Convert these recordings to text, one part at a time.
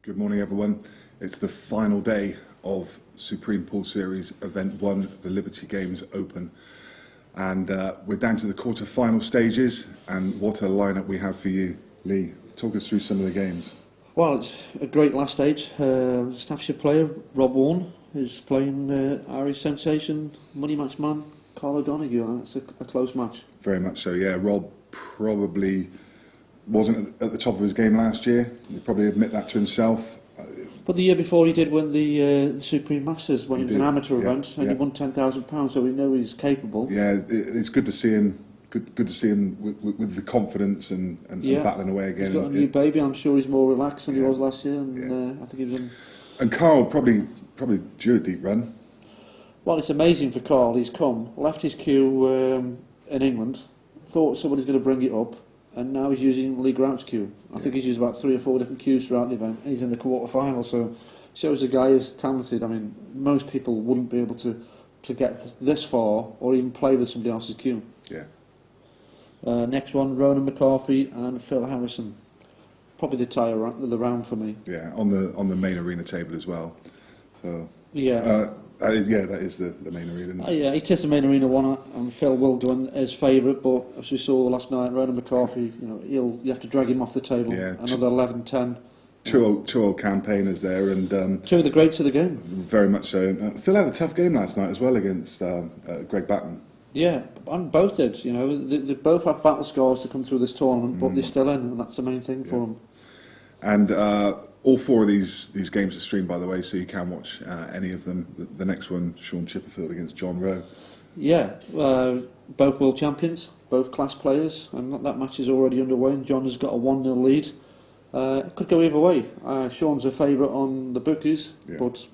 Good morning, everyone. It's the final day of Supreme Pool Series Event 1, the Liberty Games Open. And we're down to the quarter-final stages, and what a lineup we have for you. Lee, talk us through some of the games. Well, it's a great last stage. Staffordshire player Rob Warne is playing Irish sensation, money match man Carl O'Donoghue. That's a close match. Very much so, yeah. Rob probably wasn't at the top of his game last year. He'd probably admit that to himself. But the year before he did win the Supreme Masters when it was an amateur event, and he won £10,000, so we know he's capable. Yeah, it's good to see him. Good to see him with the confidence and battling away again. He's got a new baby. I'm sure he's more relaxed than he was last year, and I think he was in. And Carl probably due a deep run. Well, it's amazing for Carl. He's left his cue in England, thought somebody's going to bring it up, and now he's using Lee Grout's cue. I think he's used about 3 or 4 different cues throughout the event, and he's in the quarter-final, so shows the guy is talented. I mean, most people wouldn't be able to get this far or even play with somebody else's cue. Yeah. Next one, Ronan McCarthy and Phil Harrison. Probably the tie of the round for me. Yeah, on the main arena table as well. So yeah. That is the main arena. Yeah, it is the main arena one, and Phil will go in as favourite. But as we saw last night, Ronan McCarthy, you have to drag him off the table. Yeah, another 11-10. Two old campaigners there, and two of the greats of the game. Very much so. Phil had a tough game last night as well against Greg Batten. Yeah, and both did. They both have battle scars to come through this tournament, but they're still in, and that's the main thing for them. And all 4 of these games are streamed, by the way, so you can watch any of them. The next one, Sean Chipperfield against John Rowe. Yeah, both world champions, both class players, and that match is already underway. And John has got a 1-0 lead. It could go either way. Sean's a favourite on the bookies, but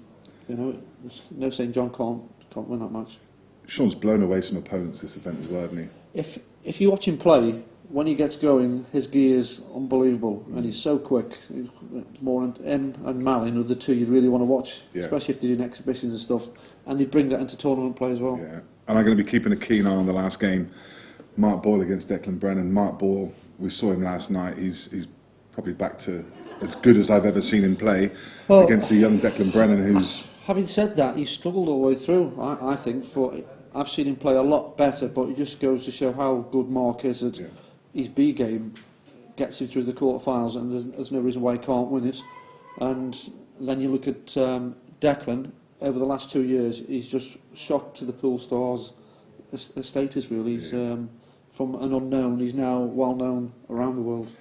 there's no saying John can't win that match. Sean's blown away some opponents this event as well, hasn't he? If you watch him play, when he gets going, his gear is unbelievable, and he's so quick. He's more him and Malin are the two you'd really want to watch, especially if they're doing exhibitions and stuff, and they bring that into tournament play as well. Yeah, and I'm going to be keeping a keen eye on the last game, Mark Boyle against Declan Brennan. Mark Boyle, we saw him last night. He's probably back to as good as I've ever seen him play against the young Declan Brennan, who's. Having said that, he's struggled all the way through. I think I've seen him play a lot better, but it just goes to show how good Mark is at his B game. Gets him through the quarterfinals, and there's no reason why he can't win it. And then you look at Declan. Over the last 2 years, he's just shot to the pool stars status. Really, he's from an unknown. He's now well known around the world.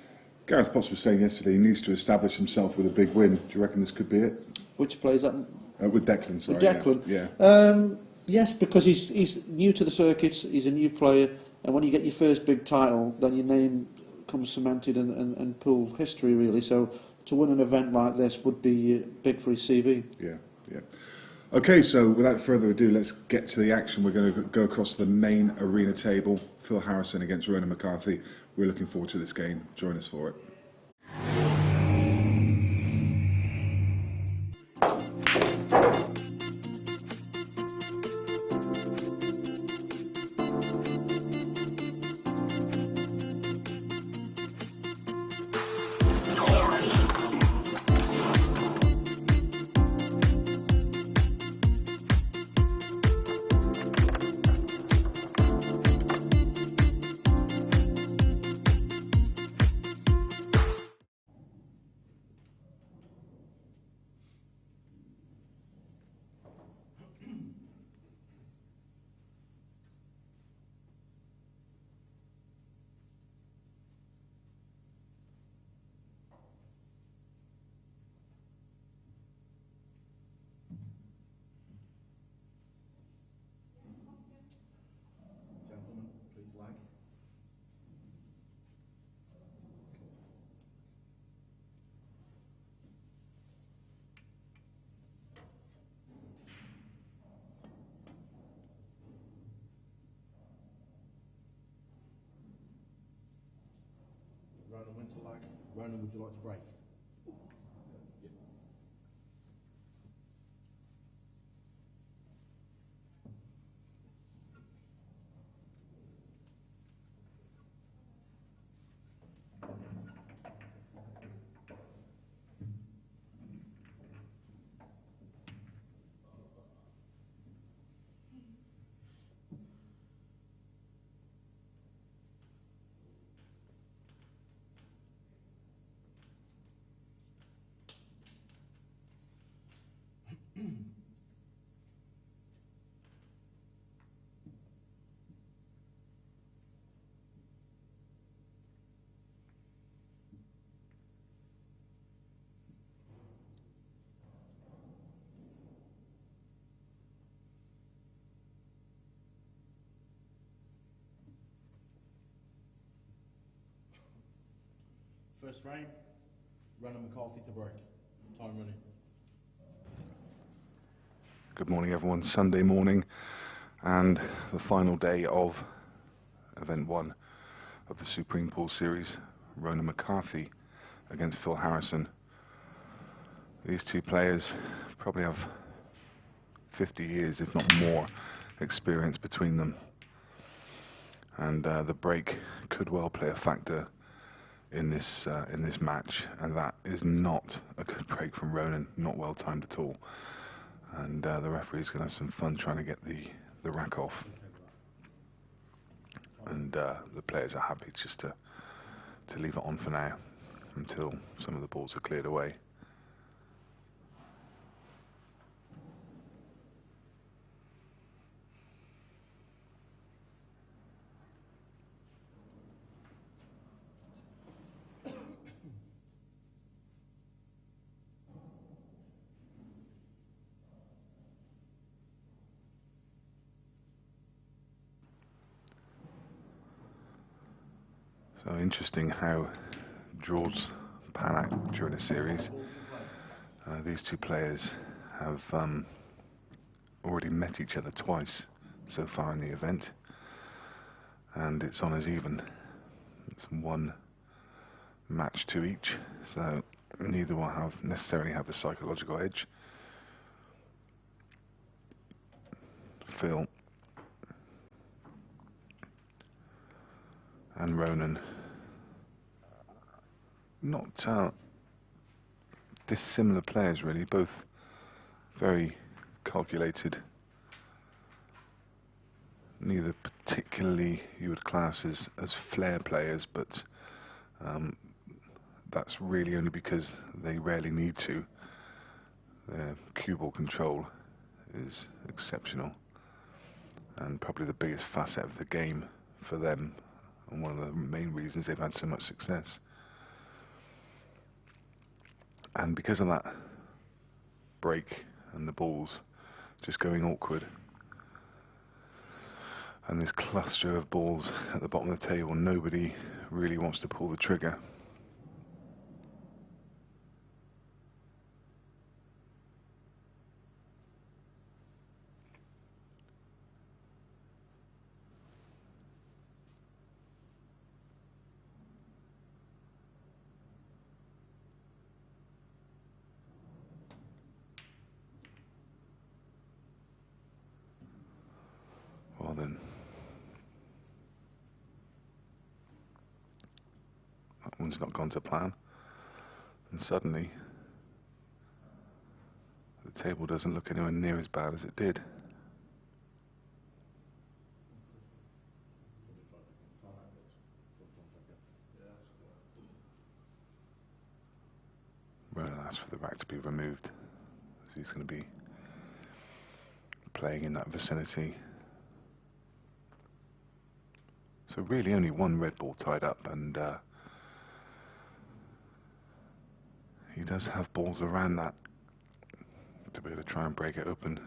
Gareth Potts was saying yesterday he needs to establish himself with a big win. Do you reckon this could be it? Which plays that? With Declan, sorry. With Declan, yeah. Yes, because he's new to the circuits. He's a new player, and when you get your first big title, then your name comes cemented in pool history, really. So to win an event like this would be big for his CV. Yeah. Okay, so without further ado, let's get to the action. We're going to go across the main arena table. Phil Harrison against Ronan McCarthy. We're looking forward to this game. Join us for it. Ronan, when's it like? Ronan, would you like to break? First frame, Ronan McCarthy to break. Time running. Good morning, everyone. Sunday morning, and the final day of Event 1 of the Supreme Pool Series. Ronan McCarthy against Phil Harrison. These two players probably have 50 years, if not more, experience between them. And the break could well play a factor in this match, and that is not a good break from Ronan, not well timed at all. And the referee's going to have some fun trying to get the rack off. And the players are happy just to leave it on for now until some of the balls are cleared away. So interesting how draws pan out during a series. These two players have already met each other twice so far in the event, and it's on as even. It's one match to each, so neither will necessarily have the psychological edge. Phil and Ronan, not dissimilar players really, both very calculated, neither particularly you would class as flair players, but that's really only because they rarely need to. Their cue ball control is exceptional, and probably the biggest facet of the game for them, and one of the main reasons they've had so much success. And because of that break and the balls just going awkward, and this cluster of balls at the bottom of the table, nobody really wants to pull the trigger. Well then, that one's not gone to plan, and suddenly the table doesn't look anywhere near as bad as it did. Ronan asked for the rack to be removed, so he's going to be playing in that vicinity. So really only one red ball tied up, and he does have balls around that to be able to try and break it open.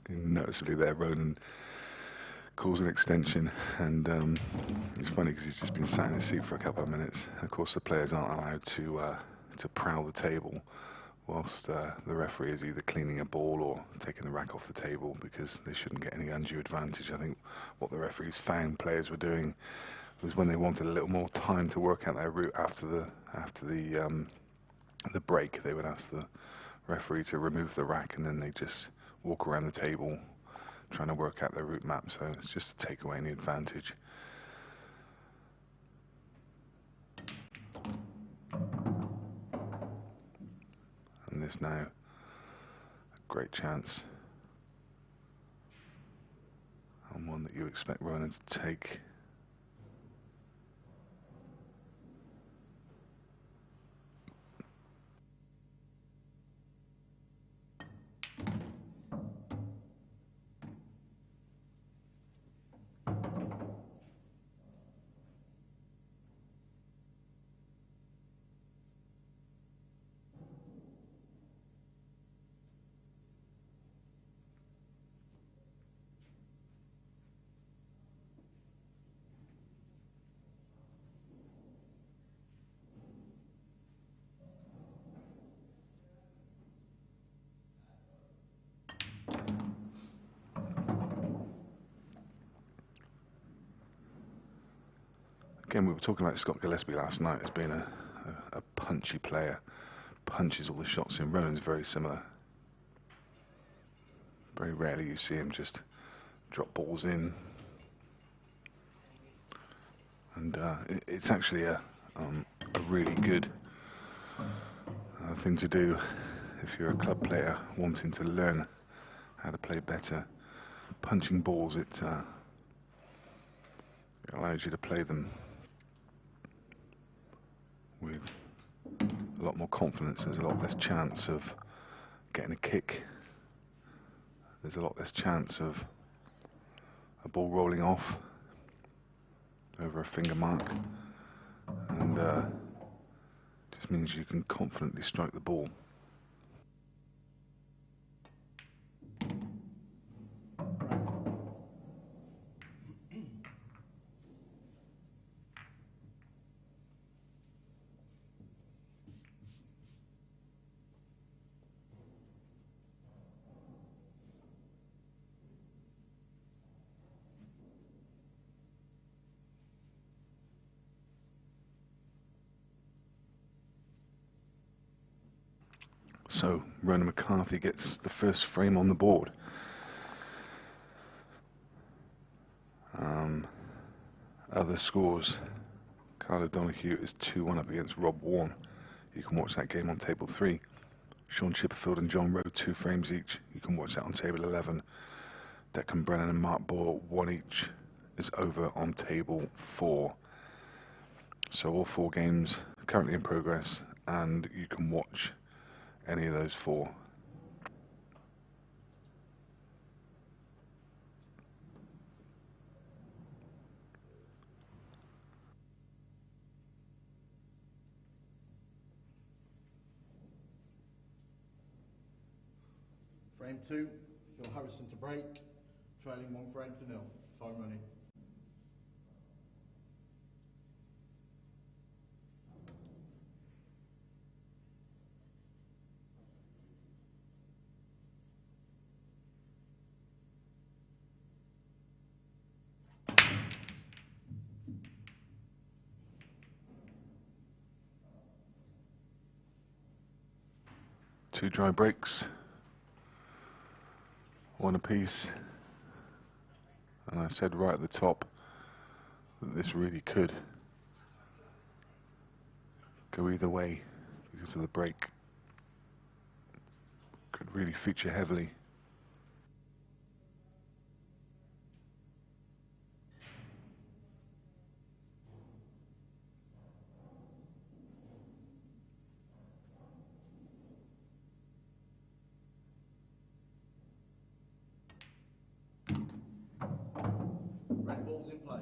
noticeably there. Ronan calls an extension, and it's funny because he's just been sat in his seat for a couple of minutes. Of course, the players aren't allowed to prowl the table whilst the referee is either cleaning a ball or taking the rack off the table, because they shouldn't get any undue advantage. I think what the referees found players were doing was, when they wanted a little more time to work out their route after the break, they would ask the referee to remove the rack, and then they just walk around the table trying to work out their route map. So it's just to take away any advantage. And there's now a great chance, and one that you expect Ronan to take. Again, we were talking about Scott Gillespie last night as being a punchy player. Punches all the shots in. Ronan's very similar. Very rarely you see him just drop balls in. And it's actually a really good thing to do if you're a club player wanting to learn how to play better. Punching balls, it allows you to play them with a lot more confidence. There's a lot less chance of getting a kick. There's a lot less chance of a ball rolling off over a finger mark, and just means you can confidently strike the ball. So Ronan McCarthy gets the first frame on the board. Other scores: Carl O'Donoghue is 2-1 up against Rob Warren. You can watch that game on table 3. Sean Chipperfield and John Rowe, 2 frames each. You can watch that on table 11. Declan Brennan and Mark Boyle, 1 each, is over on table 4. So all 4 games currently in progress, and you can watch any of those 4. Frame 2, Phil Harrison to break, trailing 1 frame to 0. Time running. Two dry breaks, 1 apiece, and I said right at the top that this really could go either way because of the break. Could really feature heavily. Red ball's in play.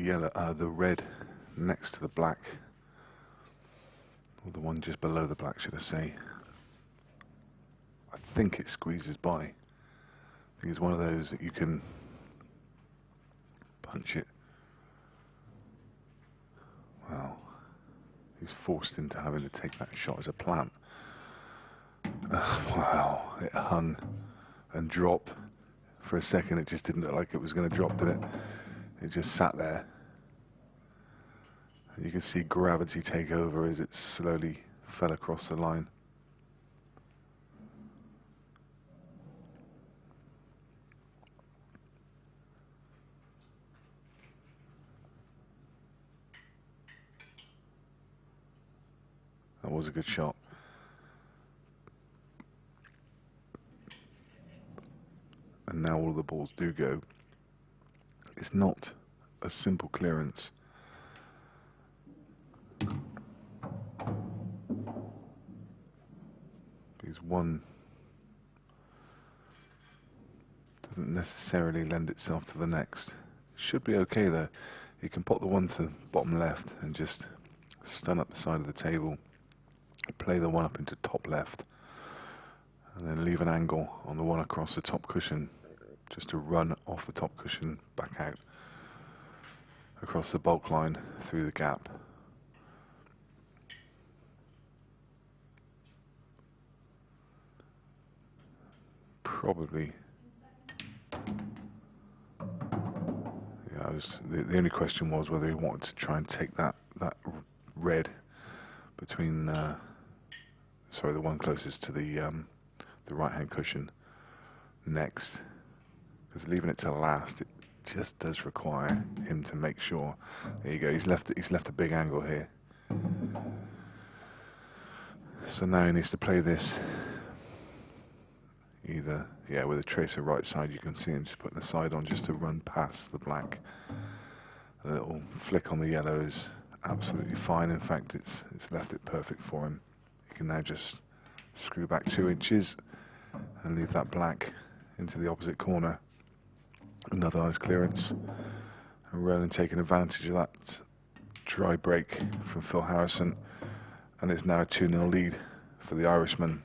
the red next to the black, or the one just below the black, should I say. I think it squeezes by. I think it's one of those that you can punch it. Wow. He's forced into having to take that shot as a plant. Wow, it hung and dropped. For a second it just didn't look like it was going to drop, did it? It just sat there. And you can see gravity take over as it slowly fell across the line. That was a good shot. And now all the balls do go. It's not a simple clearance. Because one doesn't necessarily lend itself to the next. Should be okay though. You can pop the one to bottom left and just stun up the side of the table. Play the one up into top left. And then leave an angle on the one across the top cushion, just to run off the top cushion back out across the bulk line through the gap. Probably. Yeah, the only question was whether he wanted to try and take that red between sorry, the one closest to the right hand cushion next, because leaving it to last, it just does require him to make sure. There you go, he's left a big angle here. So now he needs to play this either, yeah, with a tracer right side. You can see him just putting the side on just to run past the black. A little flick on the yellow is absolutely fine. In fact, it's left it perfect for him. He can now just screw back 2 inches and leave that black into the opposite corner. Another nice clearance. And Ronan taking advantage of that dry break from Phil Harrison. And it's now a 2-0 lead for the Irishman.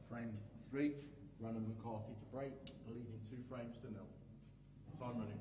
Frame 3, Ronan McCarthy to break, leading 2 frames to 0. Time running.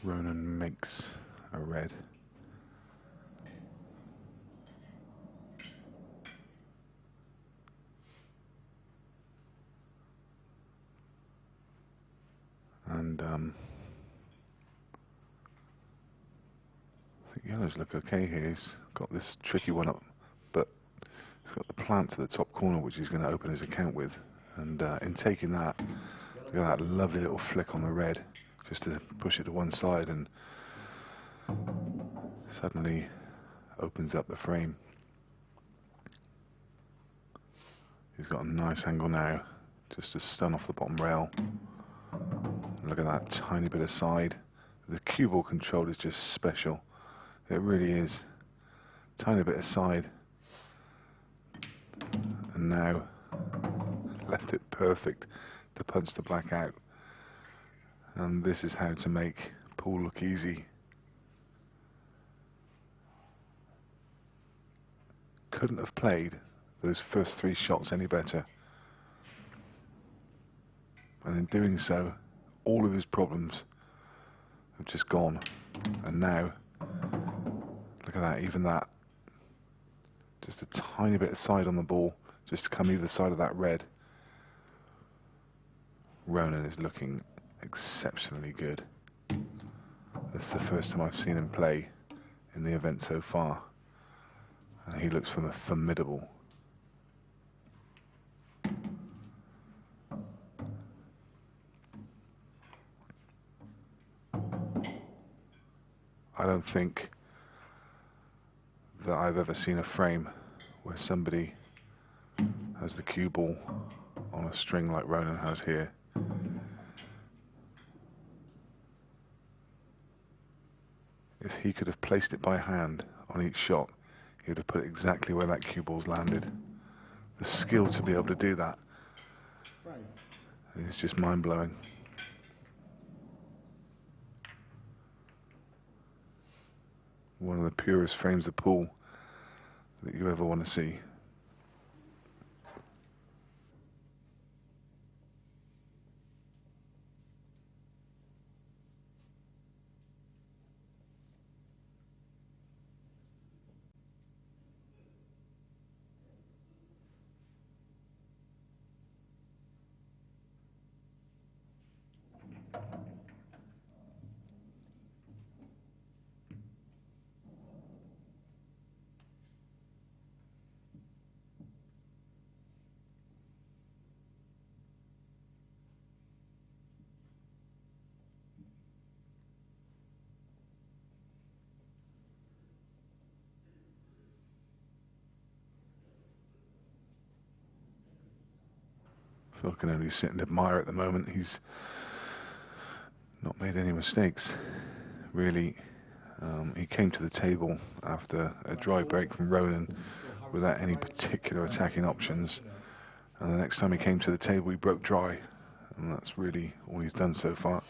Ronan makes a red. And I think yellows look okay here. He's got this tricky one up, but he's got the plant to the top corner, which he's going to open his account with. And in taking that, Look at that lovely little flick on the red, just to push it to one side, and suddenly opens up the frame. He's got a nice angle now, just to stun off the bottom rail. Look at that tiny bit of side. The cue ball control is just special. It really is. Tiny bit of side. And now left it perfect to punch the black out. And this is how to make pool look easy. Couldn't have played those first 3 shots any better. And in doing so, all of his problems have just gone. And now, look at that, even that. Just a tiny bit of side on the ball, just to come either side of that red. Ronan is looking exceptionally good. That's the first time I've seen him play in the event so far. And he looks formidable. I don't think that I've ever seen a frame where somebody has the cue ball on a string like Ronan has here. If he could have placed it by hand on each shot, he would have put it exactly where that cue ball's landed. The skill to be able to do that is just mind-blowing. One of the purest frames of pool that you ever want to see. Phil can only sit and admire at the moment. He's not made any mistakes, really. He came to the table after a dry break from Ronan without any particular attacking options. And the next time he came to the table, he broke dry. And that's really all he's done so far.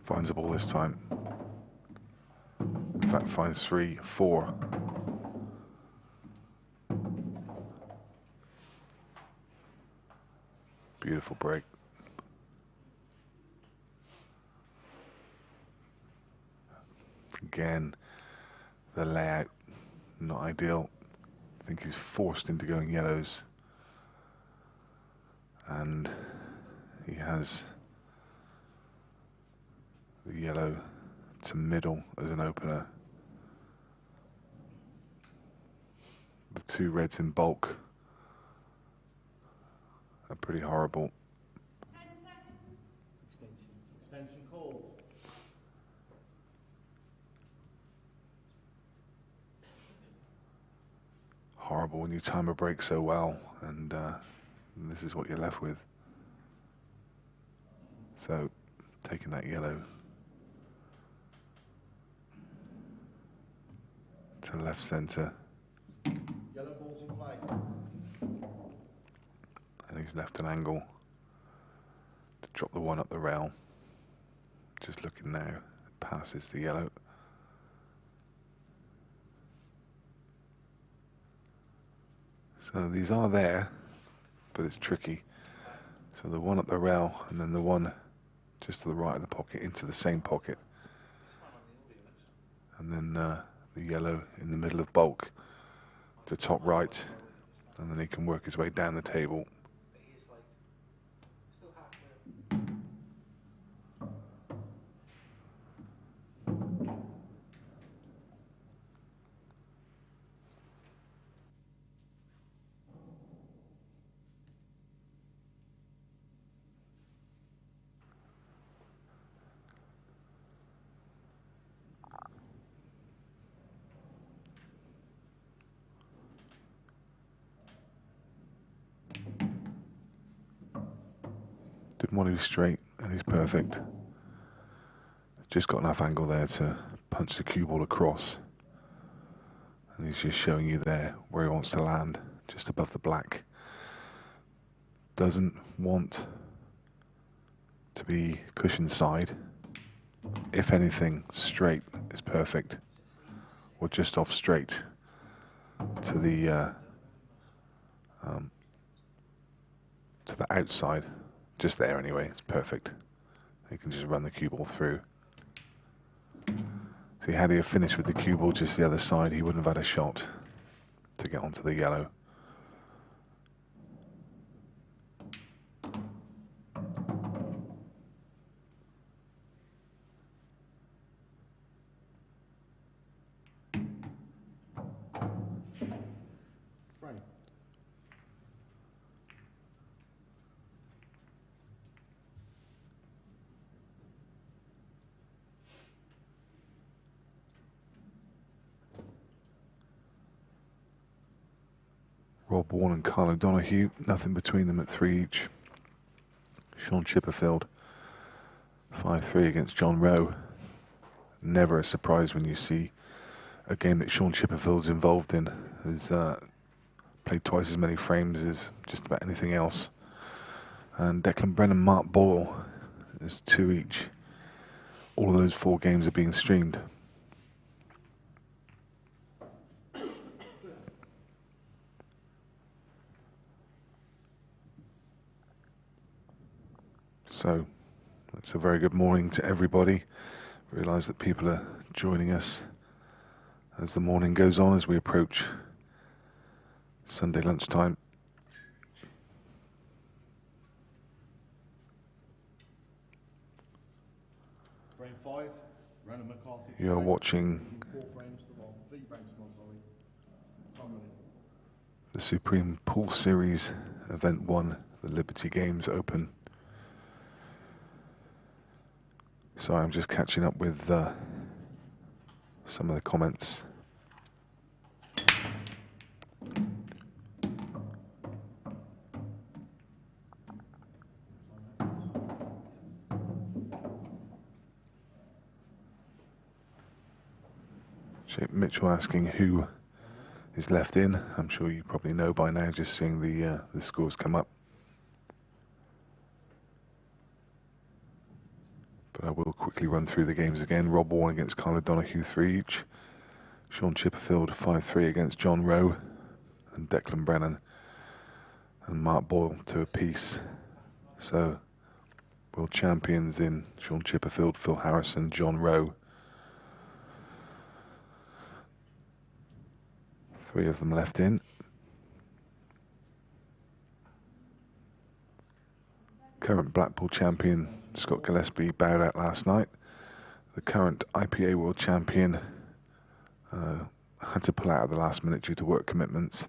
Finds a ball this time. In fact, finds 3, 4. Beautiful break. Again, the layout, not ideal. I think he's forced into going yellows. And he has the yellow to middle as an opener. The 2 reds in bulk are pretty horrible. 10 seconds. Extension called. Horrible when you time a break so well, and this is what you're left with. So, taking that yellow to left centre. Yellow ball's in play. And he's left an angle to drop the 1 up the rail. Just looking now, passes the yellow. So these are there, but it's tricky. So the 1 up the rail, and then the 1 just to the right of the pocket into the same pocket. And then the yellow in the middle of bulk to top right, and then he can work his way down the table. Didn't want to be straight, and he's perfect. Just got enough angle there to punch the cue ball across. And he's just showing you there where he wants to land, just above the black. Doesn't want to be cushion side. If anything, straight is perfect. Or just off straight to the outside. Just there anyway, it's perfect. You can just run the cue ball through. See, had he have finished with the cue ball just the other side, he wouldn't have had a shot to get onto the yellow. Frame. Rob Warren and Carl O'Donoghue, nothing between them at 3 each. Sean Chipperfield, 5-3 against John Rowe. Never a surprise when you see a game that Sean Chipperfield's involved in. He's played twice as many frames as just about anything else. And Declan Brennan, Mark Boyle is 2 each. All of those 4 games are being streamed. So, it's a very good morning to everybody. Realise that people are joining us as the morning goes on, as we approach Sunday lunchtime. Frame 5, Ronan McCarthy. You're watching 4 frames to one, 3 frames to one, sorry. Time running. the Supreme Pool Series Event 1, the Liberty Games Open. Sorry, I'm just catching up with some of the comments. Jake Mitchell asking who is left in. I'm sure you probably know by now, just seeing the scores come up. But I will quickly run through the games again. Rob Warren against Carl O'Donoghue, 3 each. Sean Chipperfield, 5-3 against John Rowe. And Declan Brennan and Mark Boyle, 2 apiece. So, world champions in Sean Chipperfield, Phil Harrison, John Rowe. 3 of them left in. Current Blackpool champion Scott Gillespie bowed out last night. The current IPA world champion had to pull out at the last minute due to work commitments.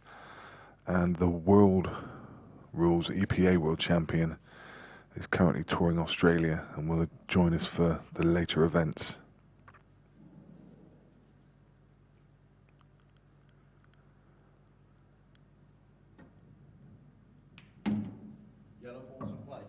And the world rules EPA world champion is currently touring Australia and will join us for the later events. Yellow balls in play.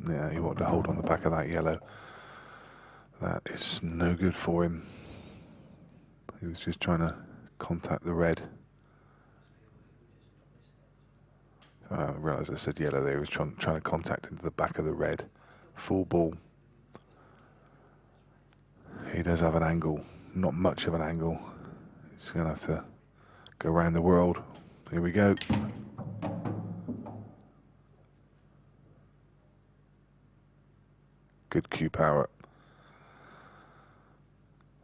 Yeah, he wanted to hold on the back of that yellow. That is no good for him. He was just trying to contact the red. I realised I said yellow there. He was trying to contact into the back of the red. Full ball. He does have an angle. Not much of an angle. He's going to have to go around the world. Here we go. Good cue power.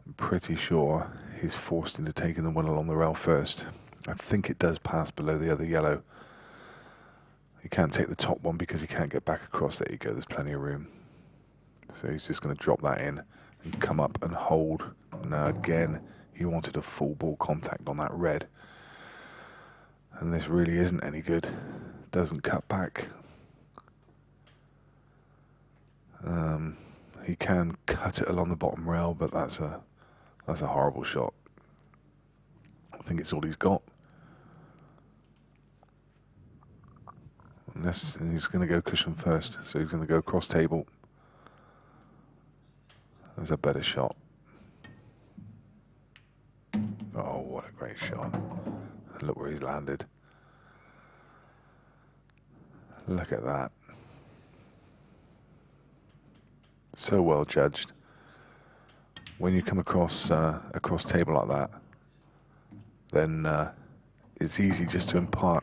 I'm pretty sure he's forced into taking the one along the rail first. I think it does pass below the other yellow. He can't take the top one because he can't get back across. There you go, there's plenty of room. So he's just going to drop that in and come up and hold. Now again, he wanted a full ball contact on that red. And this really isn't any good. Doesn't cut back. He can cut it along the bottom rail, but that's a horrible shot. I think it's all he's got. And he's going to go cushion first, so he's going to go cross table. There's a better shot. Oh, what a great shot. Look where he's landed. Look at that. So well judged. When you come across table like that, then it's easy just to impart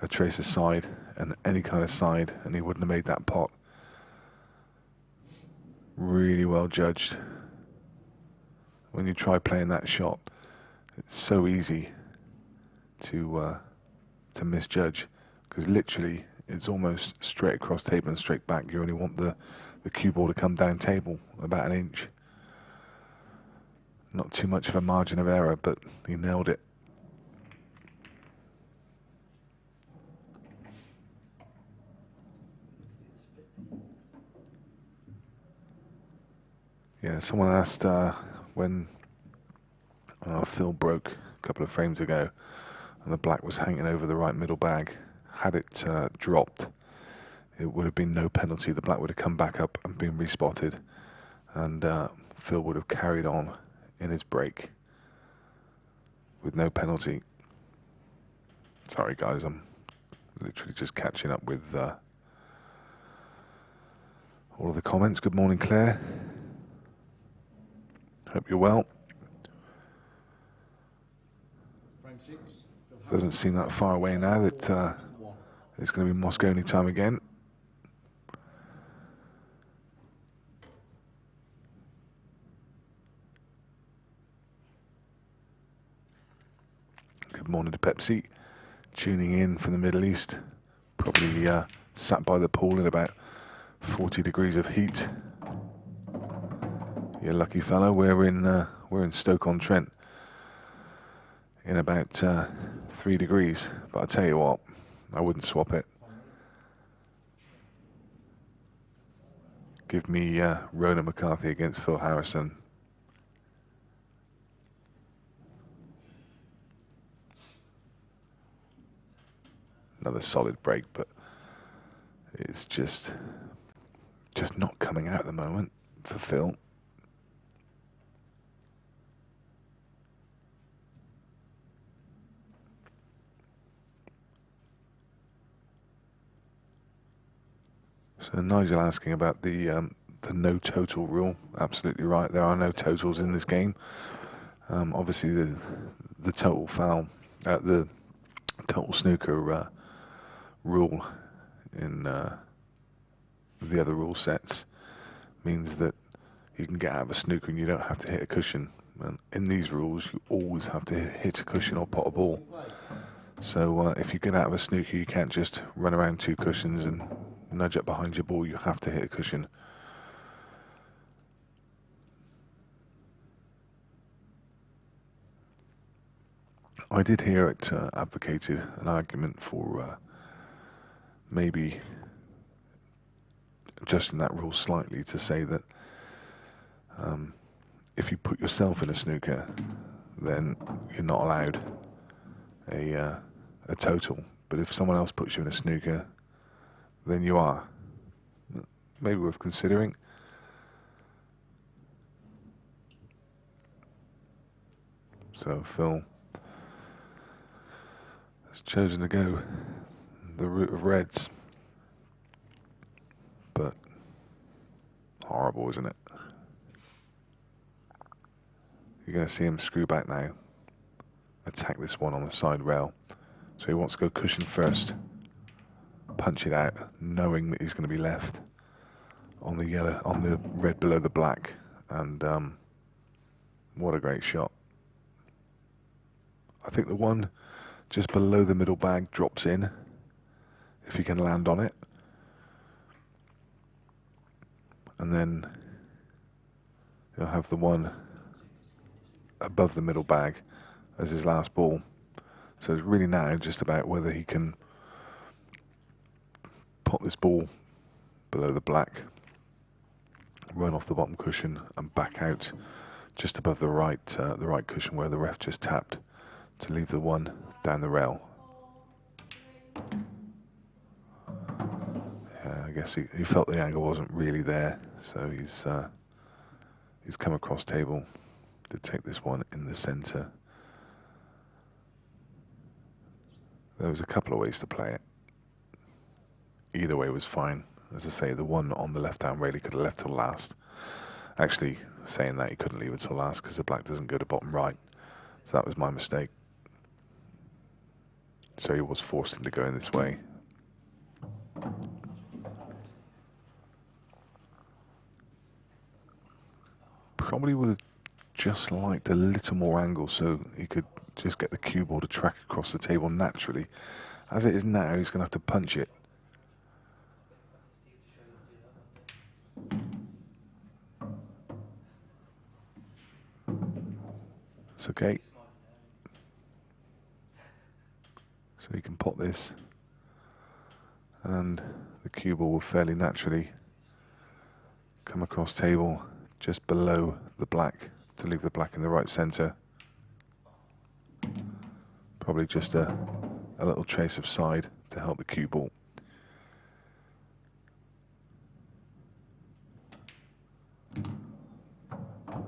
a trace of side and any kind of side, and he wouldn't have made that pot. Really well judged. When you try playing that shot, it's so easy to misjudge, because literally it's almost straight across table and straight back. You only want the cue ball to come down table about an inch. Not too much of a margin of error, but he nailed it. Yeah, someone asked when Phil broke a couple of frames ago and the black was hanging over the right middle bag. Had it dropped, it would have been no penalty. The black would have come back up and been respotted, and Phil would have carried on in his break with no penalty. Sorry guys, I'm literally just catching up with all of the comments. Good morning, Claire. Hope you're well. Frame 6. Doesn't seem that far away now that it's going to be Moscone time again. Good morning to Pepsi, tuning in from the Middle East. Probably sat by the pool in about 40 degrees of heat. You're a lucky fellow. We're in Stoke-on-Trent in about 3 degrees. But I tell you what, I wouldn't swap it. Give me Ronan McCarthy against Phil Harrison. Another solid break, but it's just not coming out at the moment for Phil. So Nigel asking about the no total rule. Absolutely right. There are no totals in this game. Obviously, the total foul, the total snooker rule in the other rule sets means that you can get out of a snooker and you don't have to hit a cushion. And in these rules, you always have to hit a cushion or pot a ball. So if you get out of a snooker, you can't just run around two cushions and nudge up behind your ball. You have to hit a cushion. I did hear it advocated an argument for maybe adjusting that rule slightly to say that if you put yourself in a snooker, then you're not allowed a total. But if someone else puts you in a snooker, then you are. Maybe worth considering. So Phil has chosen to go the route of reds. But horrible, isn't it? You're going to see him screw back now. Attack this one on the side rail. So he wants to go cushion first. Punch it out, knowing that he's going to be left on the yellow, on the red below the black. And what a great shot. I think the one just below the middle bag drops in. if he can land on it. And then he'll have the one above the middle bag as his last ball. So it's really now just about whether he can pop this ball below the black, run off the bottom cushion and back out just above the right cushion where the ref just tapped to leave the one down the rail. Yeah, I guess he felt the angle wasn't really there, so he's come across table to take this one in the centre. There was a couple of ways to play it. Either way was fine. As I say, the one on the left-hand rail he could have left till last. Actually, saying that, he couldn't leave it till last because the black doesn't go to bottom right. So that was my mistake. So he was forced into going this way. Probably would have just liked a little more angle so he could just get the cue ball to track across the table naturally. As it is now, he's going to have to punch it. It's okay. So he can pop this, and the cue ball will fairly naturally come across table just below the black to leave the black in the right centre. Probably just a little trace of side to help the cue ball.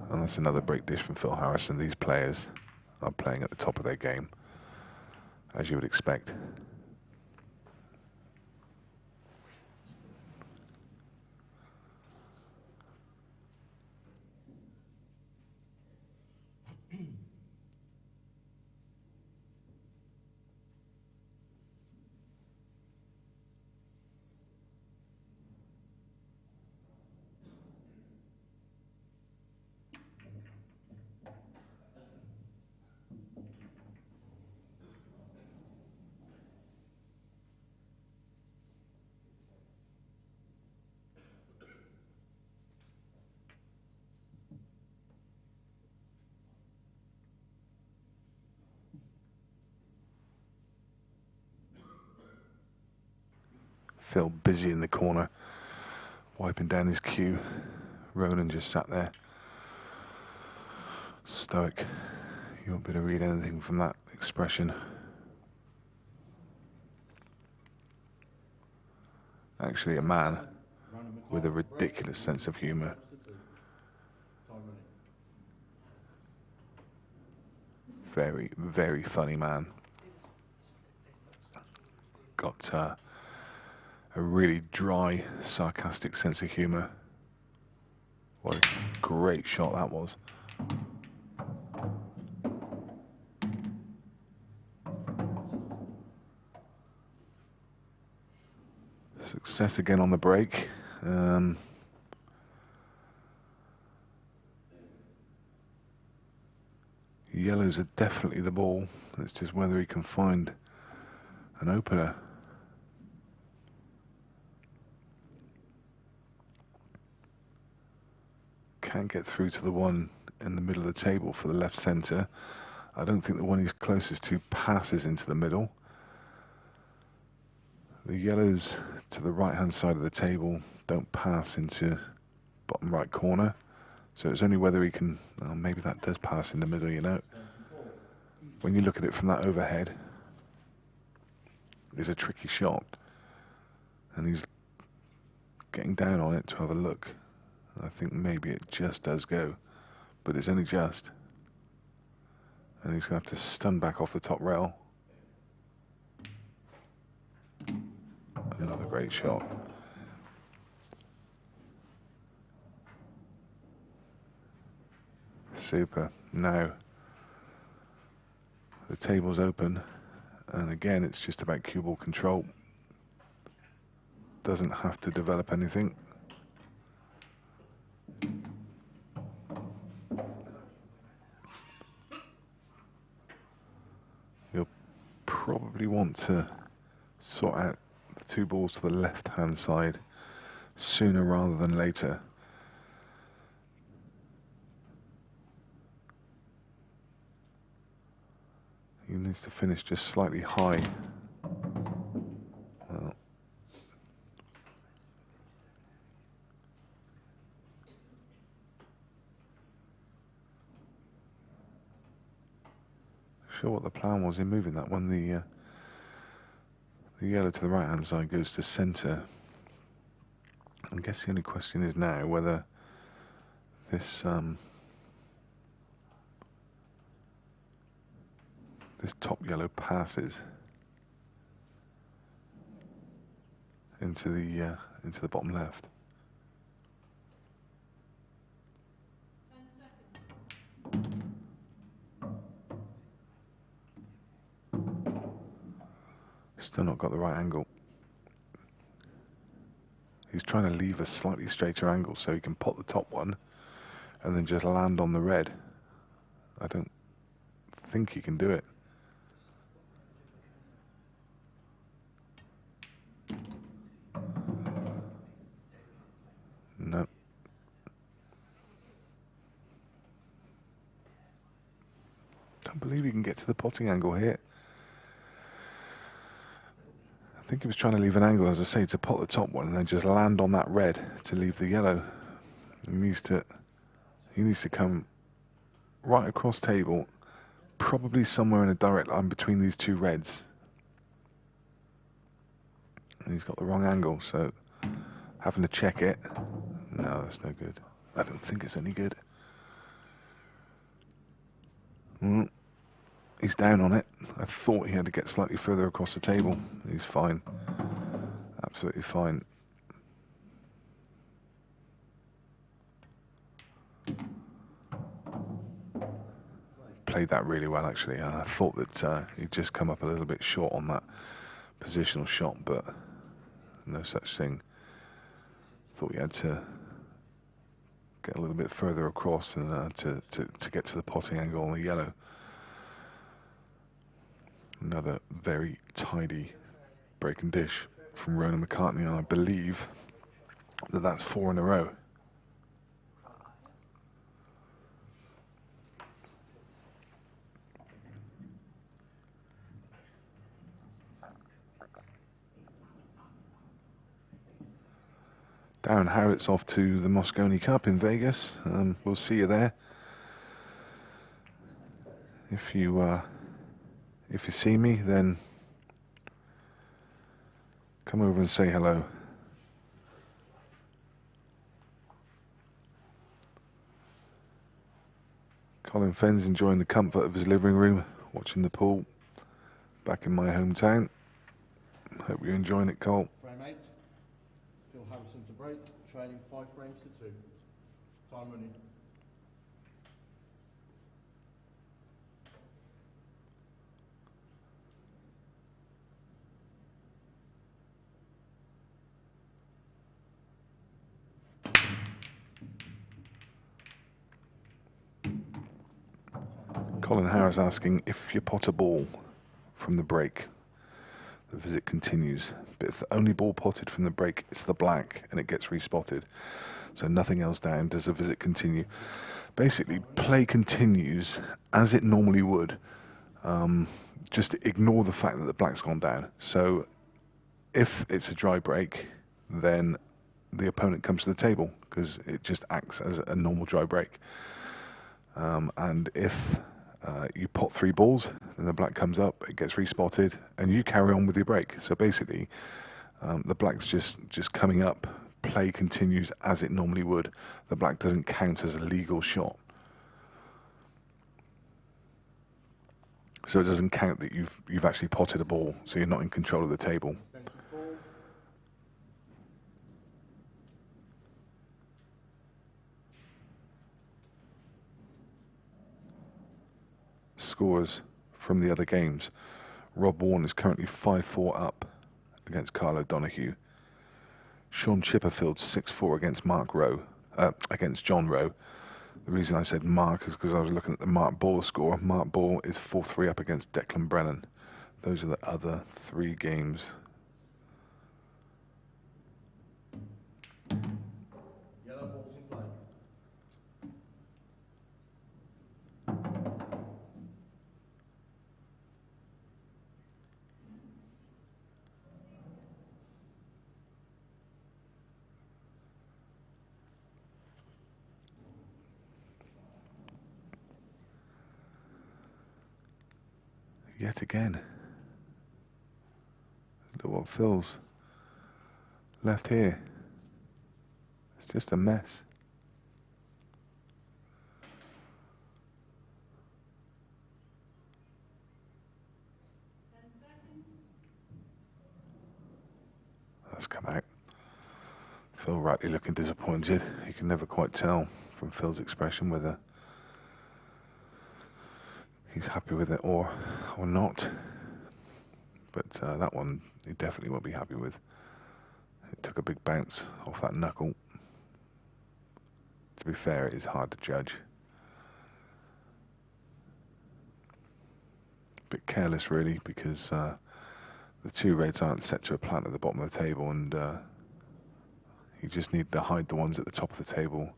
And that's another break dish from Phil Harrison. These players are playing at the top of their game, as you would expect. Phil busy in the corner, wiping down his cue. Ronan just sat there, stoic. You won't be able to read anything from that expression. Actually, a man with a ridiculous sense of humour. Very, very funny man. Got a really dry, sarcastic sense of humour. What a great shot that was. Success again on the break. Yellows are definitely the ball. It's just whether he can find an opener. Can't get through to the one in the middle of the table for the left centre. I don't think the one he's closest to passes into the middle. The yellows to the right-hand side of the table don't pass into bottom right corner. So it's only whether he can, well, maybe that does pass in the middle, you know. When you look at it from that overhead, it's a tricky shot. And he's getting down on it to have a look. I think maybe it just does go, but it's only just. And he's going to have to stun back off the top rail. Another great shot. Super. Now, the table's open, and again, it's just about cue ball control. Doesn't have to develop anything. You'll probably want to sort out the 2 balls to the left-hand side sooner rather than later. He needs to finish just slightly high. Well, sure what the plan was in moving that one. The yellow to the right hand side goes to centre. I guess the only question is now whether this this top yellow passes into the bottom left. 10 seconds. Still not got the right angle. He's trying to leave a slightly straighter angle so he can pot the top one and then just land on the red. I don't think he can do it. No. Can't believe he can get to the potting angle here. I think he was trying to leave an angle, as I say, to pot the top one and then just land on that red to leave the yellow. He needs to come right across table, probably somewhere in a direct line between these 2 reds. And he's got the wrong angle, so having to check it. No, that's no good. I don't think it's any good. He's down on it. I thought he had to get slightly further across the table. He's fine. Absolutely fine. Played that really well, actually. I thought that he'd just come up a little bit short on that positional shot, but no such thing. Thought he had to get a little bit further across and to get to the potting angle on the yellow. Another very tidy break and dish from Ronan McCarthy, and I believe that that's 4 in a row. Darren Harritt's off to the Moscone Cup in Vegas. We'll see you there. If you see me, then come over and say hello. Colin Fenn's enjoying the comfort of his living room, watching the pool back in my hometown. Hope you're enjoying it, Cole. Frame 8. Phil Harrison to break, trailing 5 frames to 2. Time running. Colin Harris asking if you pot a ball from the break, the visit continues. But if the only ball potted from the break is the black and it gets respotted, so nothing else down, does the visit continue? Basically, play continues as it normally would. Just ignore the fact that the black's gone down. So if it's a dry break, then the opponent comes to the table because it just acts as a normal dry break. And if you pot 3 balls, then the black comes up, it gets respotted, and you carry on with your break. So basically, the black's just coming up. Play continues as it normally would. The black doesn't count as a legal shot. So it doesn't count that you've actually potted a ball, so you're not in control of the table. Scores from the other games. Rob Warren is currently 5-4 up against Carlo Donahue. Sean Chipperfield 6-4 against John Rowe. The reason I said Mark is because I was looking at the Mark Ball score. Mark Ball is 4-3 up against Declan Brennan. Those are the other 3 games. yet again. Look what Phil's left here. It's just a mess. That's come out. Phil rightly looking disappointed. You can never quite tell from Phil's expression whether he's happy with it or not. But that one he definitely won't be happy with. It took a big bounce off that knuckle. To be fair, it is hard to judge. A bit careless really, because the two reds aren't set to a plant at the bottom of the table, and you just need to hide the ones at the top of the table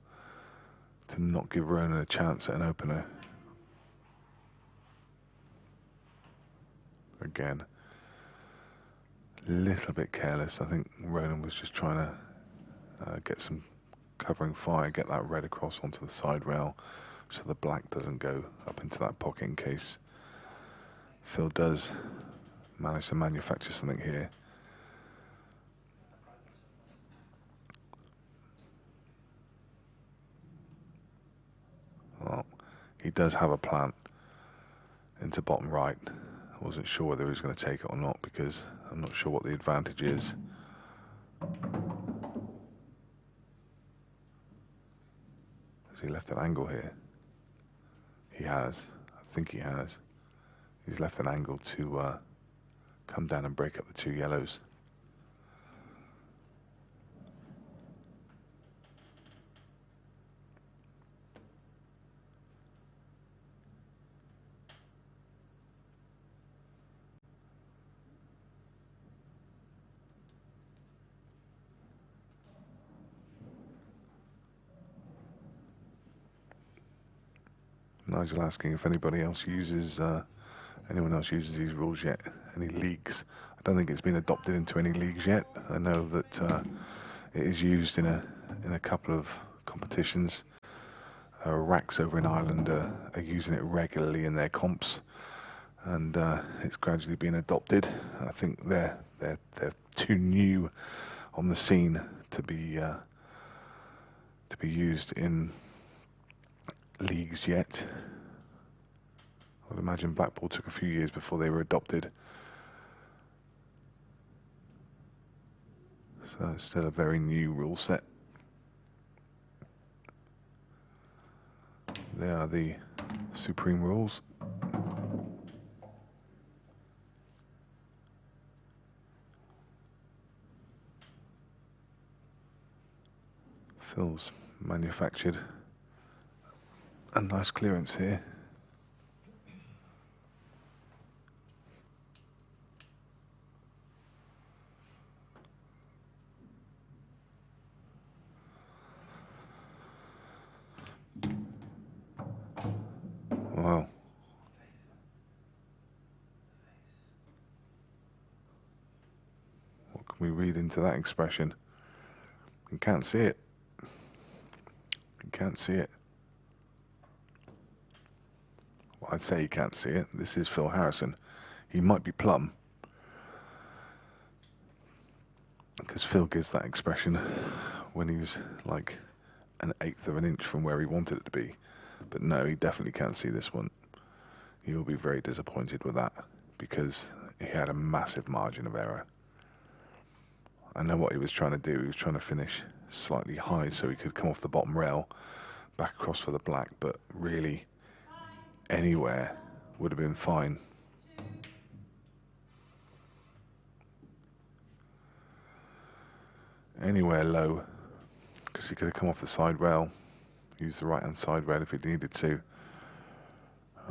to not give Ronan a chance at an opener. Again, a little bit careless. I think Ronan was just trying to get some covering fire, get that red across onto the side rail so the black doesn't go up into that pocket in case Phil does manage to manufacture something here. Well, he does have a plant into bottom right. I wasn't sure whether he was going to take it or not, because I'm not sure what the advantage is. Has he left an angle here? He has. I think he has. He's left an angle to come down and break up the two yellows. Nigel asking if anyone else uses these rules yet. Any leagues? I don't think it's been adopted into any leagues yet. I know that it is used in a couple of competitions. Racks over in Ireland are using it regularly in their comps, and it's gradually being adopted. I think they're too new on the scene to be used in leagues yet. I would imagine Blackpool took a few years before they were adopted. So it's still a very new rule set. They are the supreme rules. Phil's manufactured a nice clearance here. Wow. What can we read into that expression? You can't see it. You can't see it. Well, I'd say you can't see it. This is Phil Harrison. He might be plumb, because Phil gives that expression when he's like an eighth of an inch from where he wanted it to be. But no, he definitely can't see this one. He will be very disappointed with that, because he had a massive margin of error. I know what he was trying to do. He was trying to finish slightly high so he could come off the bottom rail, back across for the black, but really anywhere would have been fine. Anywhere low, because he could have come off the side rail, used the right hand side rail if he needed to.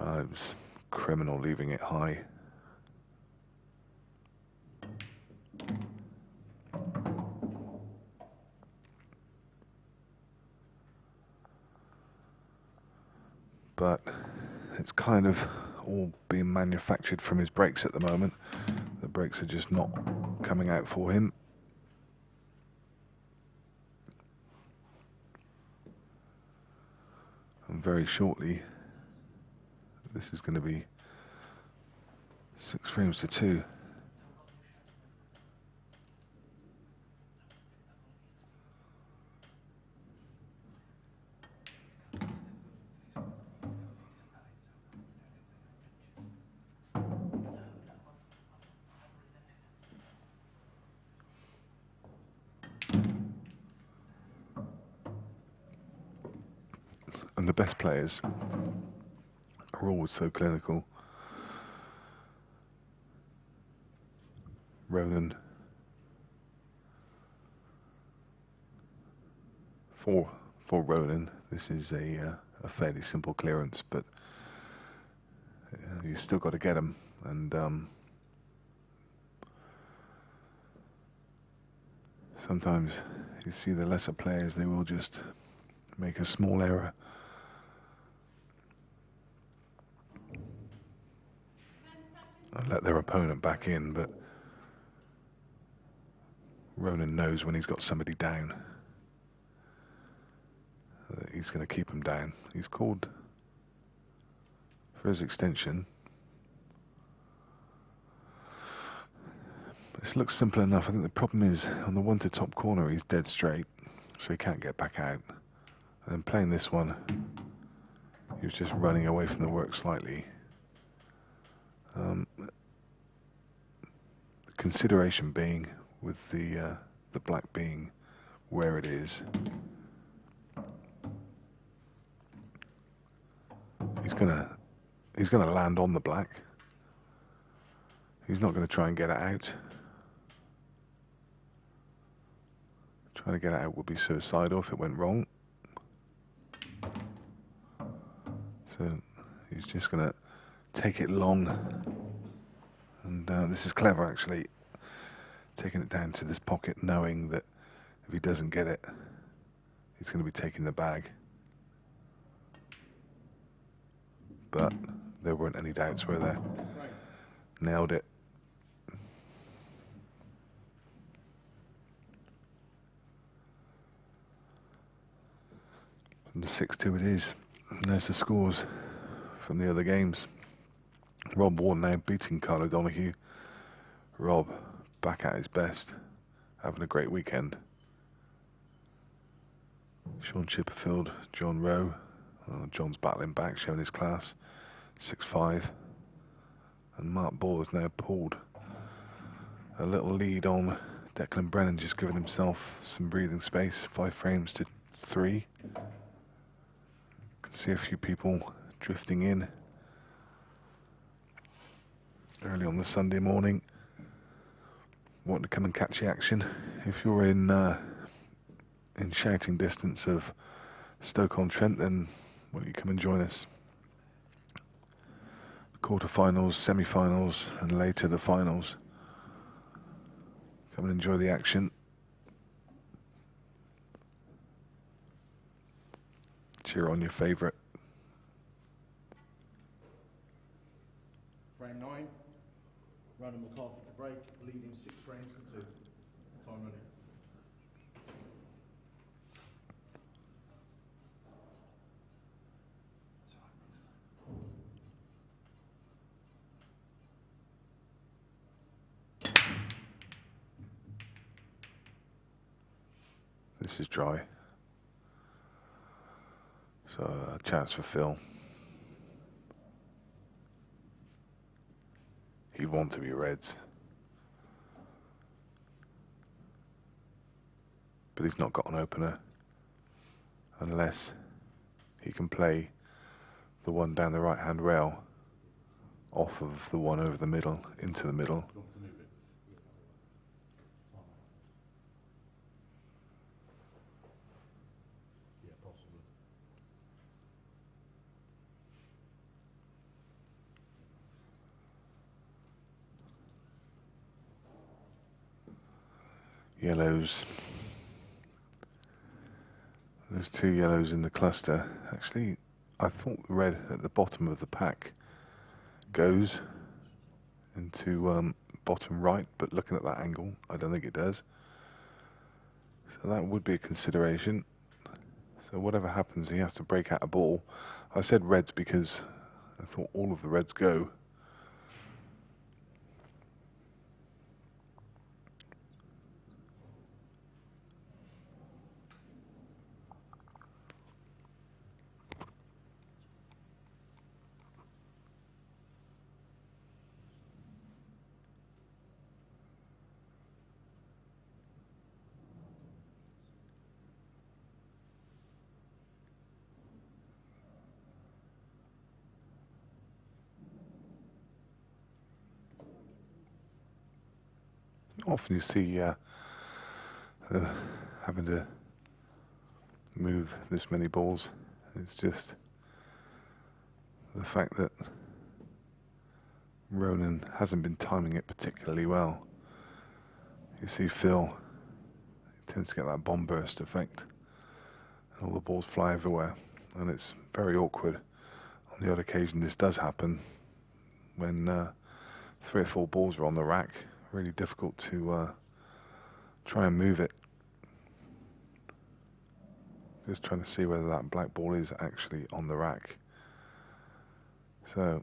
It was criminal leaving it high. But it's kind of all being manufactured from his brakes at the moment. The brakes are just not coming out for him. And very shortly, this is going to be 6 frames to 2. And the best players are always so clinical. Ronan, for Ronan, this is a fairly simple clearance, but you've still got to get him. And sometimes you see the lesser players, they will just make a small error. And let their opponent back in, but Ronan knows when he's got somebody down that he's going to keep him down. He's called for his extension. This looks simple enough. I think the problem is on the 1 to top corner he's dead straight, so he can't get back out. And then playing this one, he was just running away from the work slightly. The consideration being with the black being where it is, he's gonna land on the black. He's not going to try and get it out. Trying to get it out would be suicidal if it went wrong. So he's just going to take it long. And this is clever, actually, taking it down to this pocket, knowing that if he doesn't get it, he's going to be taking the bag. But there weren't any doubts, were there? Nailed it. And the 6-2 it is. And there's the scores from the other games. Rob Ward now beating Carl O'Donoghue. Rob back at his best, having a great weekend. Sean Chipperfield, John Rowe. John's battling back, showing his class. 6-5. And Mark Ball has now pulled a little lead on Declan Brennan, just giving himself some breathing space. 5 frames to 3. Can see a few people drifting in early on the Sunday morning, wanting to come and catch the action. If you're in shouting distance of Stoke-on-Trent, then will you come and join us? Quarterfinals, semi-finals, and later the finals. Come and enjoy the action. Cheer on your favourite. Frame 9, Ronan McCarthy to break, leading 6 frames to 2. Time running. This is dry. So a chance for Phil. He'd want to be Reds. But he's not got an opener unless he can play the one down the right hand rail off of the one over the middle, into the middle. Yellows. There's 2 yellows in the cluster. Actually, I thought the red at the bottom of the pack goes into bottom right, but looking at that angle, I don't think it does. So that would be a consideration. So whatever happens, he has to break out a ball. I said reds because I thought all of the reds go. Often you see having to move this many balls. It's just the fact that Ronan hasn't been timing it particularly well. You see Phil, he tends to get that bomb burst effect, and all the balls fly everywhere, and it's very awkward. On the odd occasion this does happen, when 3 or 4 balls are on the rack, really difficult to try and move it. Just trying to see whether that black ball is actually on the rack. So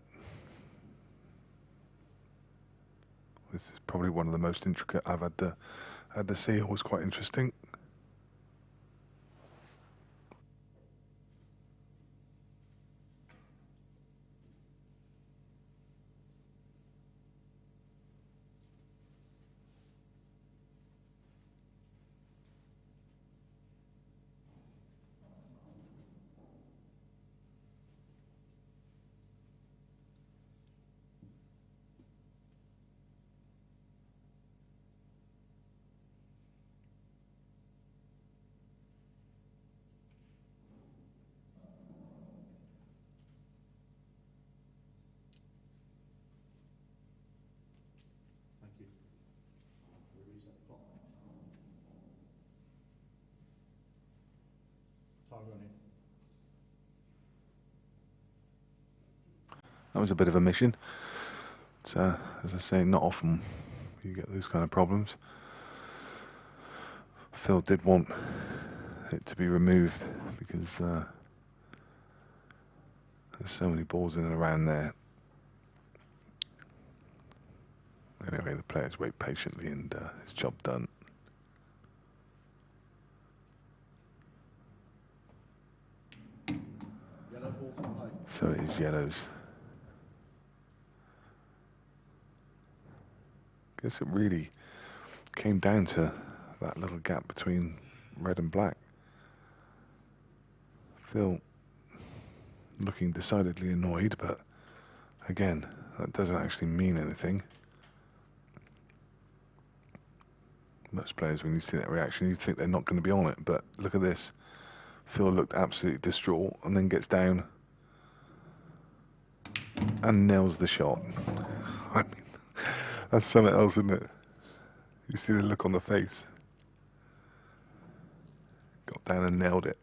this is probably one of the most intricate I've had to see. It was quite interesting. Thank you. We'll reset the clock. Time running. That was a bit of a mission. It's, as I say, not often you get those kind of problems. Phil did want it to be removed because there's so many balls in and around there. Anyway, the players wait patiently and it's job done. Yellow balls in play. So it is yellows. Guess it really came down to that little gap between red and black. Phil looking decidedly annoyed, but again, that doesn't actually mean anything. Most players, when you see that reaction, you'd think they're not going to be on it, but look at this. Phil looked absolutely distraught and then gets down and nails the shot. I mean, that's something else, isn't it? You see the look on the face. Got down and nailed it.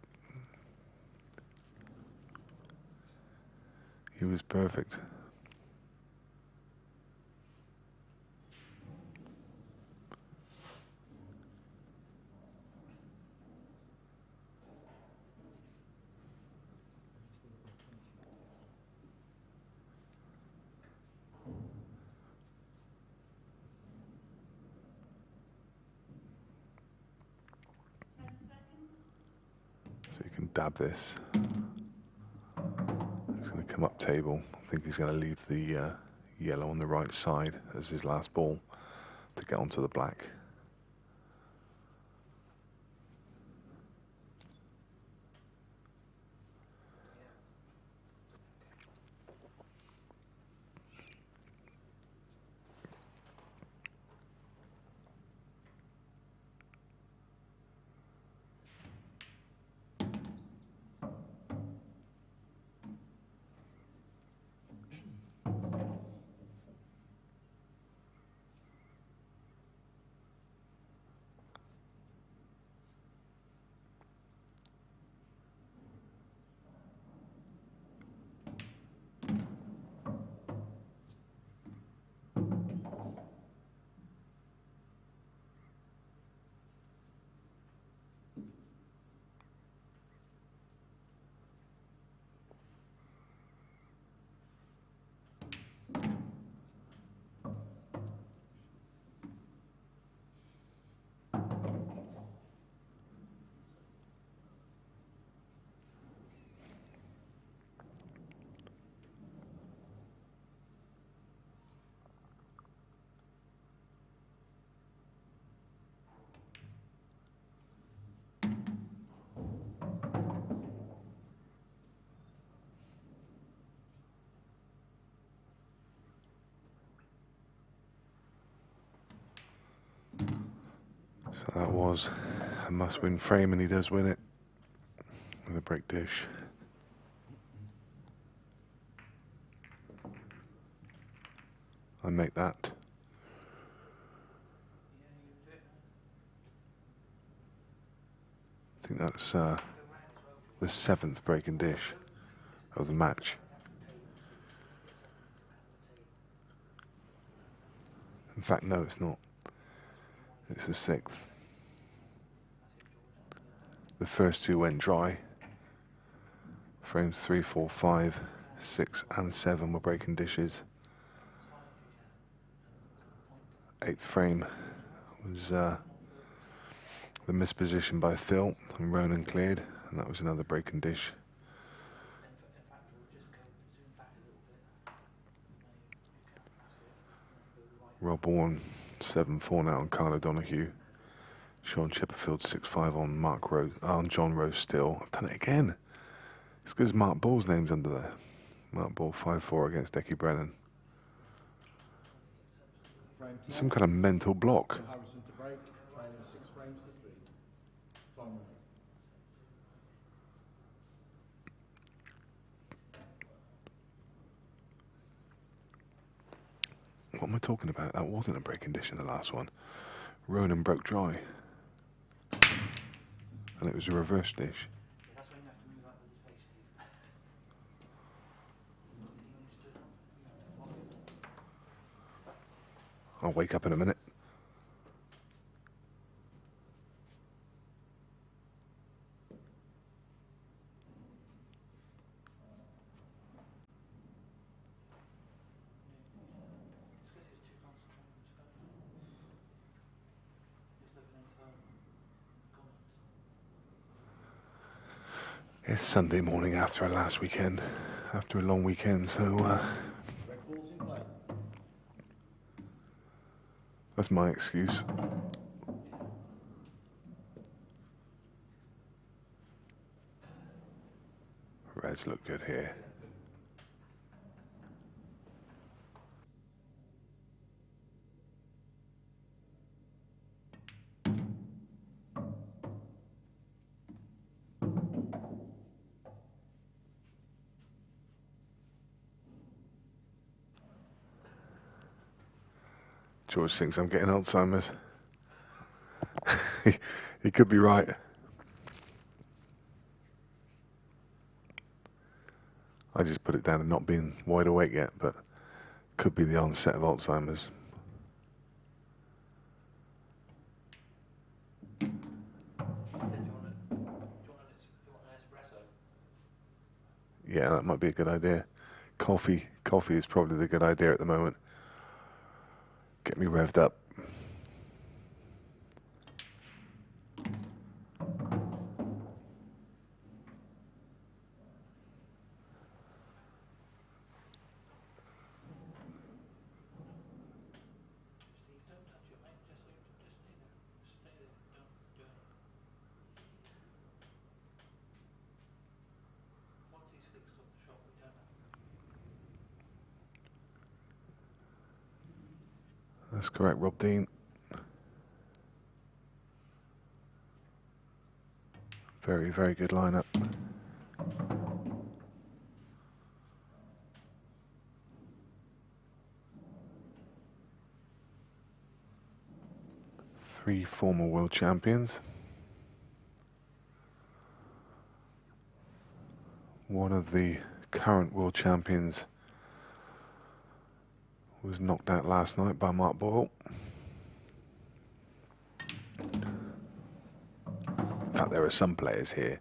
He was perfect. So you can dab this. He's going to come up table. I think he's going to leave the yellow on the right side as his last ball to get onto the black. So that was a must-win frame, and he does win it with a break dish. I make that. I think that's the 7th break and dish of the match. In fact, no, it's not. It's the 6th. The first 2 went dry. Frames 3, 4, 5, 6 and 7 were breaking dishes. 8th frame was the misposition by Phil, and Ronan cleared, and that was another break and dish. Rob Bourne 7-4 now on Carlo Donahue. Sean Chipperfield 6-5 on John Rose still. I've done it again. It's because Mark Ball's name's under there. Mark Ball 5-4 against Decky Brennan. Some kind of mental block. Harrison to break, trailing 6 frames to 3. Time remaining. What am I talking about? That wasn't a break condition, the last one. Ronan broke dry. And it was a reverse dish. I'll wake up in a minute. It's Sunday morning after a last weekend, after a long weekend, so Red balls in play. that's my excuse. Reds look good here. George thinks I'm getting Alzheimer's. He could be right. I just put it down to not being wide awake yet, but could be the onset of Alzheimer's. Yeah, that might be a good idea. Coffee is probably the good idea at the moment. Get me revved up. That's correct, Rob Dean. Very, very good lineup. Three former world champions. One of the current world champions was knocked out last night by Mark Boyle. In fact, there are some players here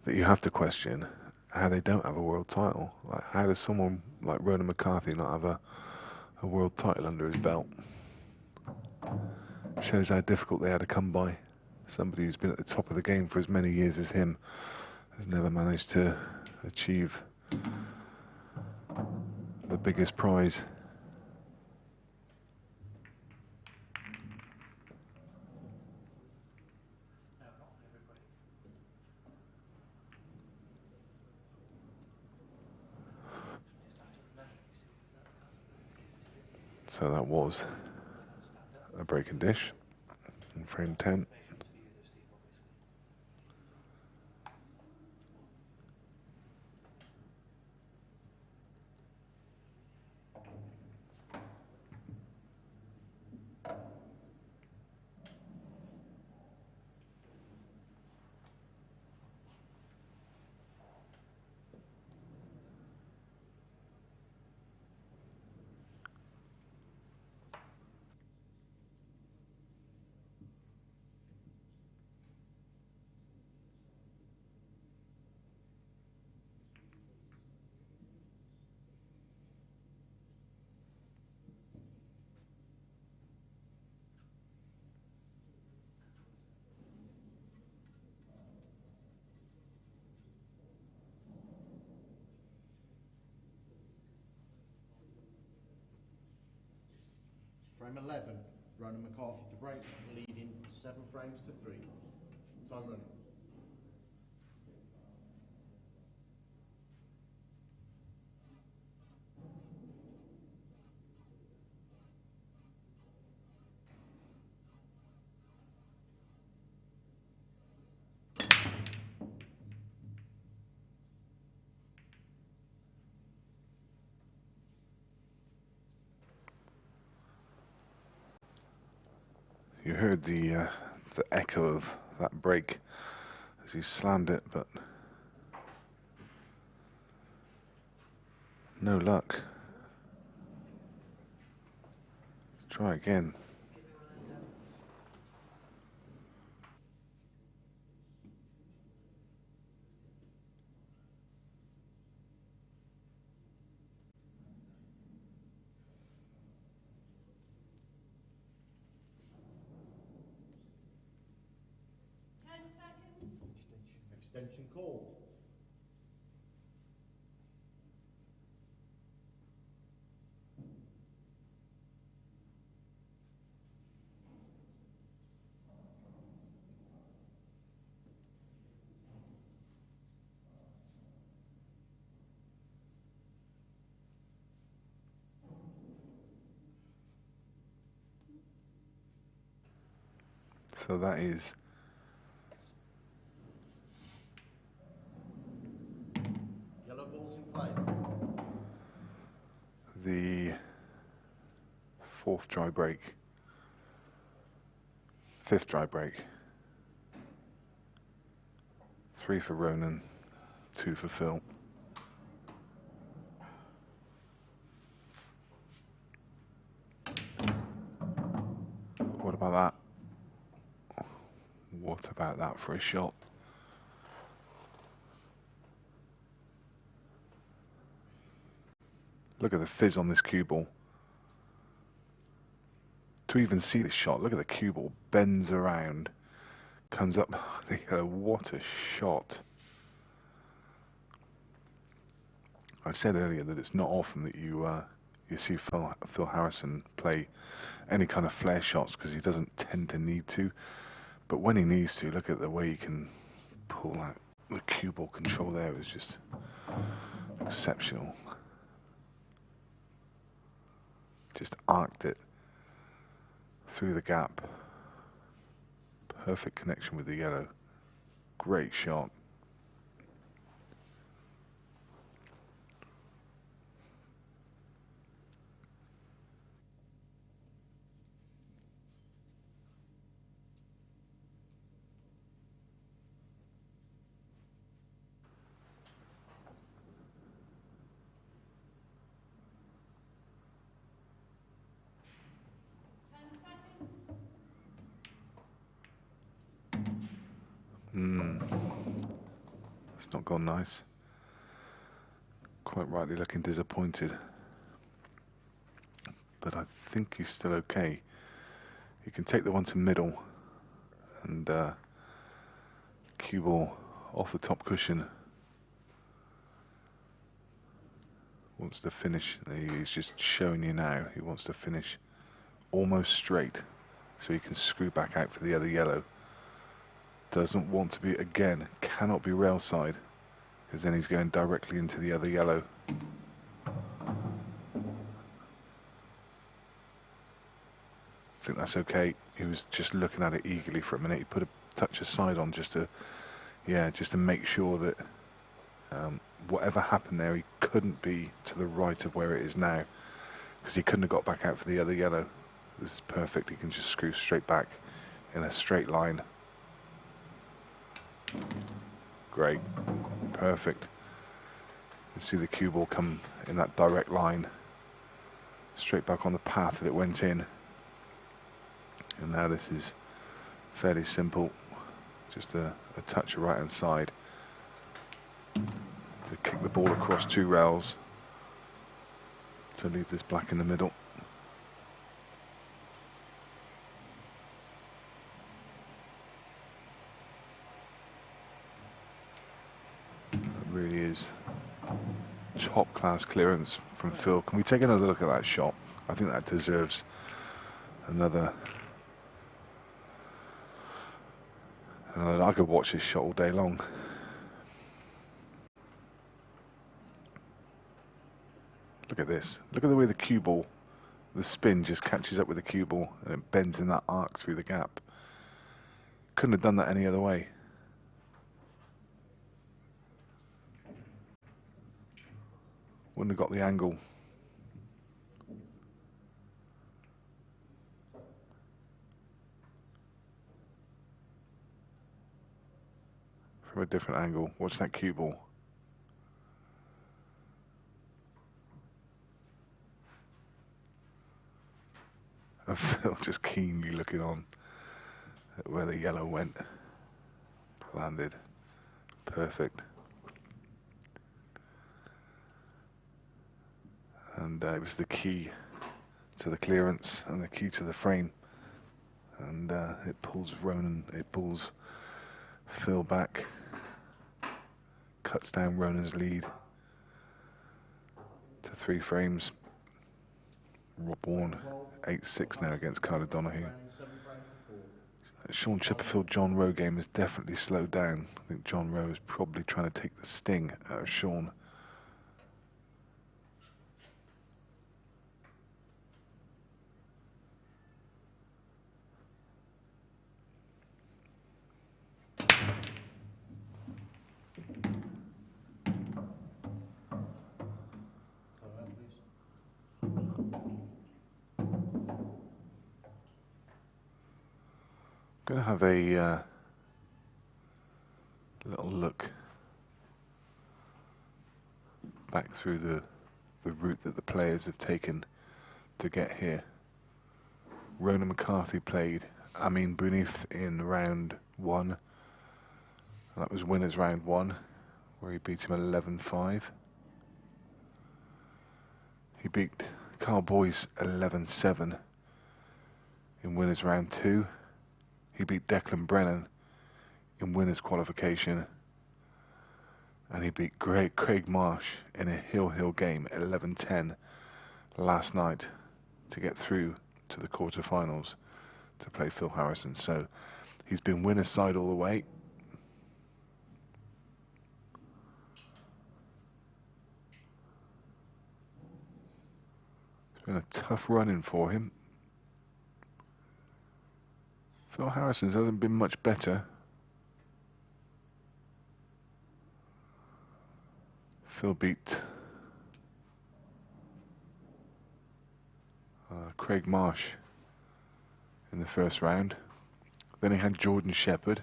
that you have to question how they don't have a world title. Like, how does someone like Ronan McCarthy not have a world title under his belt? Shows how difficult they had to come by. Somebody who's been at the top of the game for as many years as him has never managed to achieve the biggest prize. So that was a break and dish. In frame 10. Frame 11, Ronan McCarthy to break, leading 7 frames to 3. Time running. You heard the echo of that break as he slammed it, but no luck. Let's try again. Extension called. So that is Yellow balls in play. the 4th dry break, 5th dry break. 3 for Ronan, 2 for Phil. What about that? What about that for a shot? Look at the fizz on this cue ball. To even see this shot, look at the cue ball, bends around, comes up. What a shot. I said earlier that it's not often that you see Phil Harrison play any kind of flare shots because he doesn't tend to need to. But when he needs to, look at the way he can pull out the cue ball control there. Is just exceptional. Just arced it through the gap. Perfect connection with the yellow. Great shot. It's not gone nice. Quite rightly looking disappointed. But I think he's still okay. He can take the one to middle and cue ball off the top cushion. Wants to finish. He's just showing you now. He wants to finish almost straight so he can screw back out for the other yellow. Doesn't want to be, again, cannot be rail side, because then he's going directly into the other yellow. think that's okay. He was just looking at it eagerly for a minute. He put a touch aside on just to make sure that whatever happened there, he couldn't be to the right of where it is now, because he couldn't have got back out for the other yellow. This is perfect. He can just screw straight back in a straight line. Great. Perfect. You see the cue ball come in that direct line, straight back on the path that it went in. And now this is fairly simple. Just a touch of right hand side to kick the ball across 2 rails to leave this black in the middle. It really is top class clearance from Phil. Can we take another look at that shot? I think that deserves another. I could watch this shot all day long. Look at this. Look at the way the cue ball, the spin just catches up with the cue ball and it bends in that arc through the gap. Couldn't have done that any other way. Wouldn't have got the angle. From a different angle. Watch that cue ball. And Phil just keenly looking on at where the yellow went. Landed. Perfect. And it was the key to the clearance and the key to the frame. And it pulls Phil back. Cuts down Ronan's lead to 3 frames. Rob Warren 8-6 now against Carter Donahue. That Sean Chipperfield John Rowe game has definitely slowed down. I think John Rowe is probably trying to take the sting out of Sean. Going to have a little look back through the route that the players have taken to get here. Ronan McCarthy played Amin Bunif in round 1. That was winners round 1, where he beat him 11-5. He beat Carl Boyce 11-7 in winners round 2. He beat Declan Brennan in winners qualification, and he beat Craig Marsh in a hill game 11-10 last night to get through to the quarterfinals to play Phil Harrison. So he's been winner's side all the way. It's been a tough run-in for him. Phil Harrison's hasn't been much better. Phil beat Craig Marsh in the first round. Then he had Jordan Shepherd.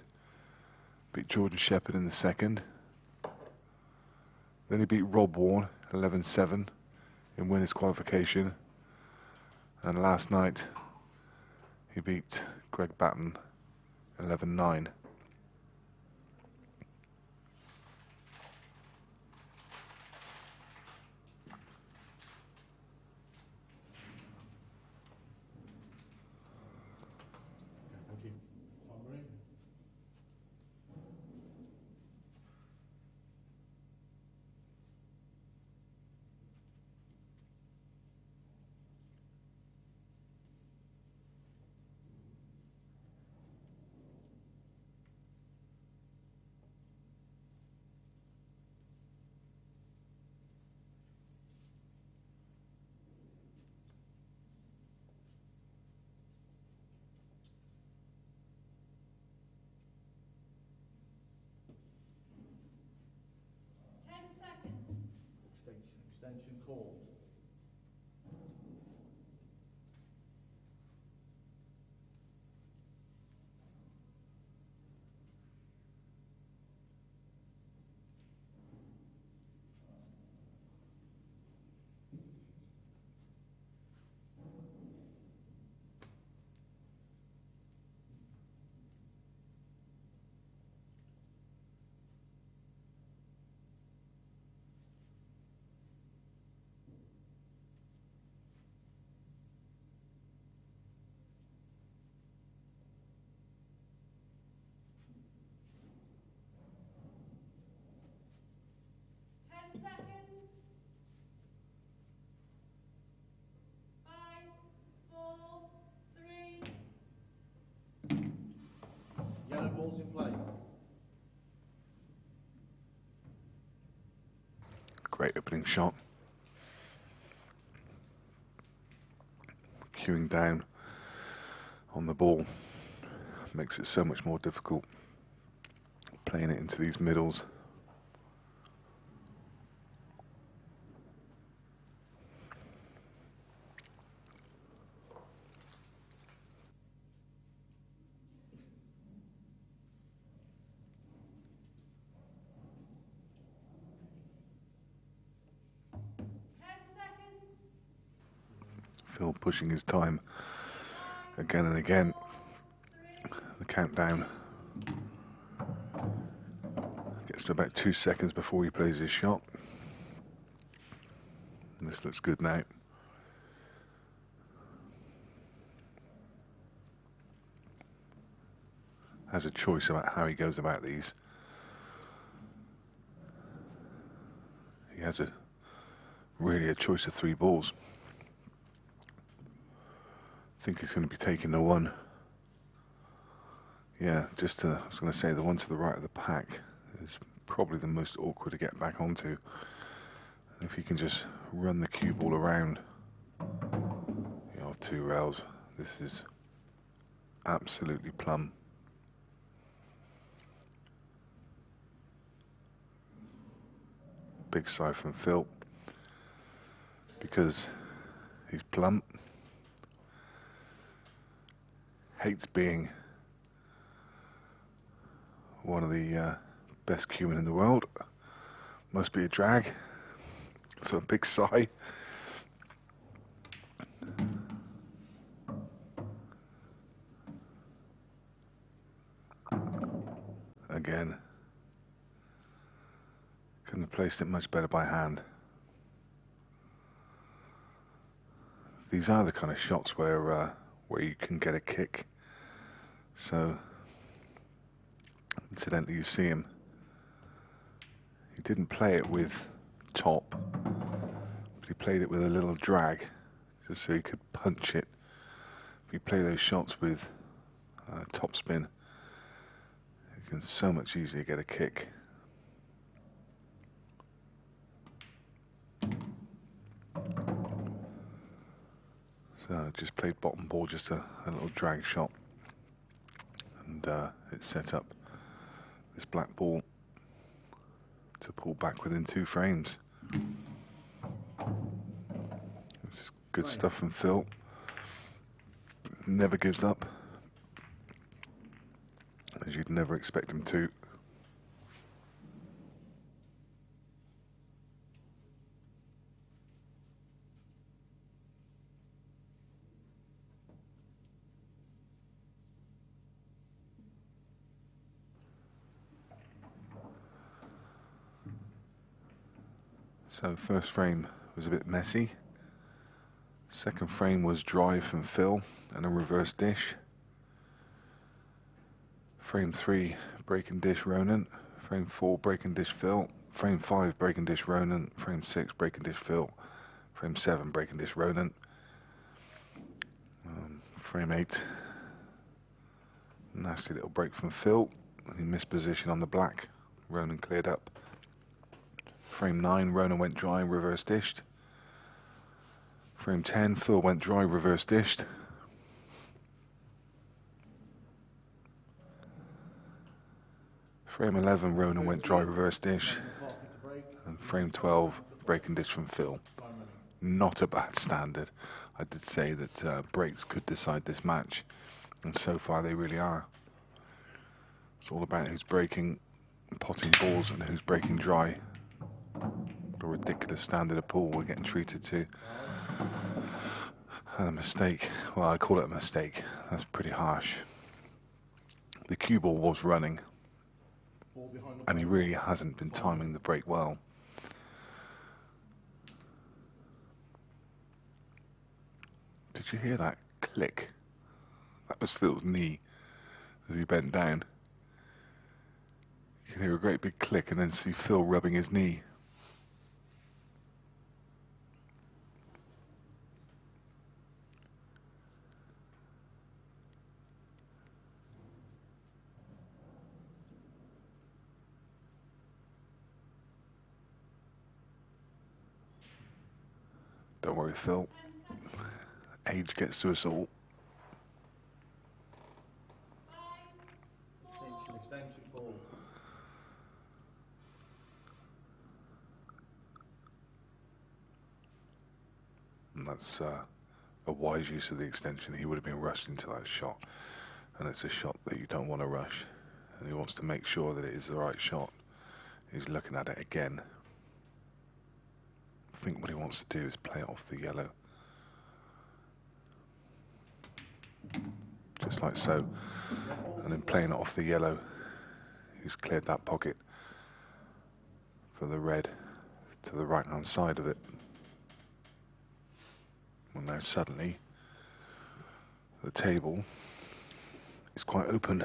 Beat Jordan Shepherd in the second. Then he beat Rob Warren 11-7 in winners qualification. And last night he beat Greg Batten 11-9. Thank you. Summary. great opening shot. Queuing down on the ball makes it so much more difficult playing it into these middles. Phil pushing his time again and again. The countdown gets to about 2 seconds before he plays his shot. And this looks good now. Has a choice about how he goes about these. He has really a choice of 3 balls. I think he's going to be taking the one. Yeah, I was going to say the one to the right of the pack is probably the most awkward to get back onto. If he can just run the cue ball around, 2 rails, this is absolutely plumb. Big sigh from Phil because he's plump. Hates being one of the best cuemen in the world. Must be a drag. So a big sigh. Again. Couldn't have placed it much better by hand. These are the kind of shots where you can get a kick. So, incidentally, you see him. He didn't play it with top, but he played it with a little drag, just so he could punch it. If you play those shots with top spin, you can so much easier get a kick. So just played bottom ball, just a little drag shot. And it set up this black ball to pull back within 2 frames. This is good stuff from Phil. Never gives up, as you'd never expect him to. So first frame was a bit messy. Second frame was drive from Phil and a reverse dish. Frame 3, break and dish Ronan. Frame 4, break and dish Phil. Frame 5, break and dish Ronan. Frame 6, break and dish Phil. Frame 7, break and dish Ronan. Frame 8, nasty little break from Phil. He missed position on the black. Ronan cleared up. Frame 9, Ronan went dry, reverse dished. Frame 10, Phil went dry, reverse dished. Frame 11, Ronan went dry, reverse dish. And frame 12, break and dish from Phil. Not a bad standard. I did say that breaks could decide this match, and so far they really are. It's all about who's breaking, potting balls, and who's breaking dry. What a ridiculous standard of pool we're getting treated to. And a mistake. Well, I call it a mistake. That's pretty harsh. The cue ball was running, and he really hasn't been timing the break well. Did you hear that click? That was Phil's knee as he bent down. You can hear a great big click and then see Phil rubbing his knee. Don't worry, Phil. 10 seconds. Age gets to us all. 5, 4, Extension ball. And that's a wise use of the extension. He would have been rushed into that shot. And it's a shot that you don't want to rush. And he wants to make sure that it is the right shot. He's looking at it again. I think what he wants to do is play it off the yellow. Just like so. And in playing it off the yellow, he's cleared that pocket for the red to the right hand side of it. Well, now suddenly the table is quite open.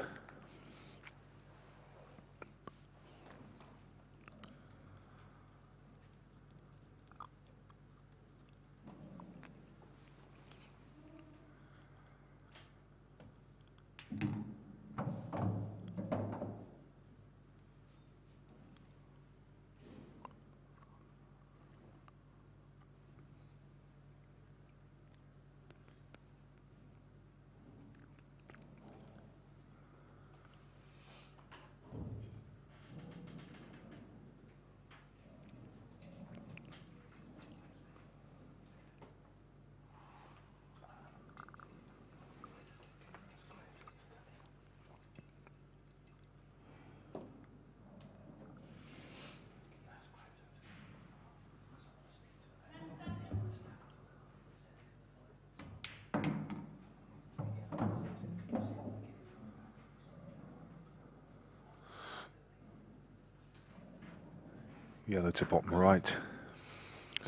Yellow to bottom right,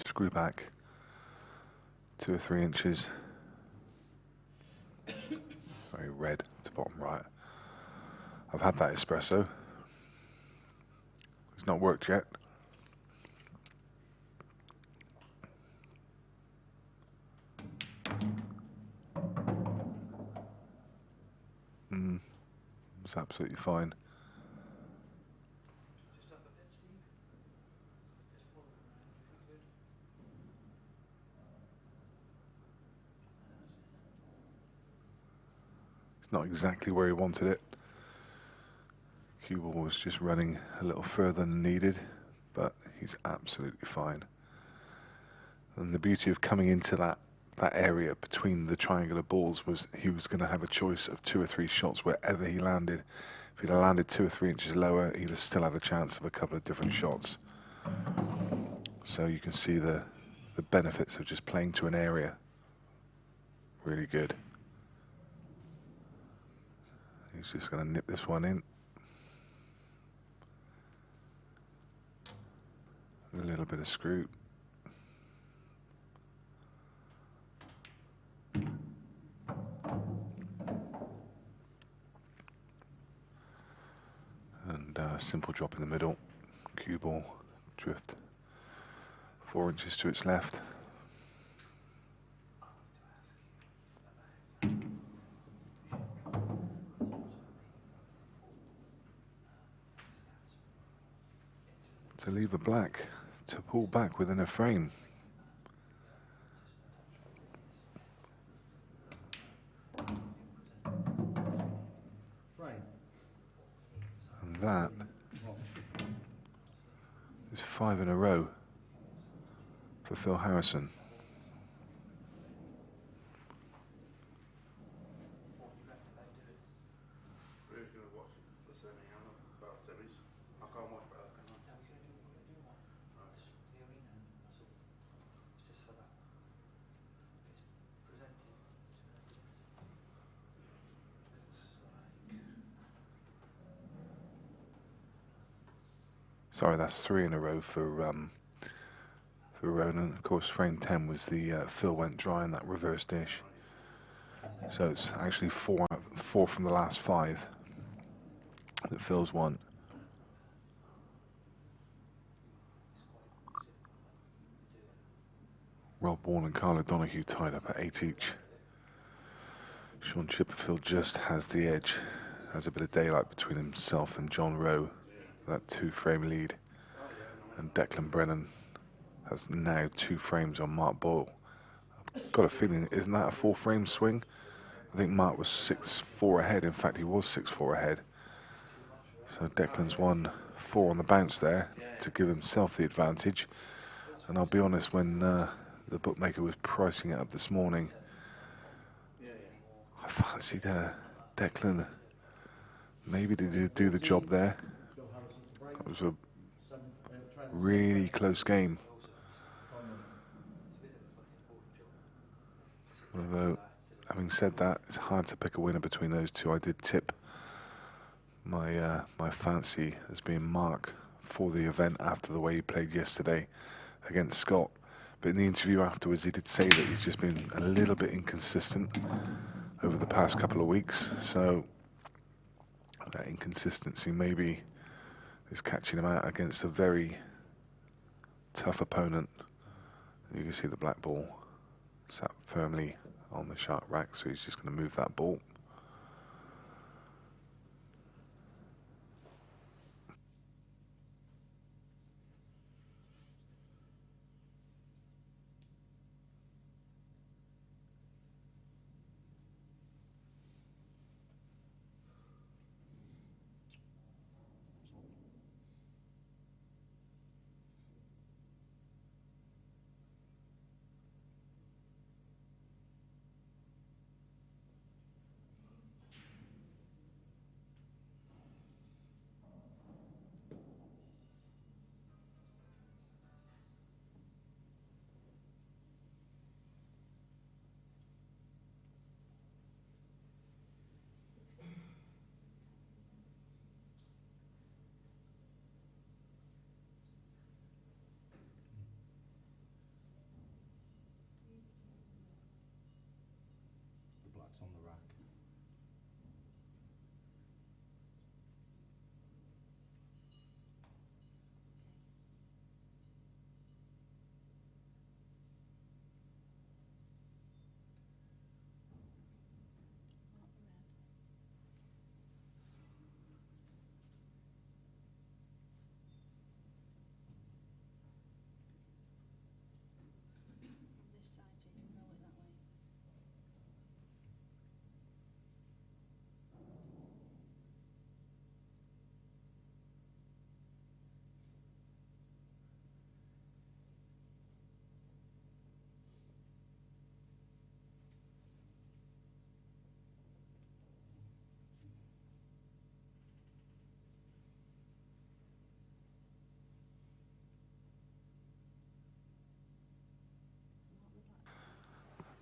screw back 2 or 3 inches. Very red to bottom right. I've had that espresso. It's not worked yet. It's absolutely fine. It's not exactly where he wanted it. Cue ball was just running a little further than needed, but he's absolutely fine. And the beauty of coming into that area between the triangular balls was he was going to have a choice of 2 or 3 shots wherever he landed. If he'd have landed 2 or 3 inches lower, he'd have still had a chance of a couple of different shots. So you can see the benefits of just playing to an area. Really good. He's just going to nip this one in. A little bit of screw. And simple drop in the middle. Cue ball drift 4 inches to its left. To leave a black, to pull back within a frame. And that is 5 in a row for Phil Harrison. Sorry, that's 3 in a row for Ronan. Of course, frame 10 was the Phil went dry in that reverse dish. So it's actually 4 from the last 5 that Phil's won. Rob Warren and Carl O'Donoghue tied up at 8 each. Sean Chipperfield just has the edge. Has a bit of daylight between himself and John Rowe. That 2-frame lead, and Declan Brennan has now 2 frames on Mark Boyle. got a feeling, isn't that a 4-frame swing? I think Mark was 6-4 ahead. In fact, he was 6-4 ahead. So Declan's won 4 on the bounce there to give himself the advantage. And I'll be honest, when the bookmaker was pricing it up this morning, I fancied Declan maybe to do the job there. It was a really close game. Although, having said that, it's hard to pick a winner between those two. I did tip my fancy as being Mark for the event after the way he played yesterday against Scott. But in the interview afterwards, he did say that he's just been a little bit inconsistent over the past couple of weeks. So that inconsistency maybe is catching him out against a very tough opponent. You can see the black ball sat firmly on the sharp rack, so he's just going to move that ball. The black's on the rack. This side, so you can roll it that way.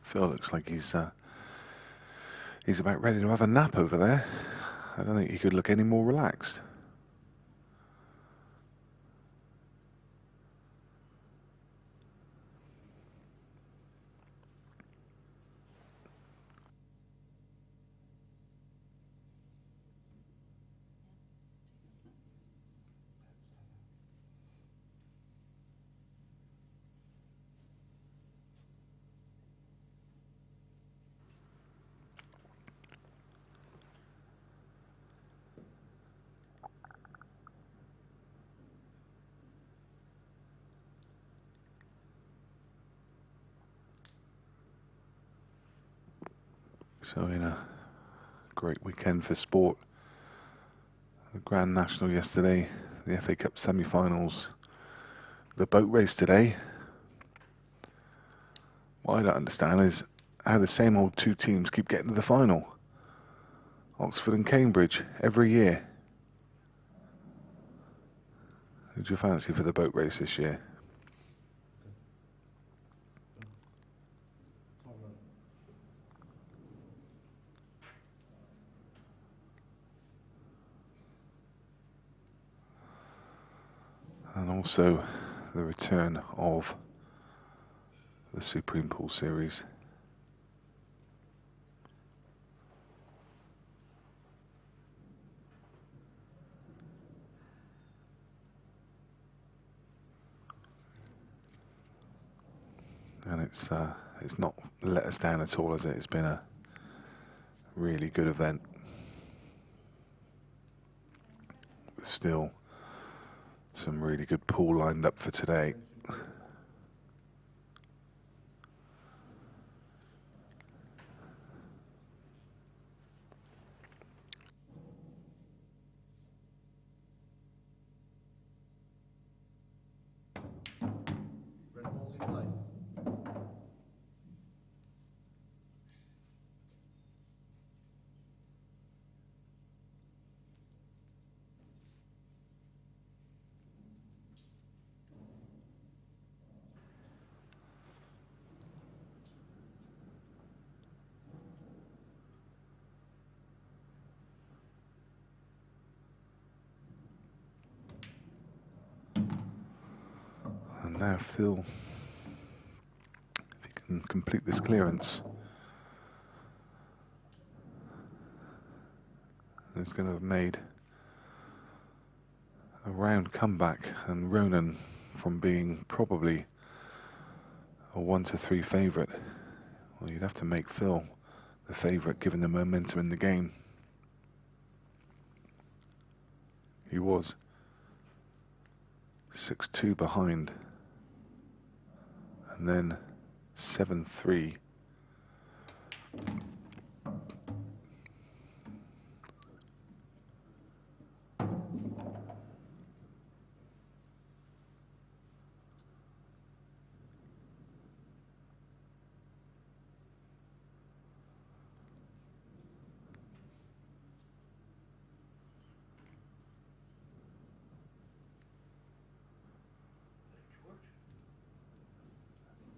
Phil looks like he's about ready to have a nap over there. I don't think he could look any more relaxed. So in a great weekend for sport, the Grand National yesterday, the FA Cup semi-finals, the boat race today. What I don't understand is how the same old two teams keep getting to the final. Oxford and Cambridge every year. Who do you fancy for the boat race this year? And also the return of the Supreme Pool Series. And it's not let us down at all, has it? It's been a really good event. Still some really good pool lined up for today. now Phil, if he can complete this clearance, is going to have made a round comeback, and Ronan, from being probably a 1-3 favourite, well, you'd have to make Phil the favourite given the momentum in the game. He was 6-2 behind, and then 7-3.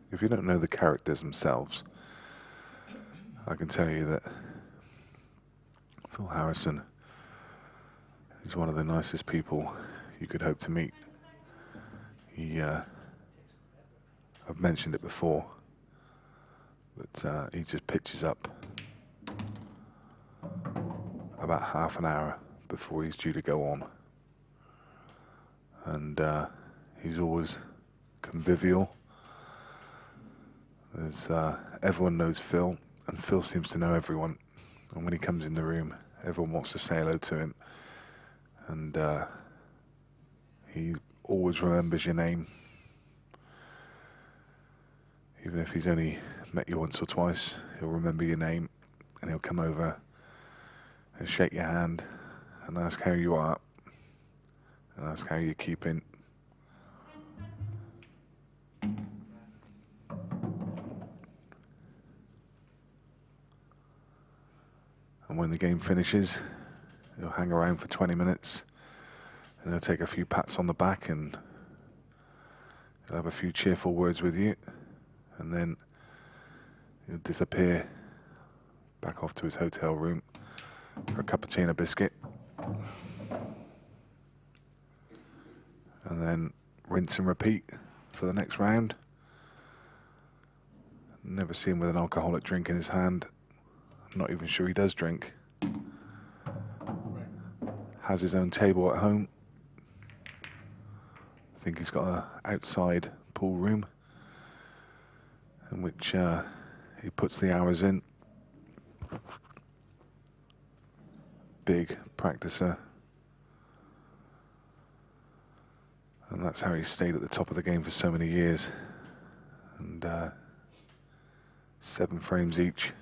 If you don't know the characters themselves, I can tell you that Phil Harrison is one of the nicest people you could hope to meet. I've mentioned it before, but he just pitches up about half an hour before he's due to go on. And he's always convivial. Everyone knows Phil, and Phil seems to know everyone. And when he comes in the room, everyone wants to say hello to him. And he always remembers your name. Even if he's only met you once or twice, he'll remember your name, and he'll come over and shake your hand and ask how you are, and ask how you're keeping. And when the game finishes, he'll hang around for 20 minutes, and he'll take a few pats on the back, and he'll have a few cheerful words with you, and then he'll disappear back off to his hotel room for a cup of tea and a biscuit, and then rinse and repeat for the next round. Never see him with an alcoholic drink in his hand. Not even sure he does drink. Has his own table at home. I think he's got an outside pool room in which he puts the hours in. Big practicer. And that's how he stayed at the top of the game for so many years. And 7 frames each.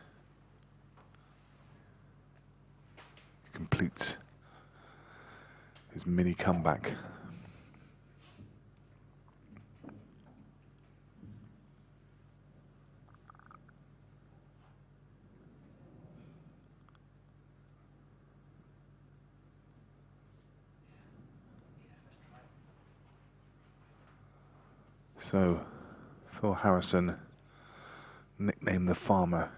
Completes his mini comeback. So, Phil Harrison, nicknamed the Farmer.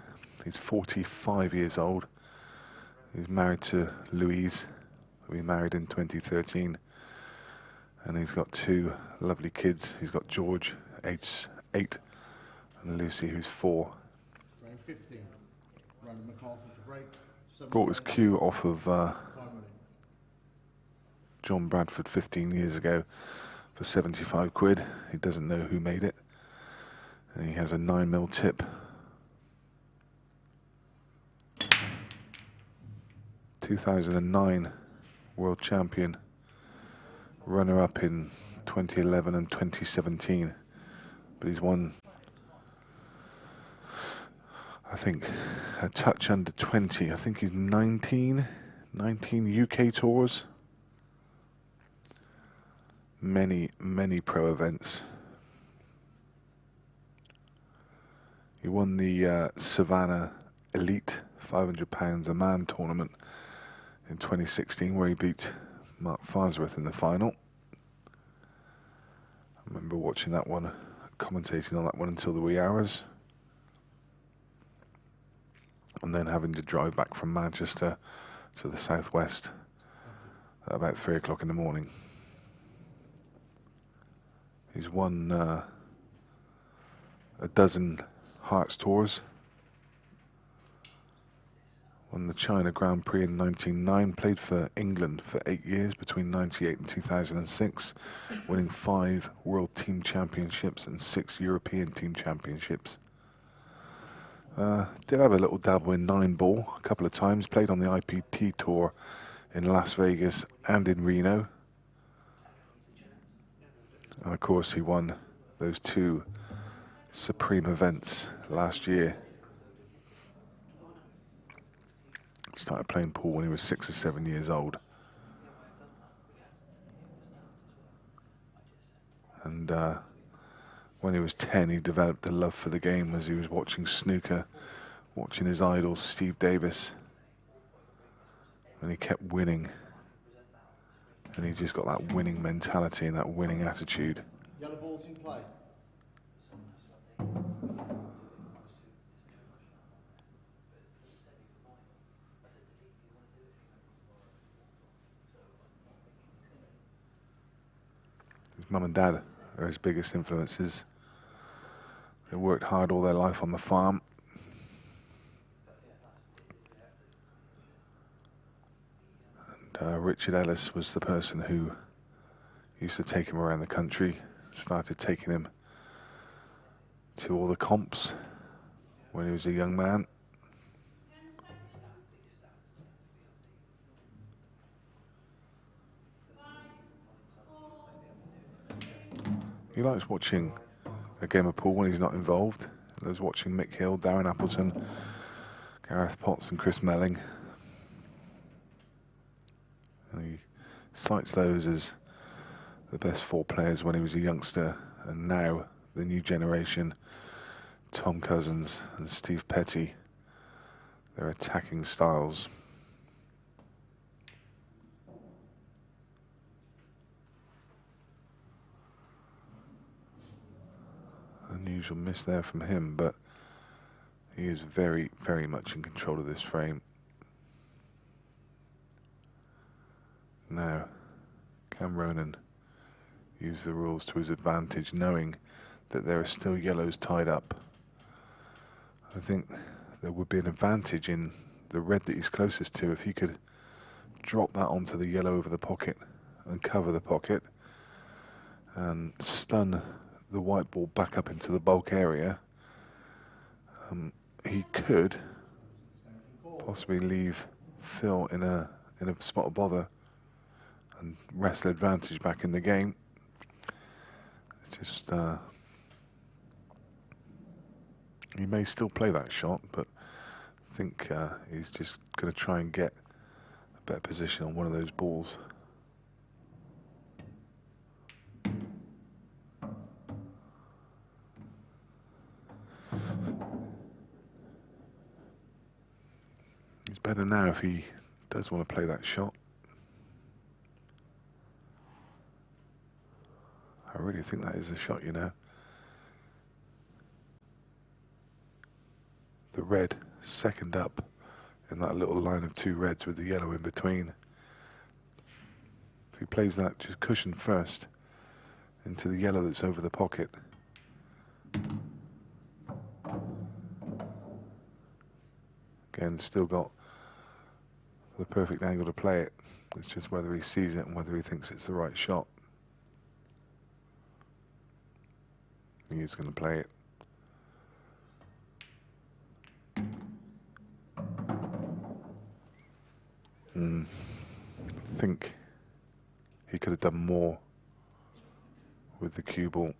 He's 45 years old. He's married to Louise, who he married in 2013, and he's got 2 lovely kids. He's got George, aged 8, and Lucy, who's 4. Frame 15. Ronan McCarthy to break. Brought his cue off of John Bradford 15 years ago for 75 quid. He doesn't know who made it, and he has a 9mm tip. 2009 world champion, runner-up in 2011 and 2017, but he's won, I think, a touch under 20. I think he's 19 UK tours. Many pro events. He won the Savannah Elite £500 a man tournament in 2016, where he beat Mark Farnsworth in the final. I remember watching that one, commentating on that one until the wee hours, and then having to drive back from Manchester to the southwest at about 3 o'clock in the morning. He's won a dozen Hearts tours. Won the China Grand Prix in 1999, played for England for 8 years between 98 and 2006, winning 5 World Team Championships and 6 European Team Championships. Did have a little dabble in 9-ball a couple of times, played on the IPT Tour in Las Vegas and in Reno. And of course he won those 2 Supreme events last year. Started playing pool when he was 6 or 7 years old. And when he was 10, he developed a love for the game as he was watching snooker, watching his idol, Steve Davis. And he kept winning. And he just got that winning mentality and that winning attitude. Yellow balls in play. His mum and dad are his biggest influences. They worked hard all their life on the farm. And Richard Ellis was the person who used to take him around the country, started taking him to all the comps when he was a young man. He likes watching a game of pool when he's not involved. He loves watching Mick Hill, Darren Appleton, Gareth Potts and Chris Melling. And he cites those as the best 4 players when he was a youngster, and now the new generation, Tom Cousins and Steve Petty, their attacking styles. Unusual miss there from him, but he is very, very much in control of this frame. Now, can Ronan use the rules to his advantage, knowing that there are still yellows tied up? I think there would be an advantage in the red that he's closest to if he could drop that onto the yellow over the pocket and cover the pocket and stun the white ball back up into the bulk area. He could possibly leave Phil in a spot of bother and wrestle advantage back in the game. Just he may still play that shot, but I think he's just going to try and get a better position on one of those balls. It's better now if he does want to play that shot. I really think that is a shot, you know. The red second up in that little line of 2 reds with the yellow in between. If he plays that just cushion first into the yellow that's over the pocket. Again, still got the perfect angle to play it. It's just whether he sees it and whether he thinks it's the right shot. He is going to play it. I think he could have done more with the cue ball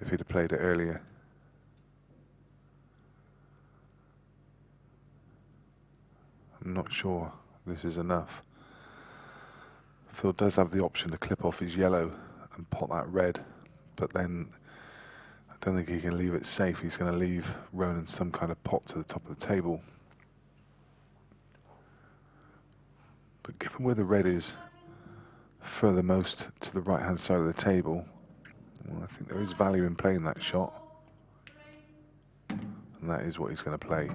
if he'd have played it earlier. I'm not sure this is enough. Phil does have the option to clip off his yellow and pot that red, but then I don't think he can leave it safe. He's going to leave Ronan some kind of pot to the top of the table. But given where the red is furthermost to the right hand side of the table, well, I think there is value in playing that shot, and that is what he's going to play.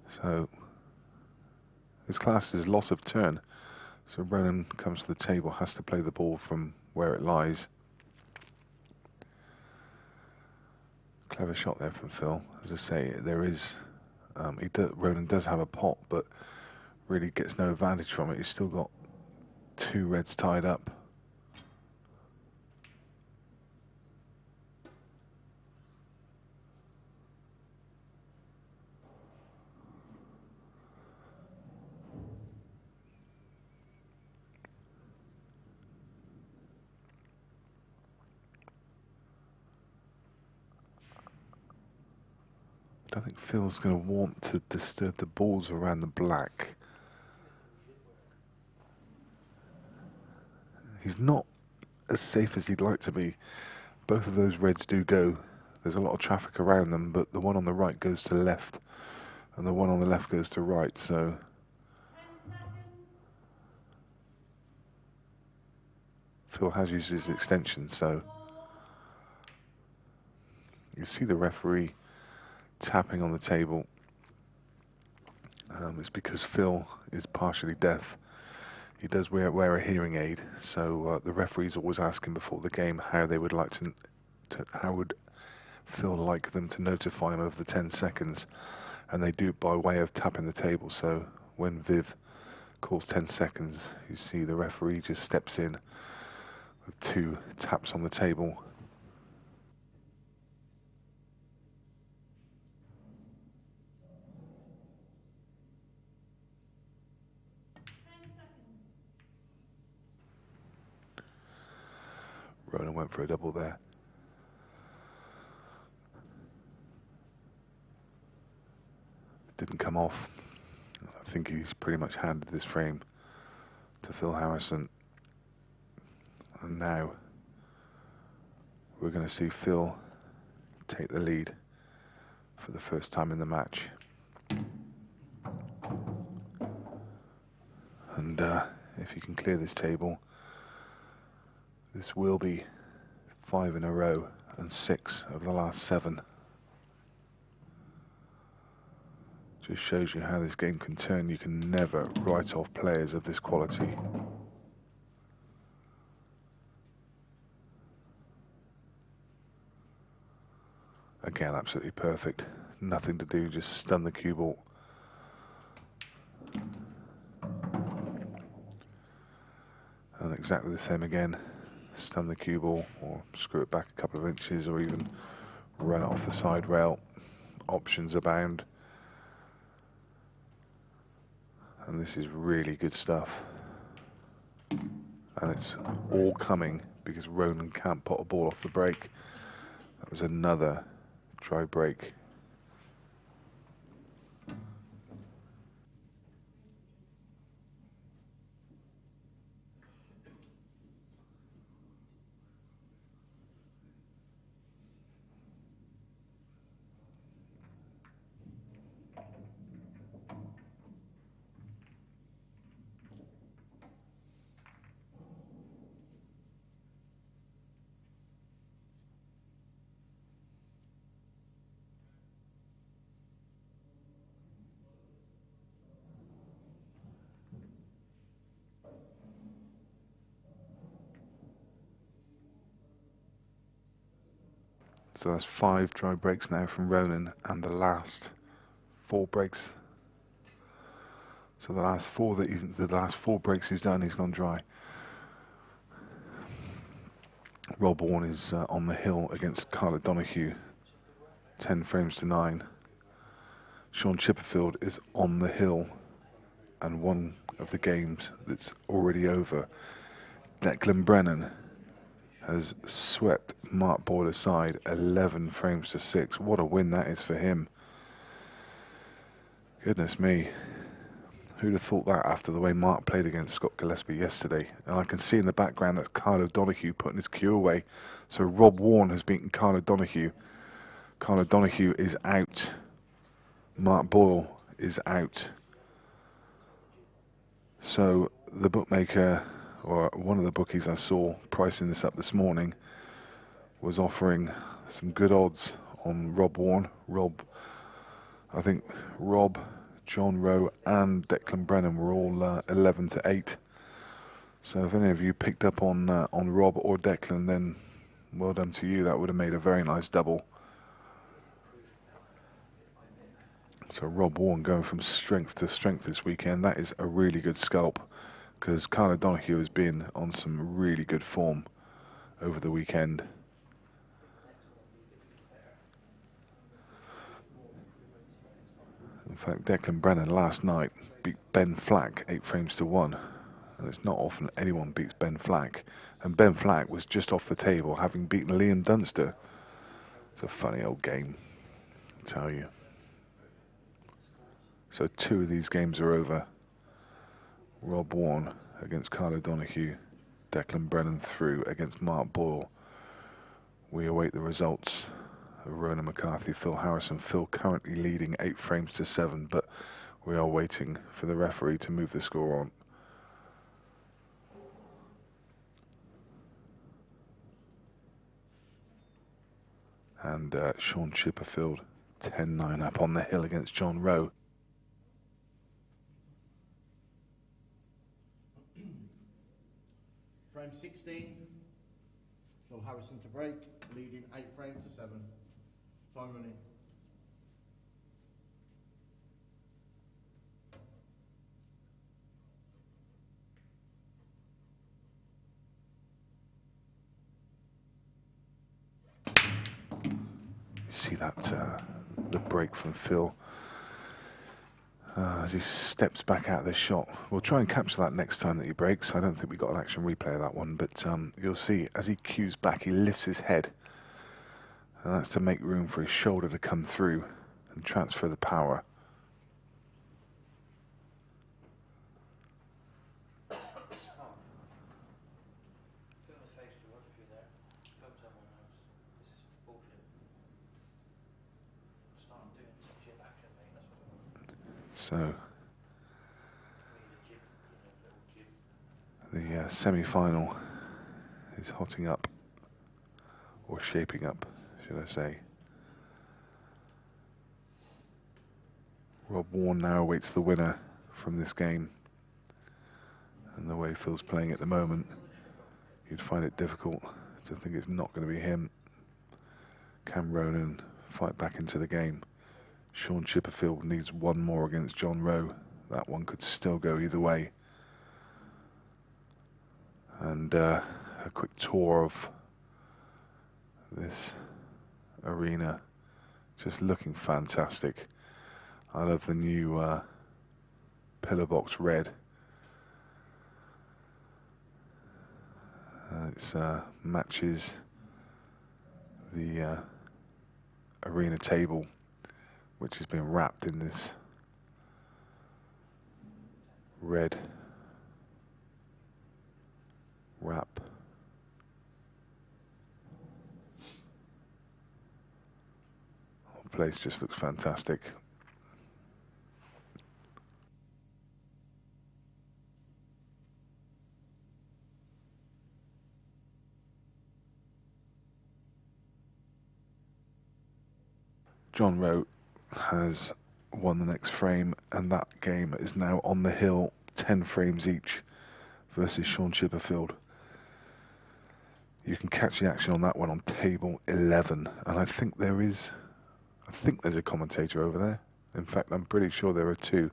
So it's classed as loss of turn, So Ronan comes to the table, has to play the ball from where it lies. Clever shot there from Phil. As I say, there is Ronan does have a pot, but really gets no advantage from it. He's still got 2 reds tied up. I don't think Phil's going to want to disturb the balls around the black. He's not as safe as he'd like to be. Both of those reds do go. There's a lot of traffic around them, but the one on the right goes to left, and the one on the left goes to right, so... 10 seconds. Phil has used his extension, so... You see the referee tapping on the table. It's because Phil is partially deaf. He does wear a hearing aid, so the referees always ask him before the game how they would like how would Phil like them to notify him of the 10 seconds, and they do it by way of tapping the table. So when Viv calls 10 seconds, you see the referee just steps in with 2 taps on the table. 10 seconds. Ronan went for a double there. Didn't come off. I think he's pretty much handed this frame to Phil Harrison. And now we're going to see Phil take the lead for the first time in the match. And if you can clear this table, this will be 5 in a row and 6 of the last 7. Just shows you how this game can turn. You can never write off players of this quality. Again, absolutely perfect. Nothing to do, just stun the cue ball. And exactly the same again. Stun the cue ball, or screw it back a couple of inches, or even run it off the side rail. Options abound. And this is really good stuff. And it's all coming because Ronan can't pot a ball off the break. That was another dry break. So that's 5 dry breaks now from Ronan, and the last 4 breaks. So the last 4 breaks he's done, he's gone dry. Rob Warren is on the hill against Carla Donahue, 10 frames to 9. Sean Chipperfield is on the hill, and one of the games that's already over. Declan Brennan has swept Mark Boyle aside, 11 frames to 6. What a win that is for him. Goodness me. Who'd have thought that after the way Mark played against Scott Gillespie yesterday? And I can see in the background that's Carlo Donahue putting his cue away. So Rob Warren has beaten Carlo Donahue. Carlo Donahue is out. Mark Boyle is out. So the bookmaker, or one of the bookies I saw pricing this up this morning, was offering some good odds on Rob Warren. I think Rob, John Rowe and Declan Brennan were all 11 to 8. So if any of you picked up on Rob or Declan, then well done to you. That would have made a very nice double. So Rob Warren going from strength to strength this weekend. That is a really good scalp, because Carl O'Donoghue has been on some really good form over the weekend. In fact, Declan Brennan last night beat Ben Flack 8 frames to 1. And it's not often anyone beats Ben Flack. And Ben Flack was just off the table, having beaten Liam Dunster. It's a funny old game, I tell you. So 2 of these games are over. Rob Warren against Carl O'Donoghue. Declan Brennan through against Mark Boyle. We await the results of Ronan McCarthy, Phil Harrison. Phil currently leading 8 frames to 7, but we are waiting for the referee to move the score on. And Sean Chipperfield 10-9 up on the hill against John Rowe. Frame 16, Phil Harrison to break, leading 8 frames to 7. Time running. See that the break from Phil as he steps back out of this shot. We'll try and capture that next time that he breaks. I don't think we got an action replay of that one, but you'll see as he cues back, he lifts his head, and that's to make room for his shoulder to come through and transfer the power. So the semi-final is hotting up, or shaping up, should I say. Rob Warren now awaits the winner from this game, and the way Phil's playing at the moment, you'd find it difficult to think it's not going to be him. Can Ronan fight back into the game? Sean Chipperfield needs 1 more against John Rowe. That one could still go either way. And a quick tour of this arena, just looking fantastic. I love the new pillar box red. It matches the arena table, which has been wrapped in this red wrap. The place just looks fantastic. John Rowe has won the next frame, and that game is now on the hill, 10 frames each, versus Sean Chipperfield. You can catch the action on that one on table 11, and I think there's a commentator over there. In fact, I'm pretty sure there are 2.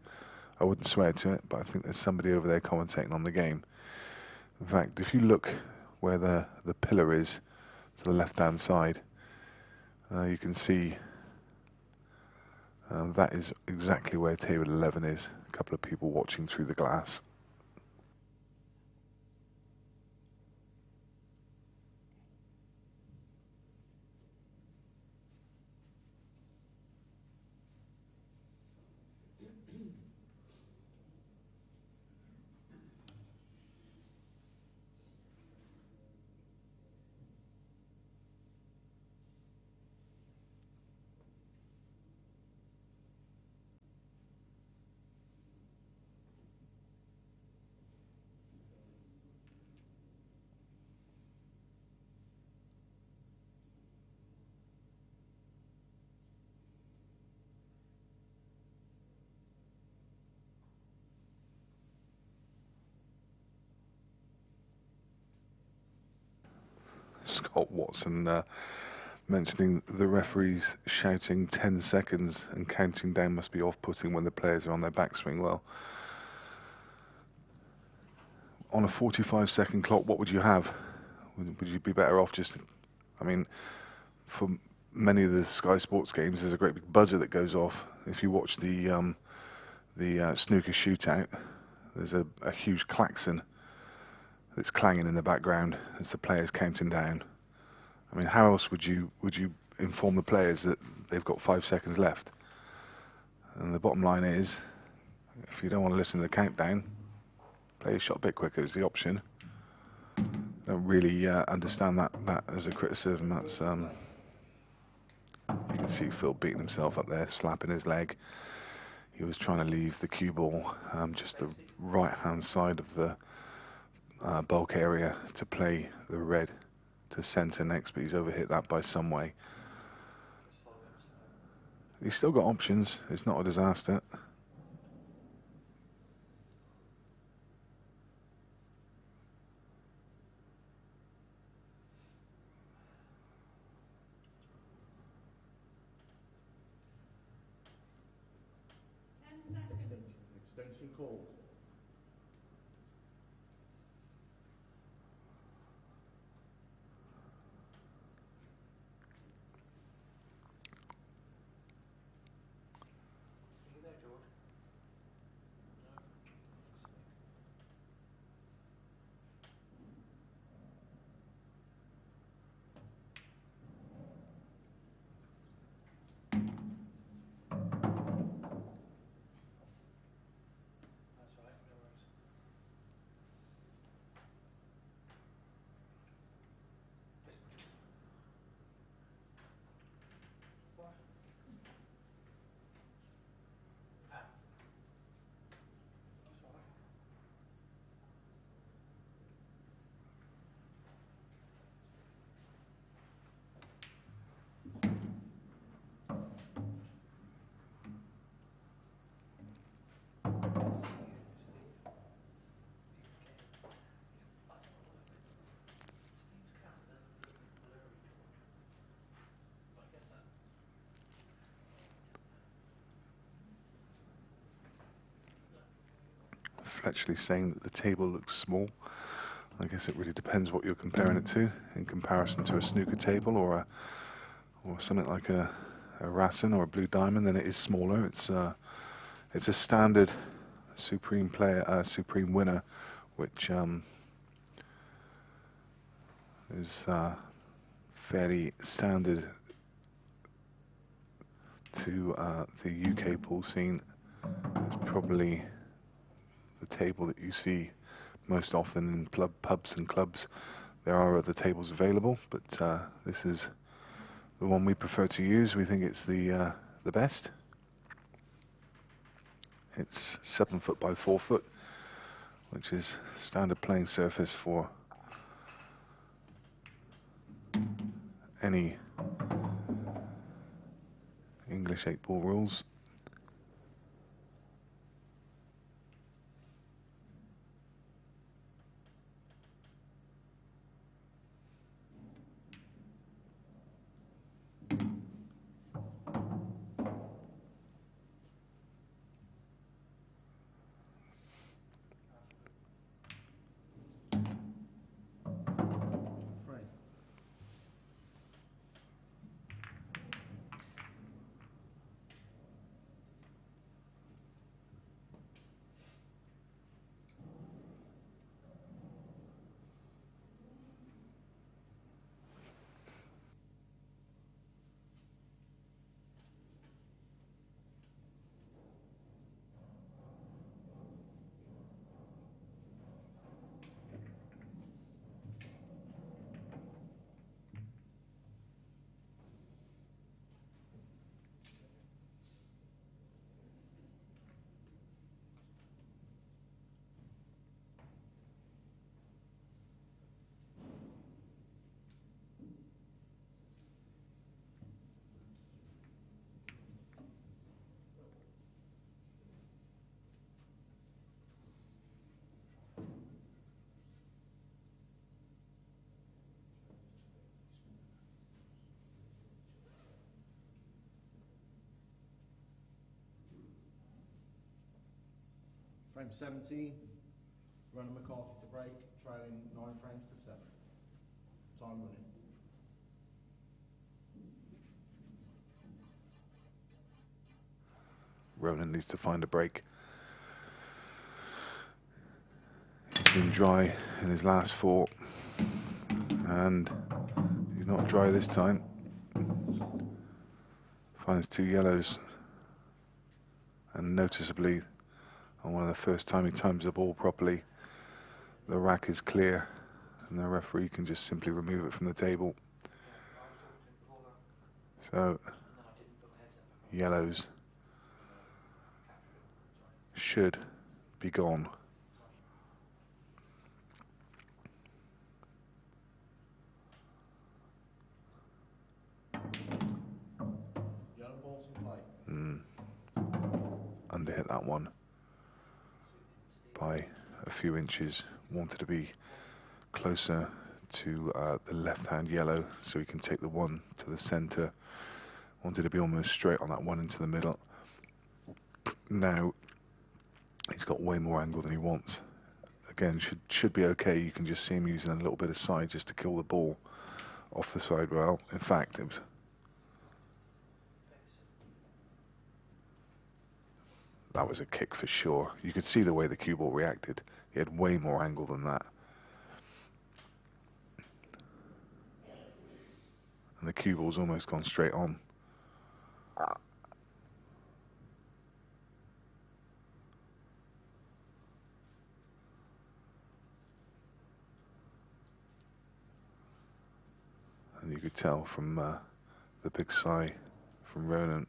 I wouldn't swear to it, but I think there's somebody over there commentating on the game. In fact, if you look where the pillar is to the left-hand side, you can see that is exactly where table 11 is. A couple of people watching through the glass. Scott Watson mentioning the referees shouting 10 seconds and counting down must be off-putting when the players are on their backswing. Well, on a 45-second clock, what would you have? Would you be better off just... I mean, for many of the Sky Sports games, there's a great big buzzer that goes off. If you watch the snooker shootout, there's a huge klaxon that's clanging in the background as the players counting down. I mean, how else would you inform the players that they've got 5 seconds left? And the bottom line is, if you don't want to listen to the countdown, play a shot a bit quicker is the option. I don't really understand that as a criticism. That's you can see Phil beating himself up there, slapping his leg. He was trying to leave the cue ball just the right-hand side of the bulk area to play the red to centre next, but he's overhit that by some way. He's still got options. It's not a disaster. Extension called. Fletchley saying that the table looks small. I guess it really depends what you're comparing it to, in comparison to a snooker table or something like a Racing or a Blue Diamond. Then it is smaller. It's a standard Supreme Supreme winner, which is fairly standard to the UK pool scene. It's probably the table that you see most often in pubs and clubs. There are other tables available, but this is the one we prefer to use. We think it's the best. It's 7 foot by 4 foot, which is standard playing surface for any English 8-ball rules. Frame 17, Ronan McCarthy to break, trailing 9 frames to 7. Time running. Ronan needs to find a break. He's been dry in his last 4, and he's not dry this time. Finds 2 yellows, and noticeably, on one of the first time he times the ball properly, the rack is clear, and the referee can just simply remove it from the table. So, yellows should be gone. Yellow balls in play. Underhit that one by a few inches. Wanted to be closer to the left-hand yellow so he can take the one to the centre. Wanted to be almost straight on that one into the middle. Now he's got way more angle than he wants. Again, should be okay. You can just see him using a little bit of side just to kill the ball off the side rail. In fact, it was that was a kick for sure. You could see the way the cue ball reacted. He had way more angle than that. And the cue ball's almost gone straight on. And you could tell from the big sigh from Ronan.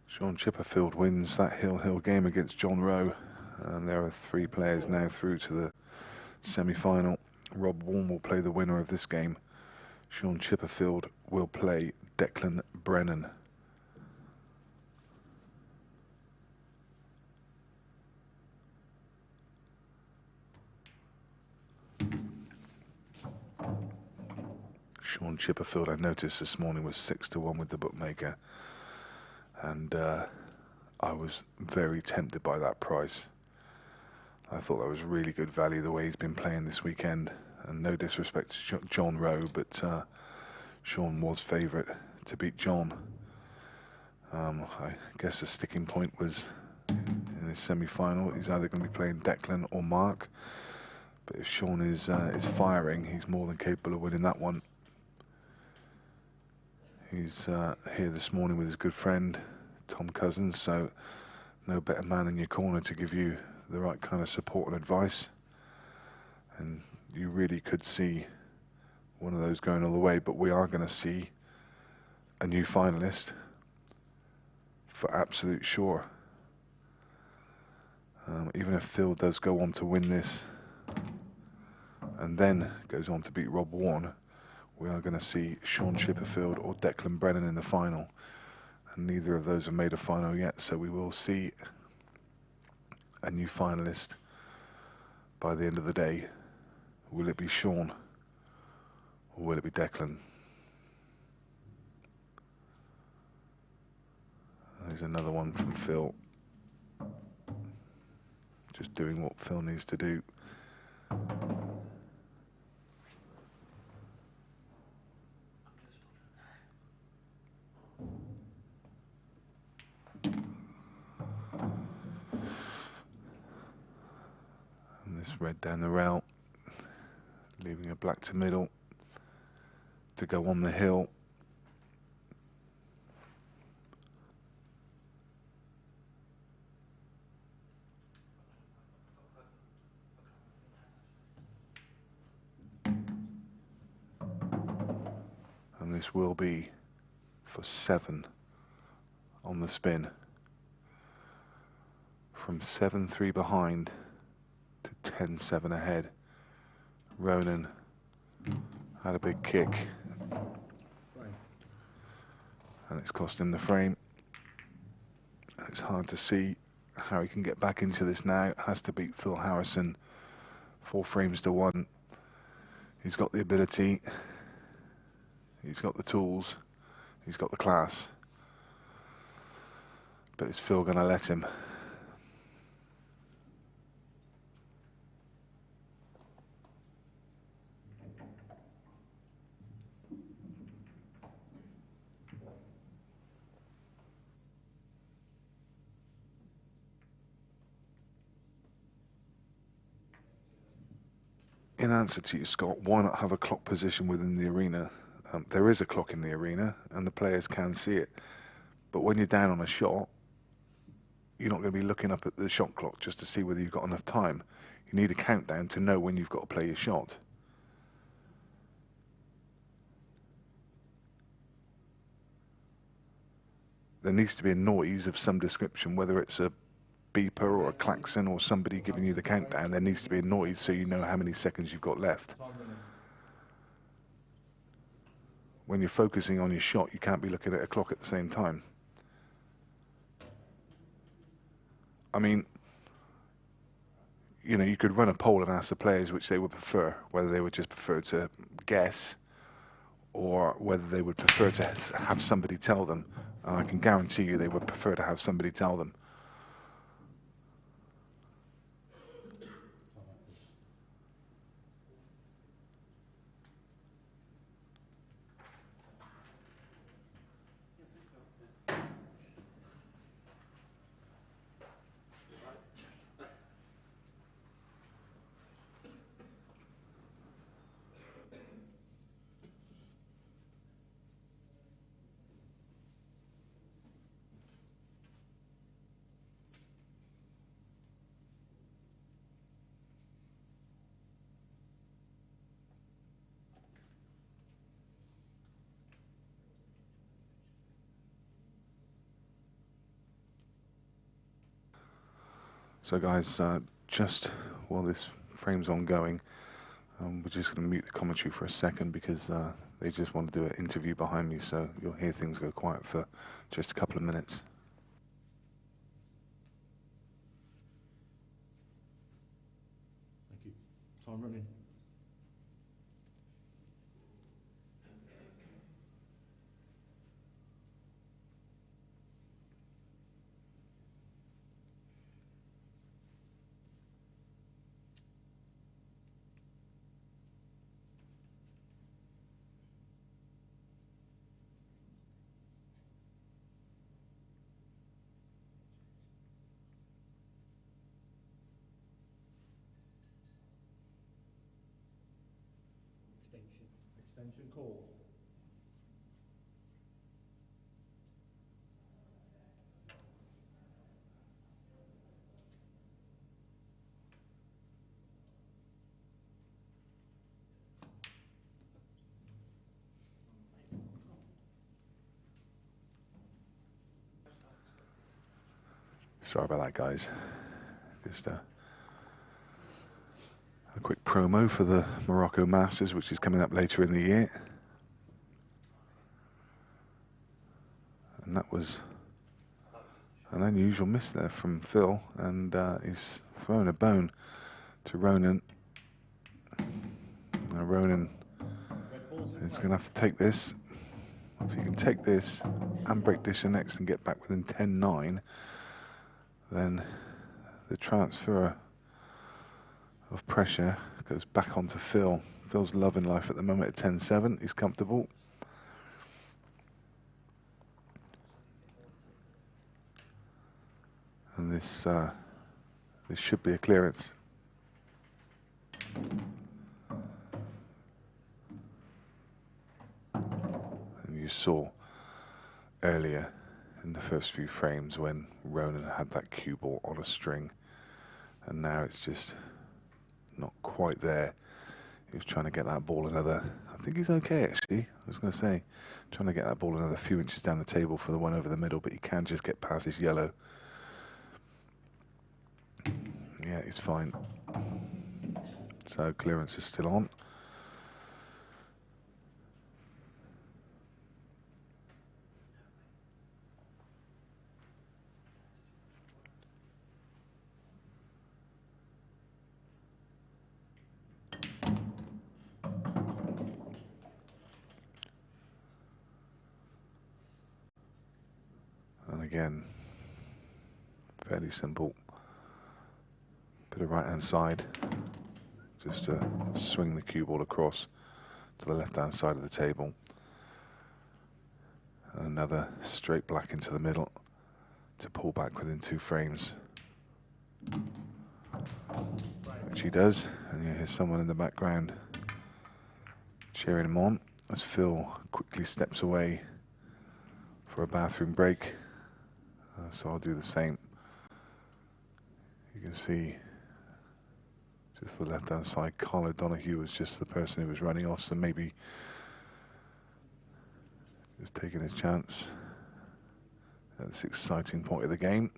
Sean Chipperfield wins that Hill game against John Rowe, and there are 3 players now through to the semi-final. Rob Warren will play the winner of this game. Sean Chipperfield will play Declan Brennan. Sean Chipperfield, I noticed this morning, was 6-1 with the bookmaker, and I was very tempted by that price. I thought that was really good value the way he's been playing this weekend, and no disrespect to John Rowe, but Sean was favourite to beat John. I guess the sticking point was in his semi-final. He's either going to be playing Declan or Mark, but if Sean is firing, he's more than capable of winning that one. He's here this morning with his good friend Tom Cousins, so no better man in your corner to give you the right kind of support and advice. And you really could see one of those going all the way, but we are going to see a new finalist for absolute sure. Even if Phil does go on to win this and then goes on to beat Rob Warren, we are going to see Sean Chipperfield or Declan Brennan in the final, and neither of those have made a final yet, so we will see a new finalist by the end of the day. Will it be Sean or will it be Declan? There's another one from Phil, just doing what Phil needs to do. Red down the rail, leaving a black to middle to go on the hill. And this will be for 7 on the spin. From 7-3 behind to 10-7 ahead. Ronan had a big kick, and it's cost him the frame. It's hard to see how he can get back into this now. Has to beat Phil Harrison 4 frames to 1. He's got the ability, he's got the tools, He's got the class. But is Phil going to let him? In answer to you, Scott, why not have a clock position within the arena? There is a clock in the arena, and the players can see it. But when you're down on a shot, you're not going to be looking up at the shot clock just to see whether you've got enough time. You need a countdown to know when you've got to play your shot. There needs to be a noise of some description, whether it's a beeper or a klaxon or somebody giving you the countdown. There needs to be a noise so you know how many seconds you've got left. When you're focusing on your shot, you can't be looking at a clock at the same time. I mean, you know, you could run a poll and ask the players which they would prefer, whether they would just prefer to guess or whether they would prefer to have somebody tell them. And I can guarantee you they would prefer to have somebody tell them. So guys, just while this frame's ongoing, we're just going to mute the commentary for a second because they just want to do an interview behind me, so you'll hear things go quiet for just a couple of minutes. Thank you. Time running. Extension call. Sorry about that, guys. Just a quick promo for the Morocco Masters, which is coming up later in the year. And that was an unusual miss there from Phil, and he's thrown a bone to Ronan. Now Ronan is going to have to take this. If he can take this and break this next and get back within 10-9, then the transfer of pressure goes back onto Phil. Phil's loving life at the moment at 10-7. He's comfortable. And this should be a clearance. And you saw earlier in the first few frames when Ronan had that cue ball on a string, and now it's just not quite there. He was trying to get that ball another, I think he's okay actually, I was going to say, trying to get that ball another few inches down the table for the one over the middle, but he can just get past his yellow. Yeah, it's fine. So clearance is still on. again, fairly simple. Bit of right hand side, just to swing the cue ball across to the left hand side of the table. And another straight black into the middle to pull back within 2 frames. Which he does, and you hear someone in the background cheering him on as Phil quickly steps away for a bathroom break. So I'll do the same. You can see just the left hand side. Carl O'Donoghue was just the person who was running off, so maybe just taking his chance at this exciting point of the game.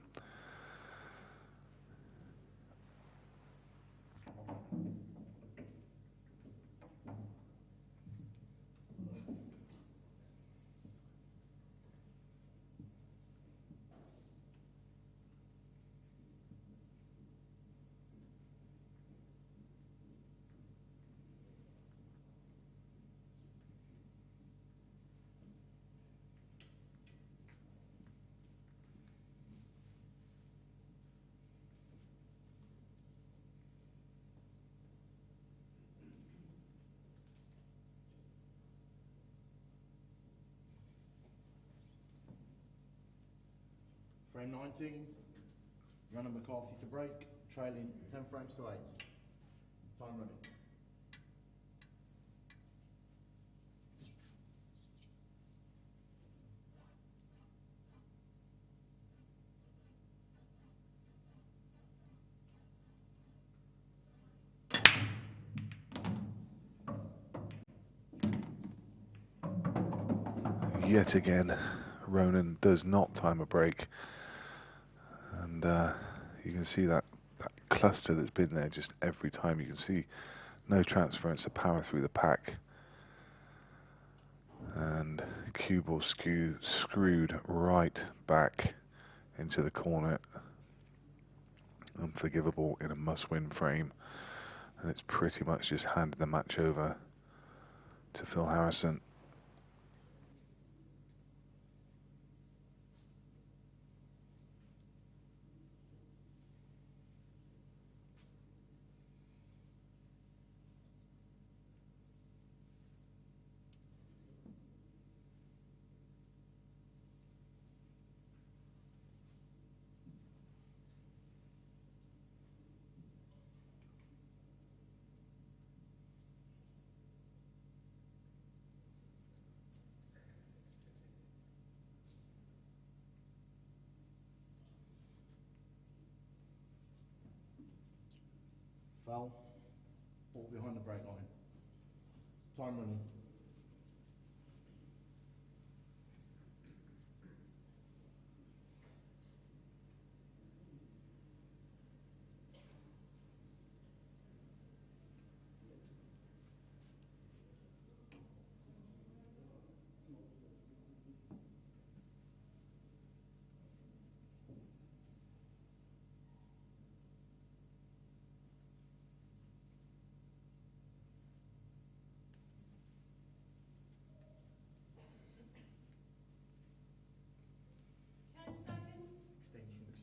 Frame 19, Ronan McCarthy to break, trailing 10 frames to 8. Time running. Yet again, Ronan does not time a break. And you can see that cluster that's been there just every time. You can see no transference of power through the pack. And cue ball screwed right back into the corner. Unforgivable in a must-win frame. And it's pretty much just handed the match over to Phil Harrison. Foul. Ball behind the break line. Time running.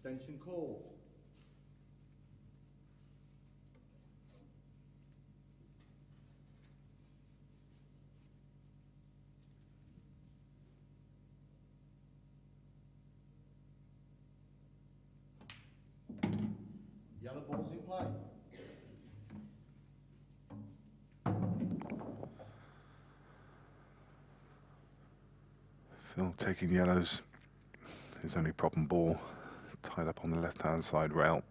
Extension called. Yellow ball's in play. Phil taking yellows. His only problem ball tied up on the left hand side rail.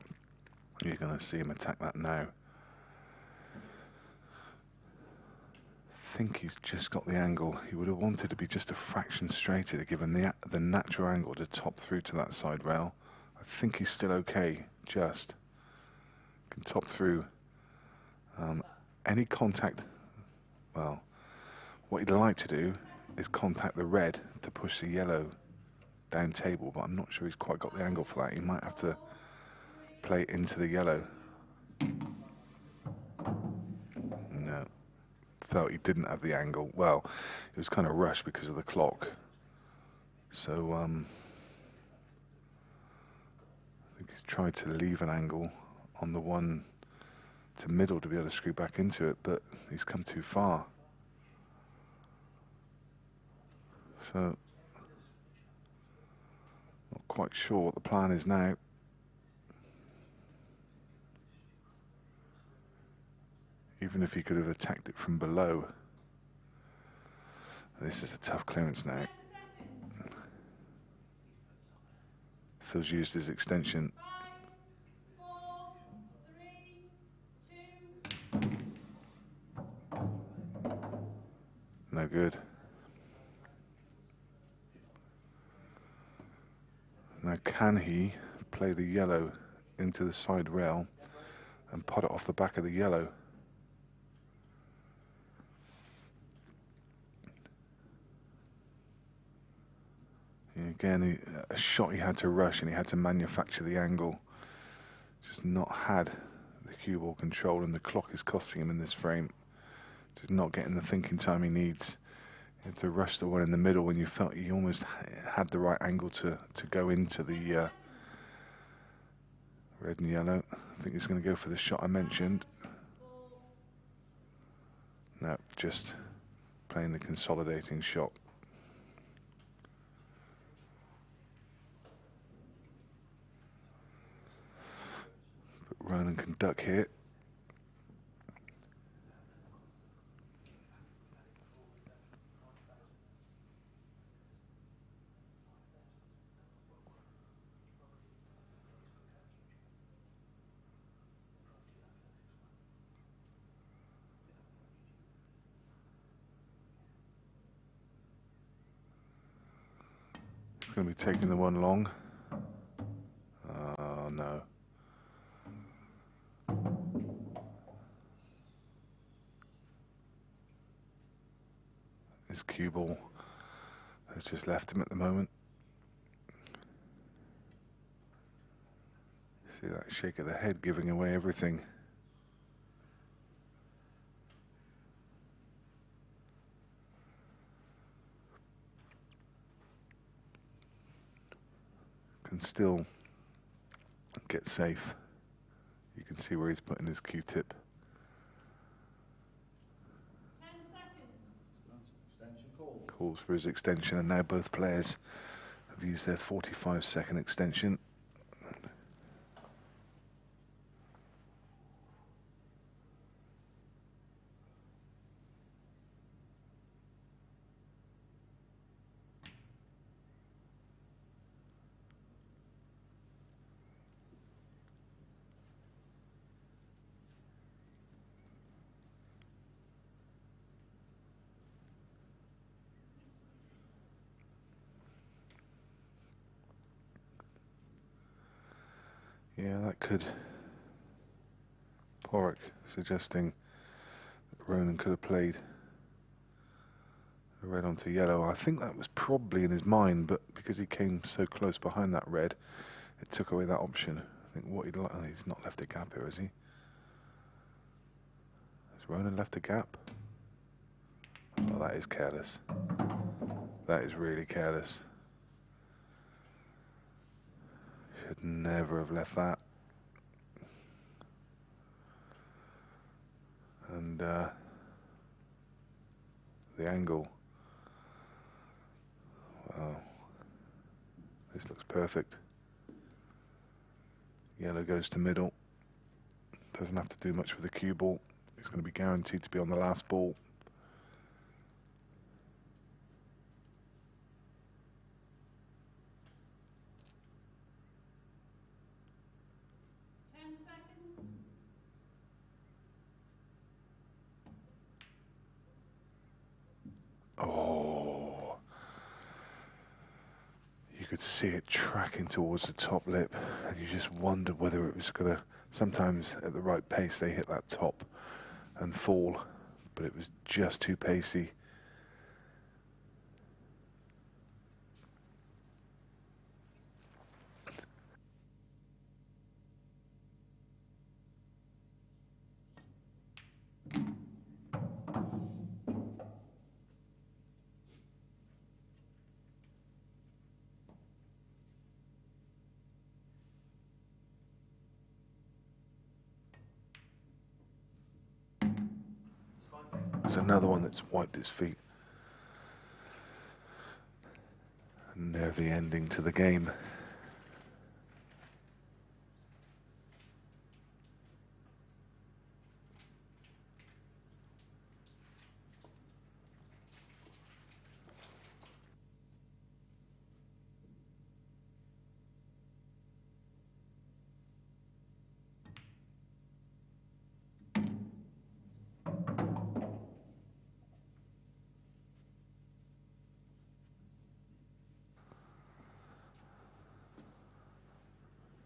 You're going to see him attack that now. I think he's just got the angle. He would have wanted to be just a fraction straighter to give him the natural angle to top through to that side rail. I think he's still okay, just. Can top through. Any contact, well, what he'd like to do is contact the red to push the yellow down table, but I'm not sure he's quite got the angle for that. He might have to play it into the yellow. No, felt he didn't have the angle. Well, it was kind of rushed because of the clock. So he's tried to leave an angle on the one to middle to be able to screw back into it, but he's come too far. So, not quite sure what the plan is now. Even if he could have attacked it from below. This is a tough clearance now. 10 seconds. Phil's used his extension. 5, 4, 3, 2. No good. Now can he play the yellow into the side rail and pot it off the back of the yellow? Again, a shot he had to rush and he had to manufacture the angle. Just not had the cue ball control, and the clock is costing him in this frame. Just not getting the thinking time he needs. He had to rush the one in the middle when you felt he almost had the right angle to go into the red and yellow. I think he's going to go for the shot I mentioned. No, just playing the consolidating shot. Ronan can duck here. He's going to be taking the one long. Oh no. His cue ball has just left him at the moment. See that shake of the head giving away everything. Can still get safe. You can see where he's putting his Q-tip. 10 seconds. Extension call. Calls for his extension, and now both players have used their 45-second extension. Yeah, that could... Porrick suggesting that Ronan could have played the red onto yellow. I think that was probably in his mind, but because he came so close behind that red, it took away that option. I think what he's not left a gap here, has he? Has Ronan left a gap? Oh, that is careless. That is really careless. Should never have left that. And the angle. Wow. This looks perfect. Yellow goes to middle. Doesn't have to do much with the cue ball. He's going to be guaranteed to be on the last ball. 10 seconds. Oh. You could see it tracking towards the top lip, and you just wondered whether it was going to... Sometimes at the right pace they hit that top and fall, but it was just too pacey. There's another one that's wiped its feet. A nervy ending to the game.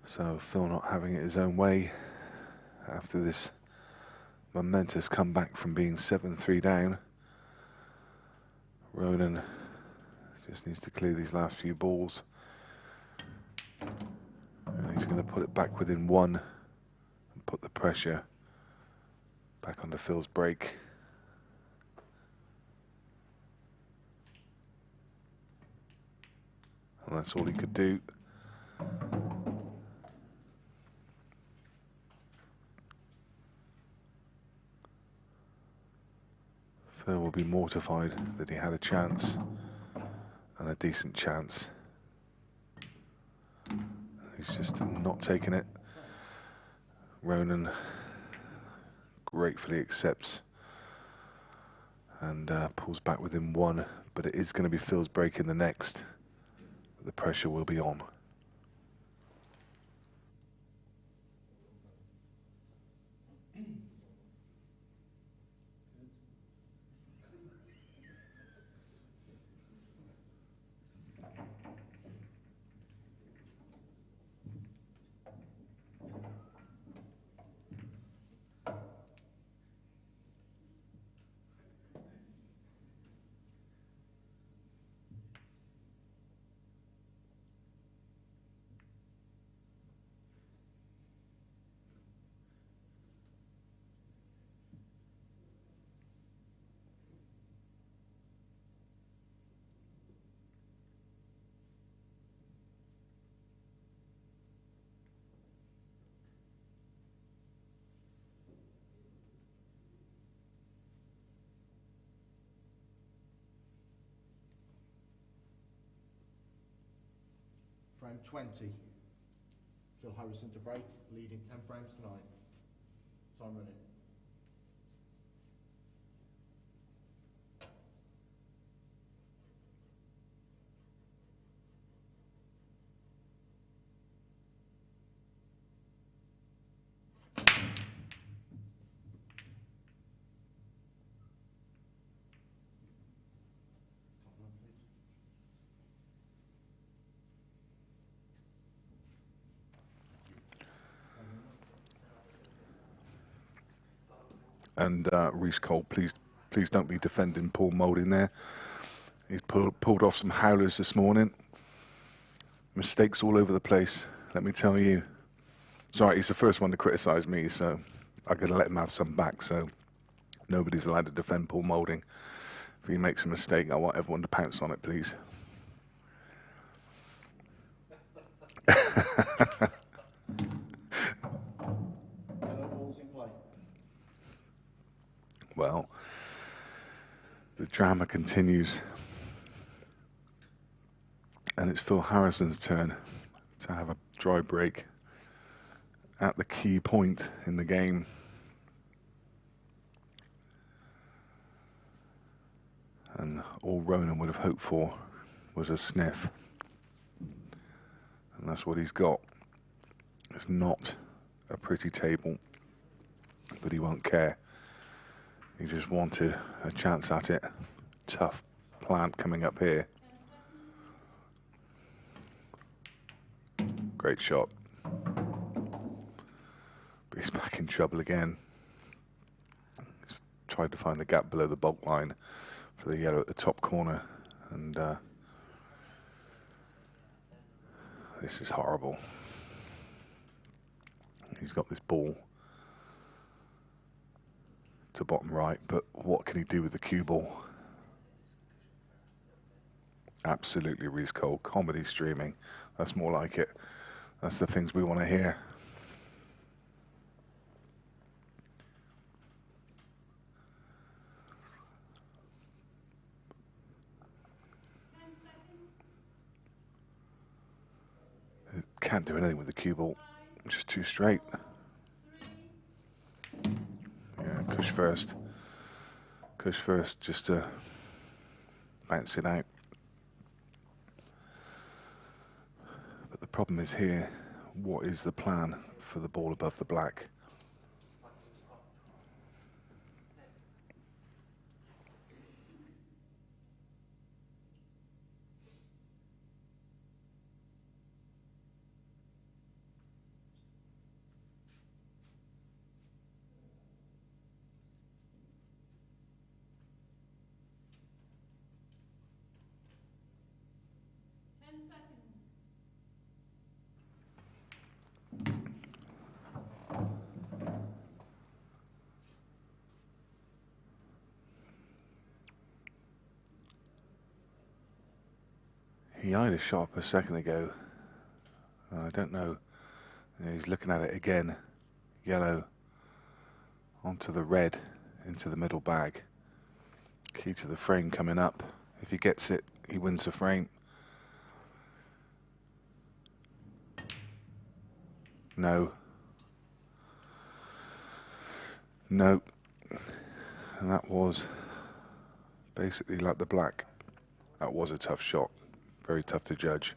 So Phil not having it his own way after this momentous comeback from being 7-3 down. Ronan just needs to clear these last few balls. And he's going to put it back within one and put the pressure back onto Phil's break. And that's all he could do. Phil will be mortified that he had a chance, and a decent chance. He's just not taking it. Ronan gratefully accepts and pulls back within one, but it is going to be Phil's break in the next. The pressure will be on. Frame 20. Phil Harrison to break, leading 10 frames to 9. Time running. And Reece Cole, please don't be defending Paul Moulding there. He's pulled off some howlers this morning. Mistakes all over the place, let me tell you. Sorry, he's the first one to criticise me, so I'm going to let him have some back. So nobody's allowed to defend Paul Moulding. If he makes a mistake, I want everyone to pounce on it, please. Well, the drama continues, and it's Phil Harrison's turn to have a dry break at the key point in the game. And all Ronan would have hoped for was a sniff, and that's what he's got. It's not a pretty table, but he won't care. He just wanted a chance at it. Tough plant coming up here. Great shot. But he's back in trouble again. He's tried to find the gap below the bulk line for the yellow at the top corner. And this is horrible. He's got this ball to bottom right, but what can he do with the cue ball? Absolutely, Reece Cole. Comedy streaming. That's more like it. That's the things we want to hear. can't do anything with the cue ball. Just too straight. 3. Yeah, push first. Push first just to bounce it out. But the problem is here, what is the plan for the ball above the black? He eyed a shot up a second ago. I don't know. He's looking at it again. Yellow onto the red, into the middle bag. Key to the frame coming up. If he gets it, he wins the frame. No. No. And that was basically like the black. That was a tough shot. Very tough to judge.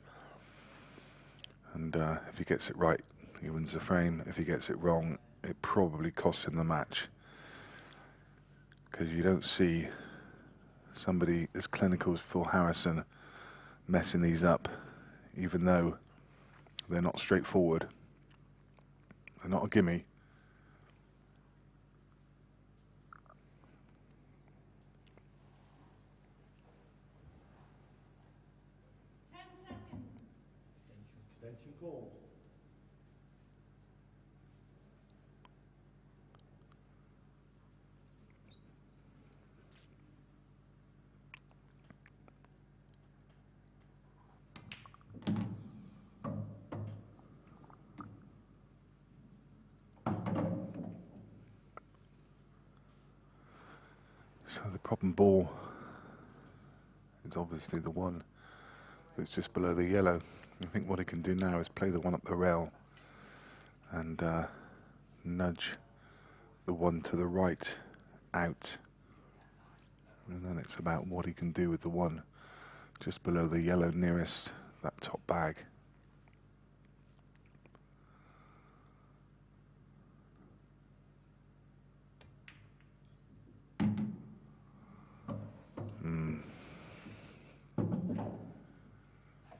And if he gets it right, he wins the frame. If he gets it wrong, it probably costs him the match. Because you don't see somebody as clinical as Phil Harrison messing these up, even though they're not straightforward. They're not a gimme. Extension called. So the problem ball is obviously the one that's just below the yellow. I think what he can do now is play the one up the rail and nudge the one to the right out. And then it's about what he can do with the one just below the yellow nearest that top bag.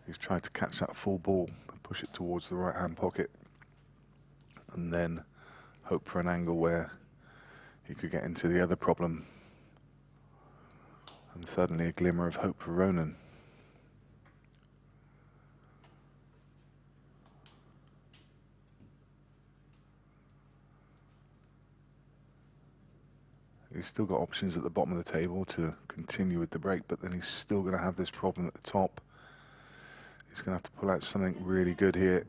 He's tried to catch that full ball, push it towards the right hand pocket, and then hope for an angle where he could get into the other problem. And suddenly a glimmer of hope for Ronan. He's still got options at the bottom of the table to continue with the break, but then he's still going to have this problem at the top. He's going to have to pull out something really good here.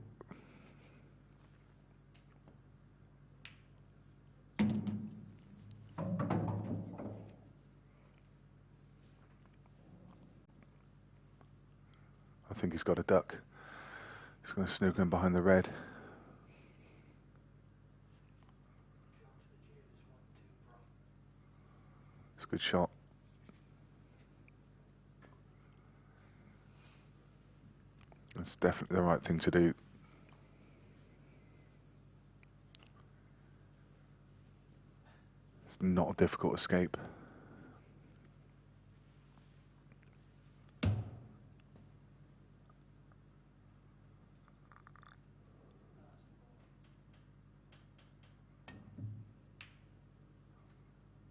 I think he's got a duck. He's going to snook in behind the red. It's a good shot. It's definitely the right thing to do. It's not a difficult escape.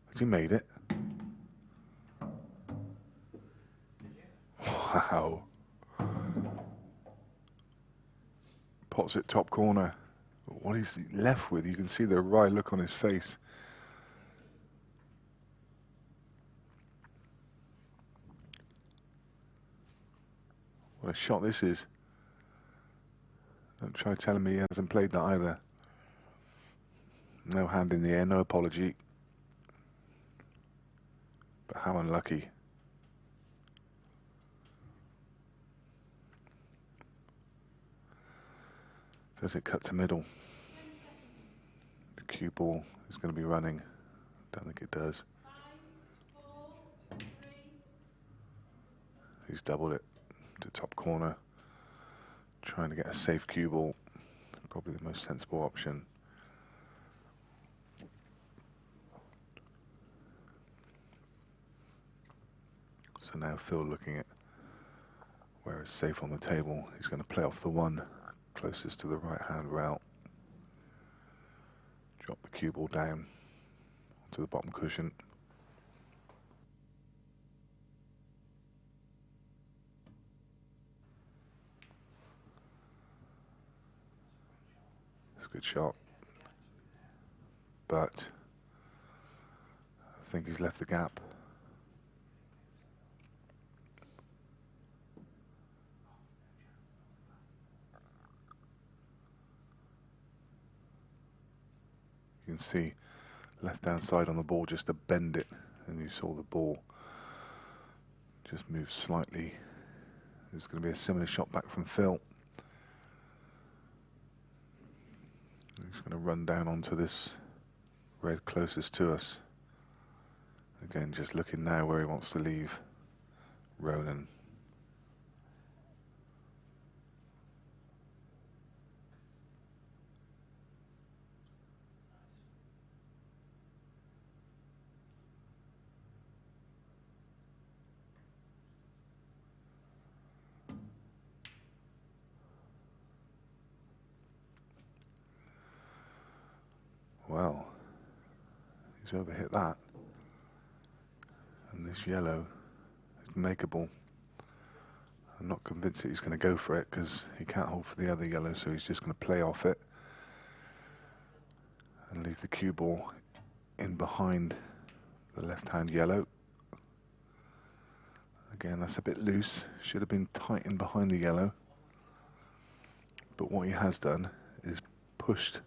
Has he made it? Wow. Pots it top corner. What is he left with? You can see the wry look on his face. What a shot this is. Don't try telling me he hasn't played that either. No hand in the air, no apology. But how unlucky. Does it cut to middle? 10 seconds. The cue ball is going to be running. Don't think it does. 5, 4, 3. He's doubled it to top corner. Trying to get a safe cue ball. Probably the most sensible option. So now Phil looking at where it's safe on the table. He's going to play off the one closest to the right hand route. Drop the cue ball down onto the bottom cushion. It's a good shot. But I think he's left the gap. You can see left hand side on the ball just to bend it, and you saw the ball just move slightly. There's going to be a similar shot back from Phil. He's going to run down onto this red closest to us. Again, just looking now where he wants to leave Ronan. Well, he's overhit that. And this yellow is makeable. I'm not convinced that he's going to go for it because he can't hold for the other yellow, so he's just going to play off it and leave the cue ball in behind the left-hand yellow. Again, that's a bit loose. Should have been tight in behind the yellow. But what he has done is pushed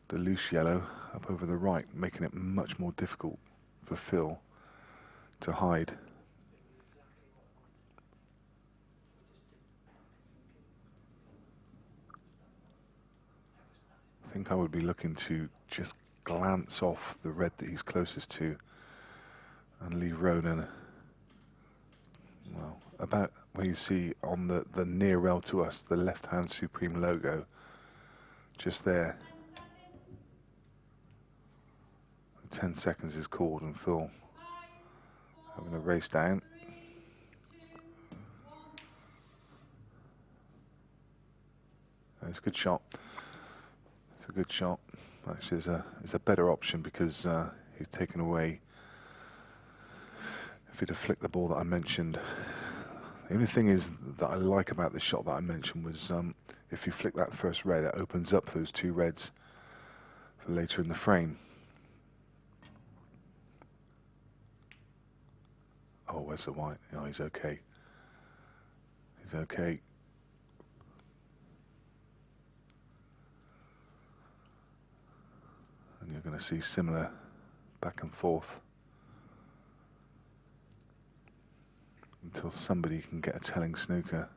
the loose yellow up over the right, making it much more difficult for Phil to hide. I think I would be looking to just glance off the red that he's closest to and leave Ronan, well, about where you see on the near rail to us, the left-hand Supreme logo, just there. 10 seconds is called, and Phil having a race down. 3, 2, 1. It's a good shot. It's a good shot. Actually, it's a better option because he's taken away. If he'd have flicked the ball that I mentioned, the only thing is that I like about the shot that I mentioned was if you flick that first red, it opens up those two reds for later in the frame. Oh, where's the white? Oh, he's okay. He's okay. And you're going to see similar back and forth until somebody can get a telling snooker.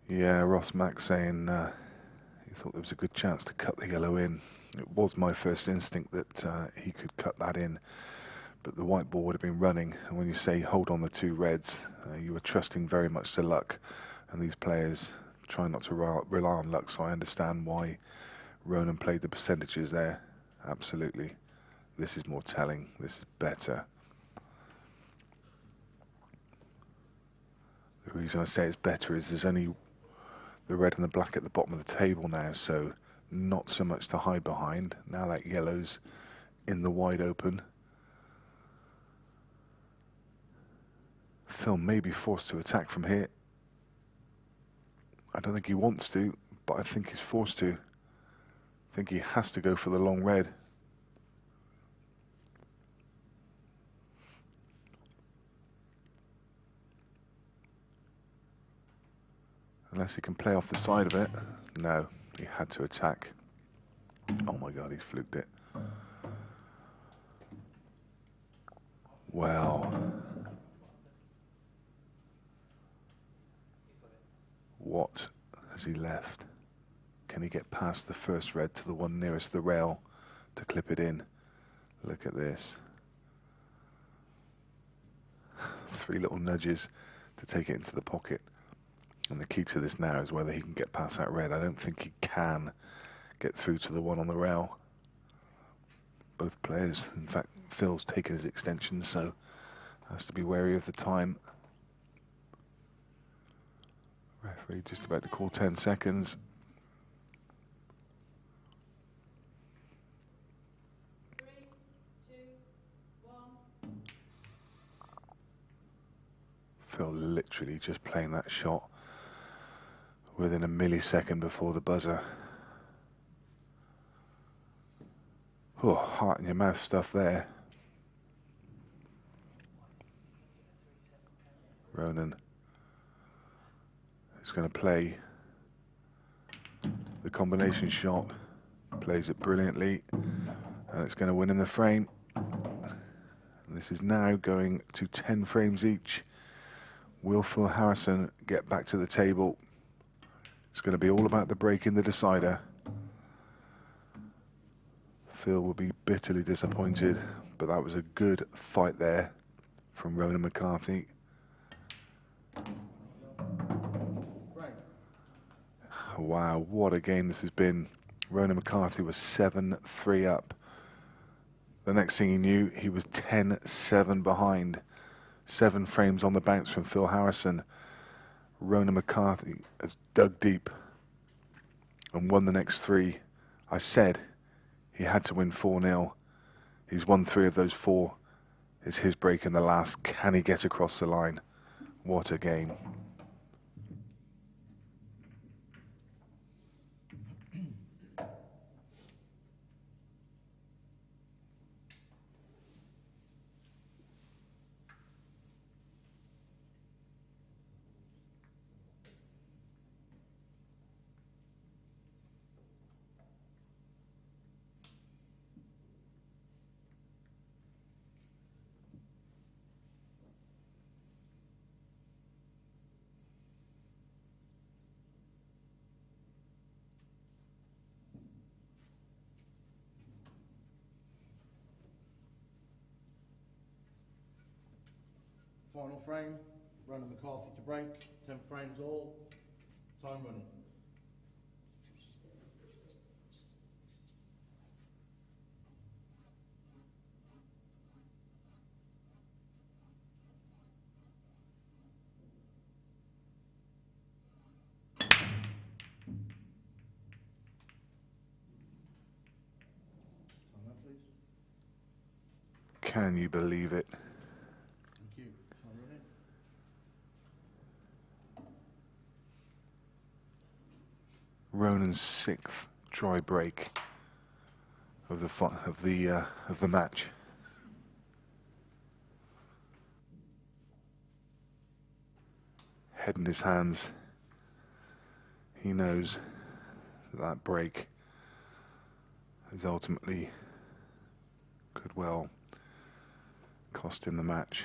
Yeah, Ross Mack saying he thought there was a good chance to cut the yellow in. It was my first instinct that he could cut that in, but the white ball would have been running. And when you say hold on the two reds, you were trusting very much to luck. And these players try not to rely on luck, so I understand why Ronan played the percentages there. Absolutely. This is more telling. This is better. The reason I say it's better is there's only the red and the black at the bottom of the table now, so not so much to hide behind. Now that yellow's in the wide open. Phil may be forced to attack from here. I don't think he wants to, but I think he's forced to. I think he has to go for the long red. Unless he can play off the side of it. No, He had to attack. Oh my God, he's fluked it. Well, what has he left? Can he get past the first red to the one nearest the rail to clip it in? Look at this. 3 little nudges to take it into the pocket. And the key to this now is whether he can get past that red. I don't think he can get through to the one on the rail. Both players, in fact, Phil's taken his extension, so has to be wary of the time. Referee just about to call 10 seconds. Three, two, one. Phil literally just playing that shot within a millisecond before the buzzer. Oh, heart in your mouth stuff there. Ronan is going to play the combination shot, plays it brilliantly, and it's going to win in the frame. And this is now going to 10 frames each. Will Phil Harrison get back to the table? It's going to be all about the break in the decider. Phil will be bitterly disappointed, but that was a good fight there from Ronan McCarthy. Wow, what a game this has been. Ronan McCarthy was 7-3 up. The next thing he knew, he was 10-7 behind. 7 frames on the bounce from Phil Harrison. Ronan McCarthy has dug deep and won the next 3. I said he had to win 4-0. He's won 3 of those 4. It's his break in the last. Can he get across the line? What a game. Final frame, Ronan McCarthy to break, 10 frames all, time running. Time that, please. Can you believe it? Thank you. Time running. Ronan's 6th dry break of the match. Head in his hands. He knows that break is ultimately could well cost him the match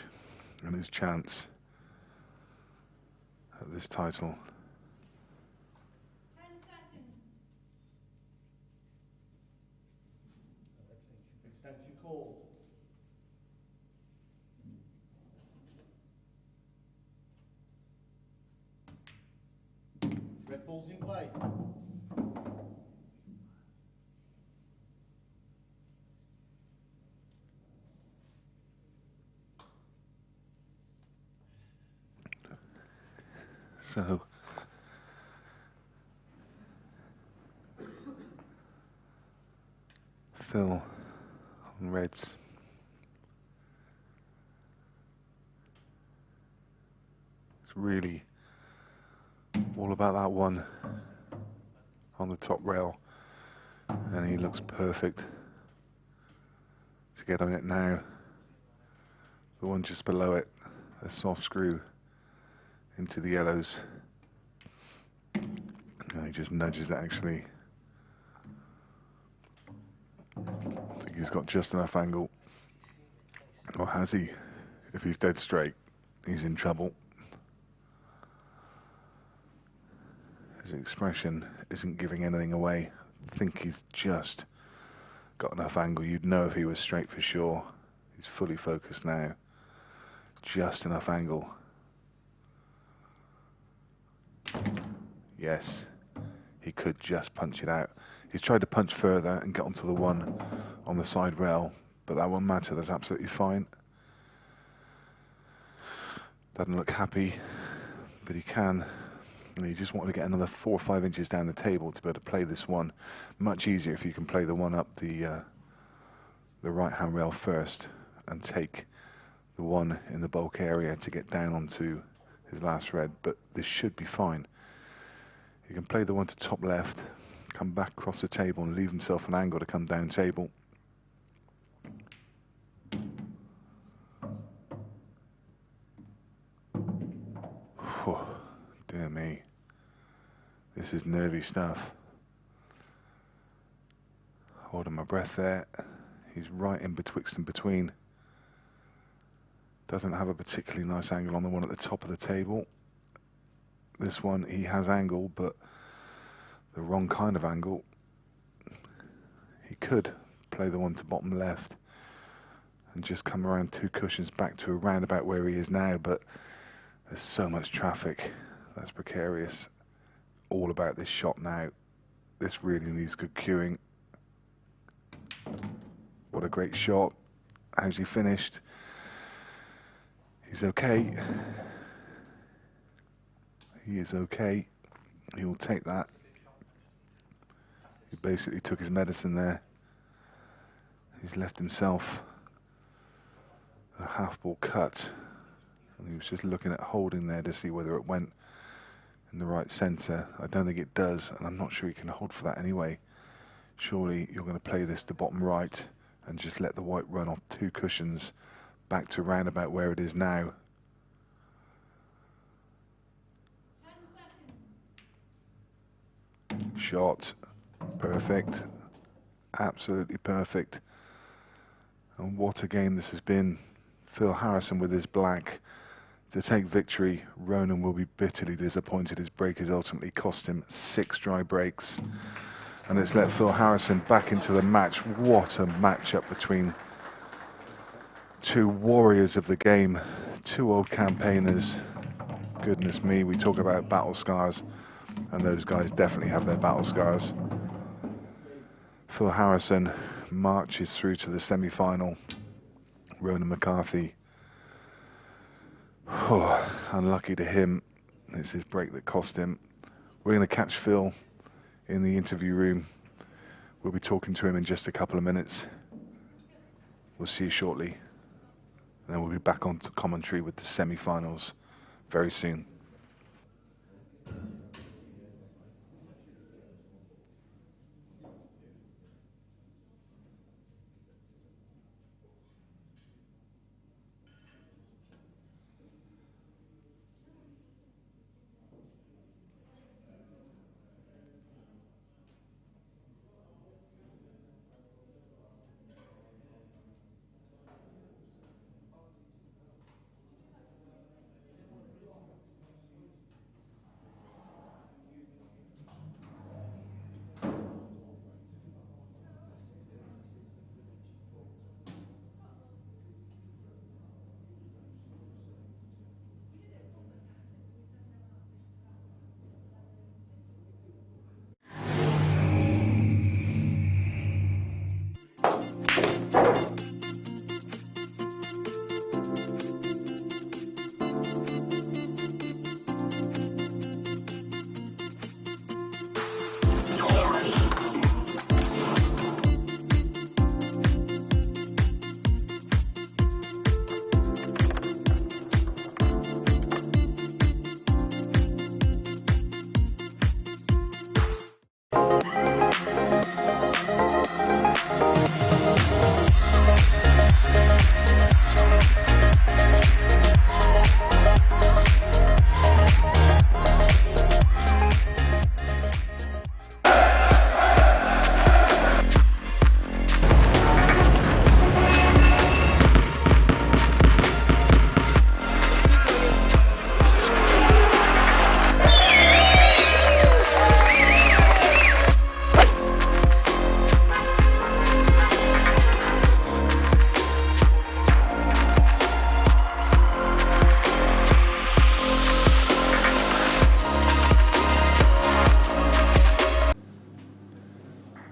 and his chance at this title. 10 seconds. Extension called. Red ball's in play. So Phil on reds. It's really all about that one on the top rail, and he looks perfect to get on it now. The one just below it, a soft screw into the yellows. And he just nudges it actually I think he's got just enough angle. Or has he? If he's dead straight, he's in trouble. His expression isn't giving anything away. I think he's just got enough angle. You'd know if he was straight for sure. He's fully focused now. Just enough angle. Yes, he could just punch it out. He's tried to punch further and get onto the one on the side rail, but that won't matter. That's absolutely fine. Doesn't look happy, but he can. And he just wanted to get another 4 or 5 inches down the table to be able to play this one. Much easier if you can play the one up the right-hand rail first and take the one in the bulk area to get down onto his last red. But this should be fine. He can play the one to top left, come back across the table and leave himself an angle to come down table. Whew, dear me. This is nervy stuff. Holding my breath there. He's right in betwixt and between. Doesn't have a particularly nice angle on the one at the top of the table. This one, he has angle, but the wrong kind of angle. He could play the one to bottom left and just come around 2 cushions back to around about where he is now, but there's so much traffic. That's precarious. All about this shot now. This really needs good cueing. What a great shot. How's he finished? He's okay. He is okay. He will take that. He basically took his medicine there. He's left himself a half ball cut. And he was just looking at holding there to see whether it went in the right centre. I don't think it does, and I'm not sure he can hold for that anyway. Surely you're going to play this to bottom right and just let the white run off 2 cushions back to round about where it is now. 10 seconds. Shot. Perfect. Absolutely perfect. And what a game this has been. Phil Harrison with his black to take victory. Ronan will be bitterly disappointed. His break has ultimately cost him 6 dry breaks. And it's let Phil Harrison back into the match. What a matchup between 2 warriors of the game. 2 old campaigners. Goodness me, we talk about battle scars, and those guys definitely have their battle scars. Phil Harrison marches through to the semi-final. Ronan McCarthy, unlucky to him. It's his break that cost him. We're going to catch Phil in the interview room. We'll be talking to him in just a couple of minutes. We'll see you shortly. And then we'll be back on to commentary with the semi-finals very soon.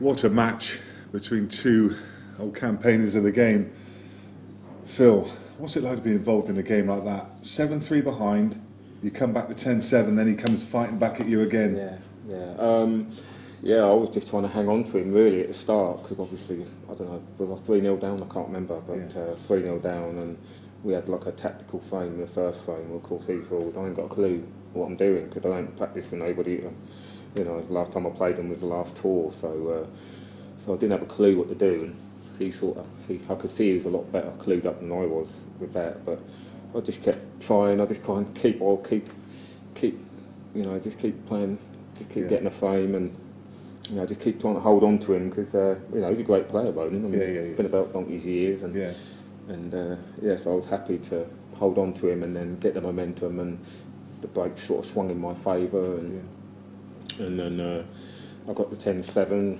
What a match between two old campaigners of the game. Phil, what's it like to be involved in a game like that? 7-3 behind, you come back to 10-7, then he comes fighting back at you again. Yeah, I was just trying to hang on to him really at the start, because obviously, I don't know, was I 3-0 down? I can't remember, but 3-0 down, and we had like a tactical frame in the first frame. Of course, he thought, I ain't got a clue what I'm doing, because I don't practice with nobody. You know, the last time I played him was the last tour, so I didn't have a clue what to do. And I could see he was a lot better clued up than I was with that, but I just kept trying. I just kind of keep playing, just keep getting a frame, and you know, just keep trying to hold on to him, because you know, he's a great player, Ronan. I mean, he's been about donkey's years, and so I was happy to hold on to him and then get the momentum, and the break sort of swung in my favour, and then I got the 10-7.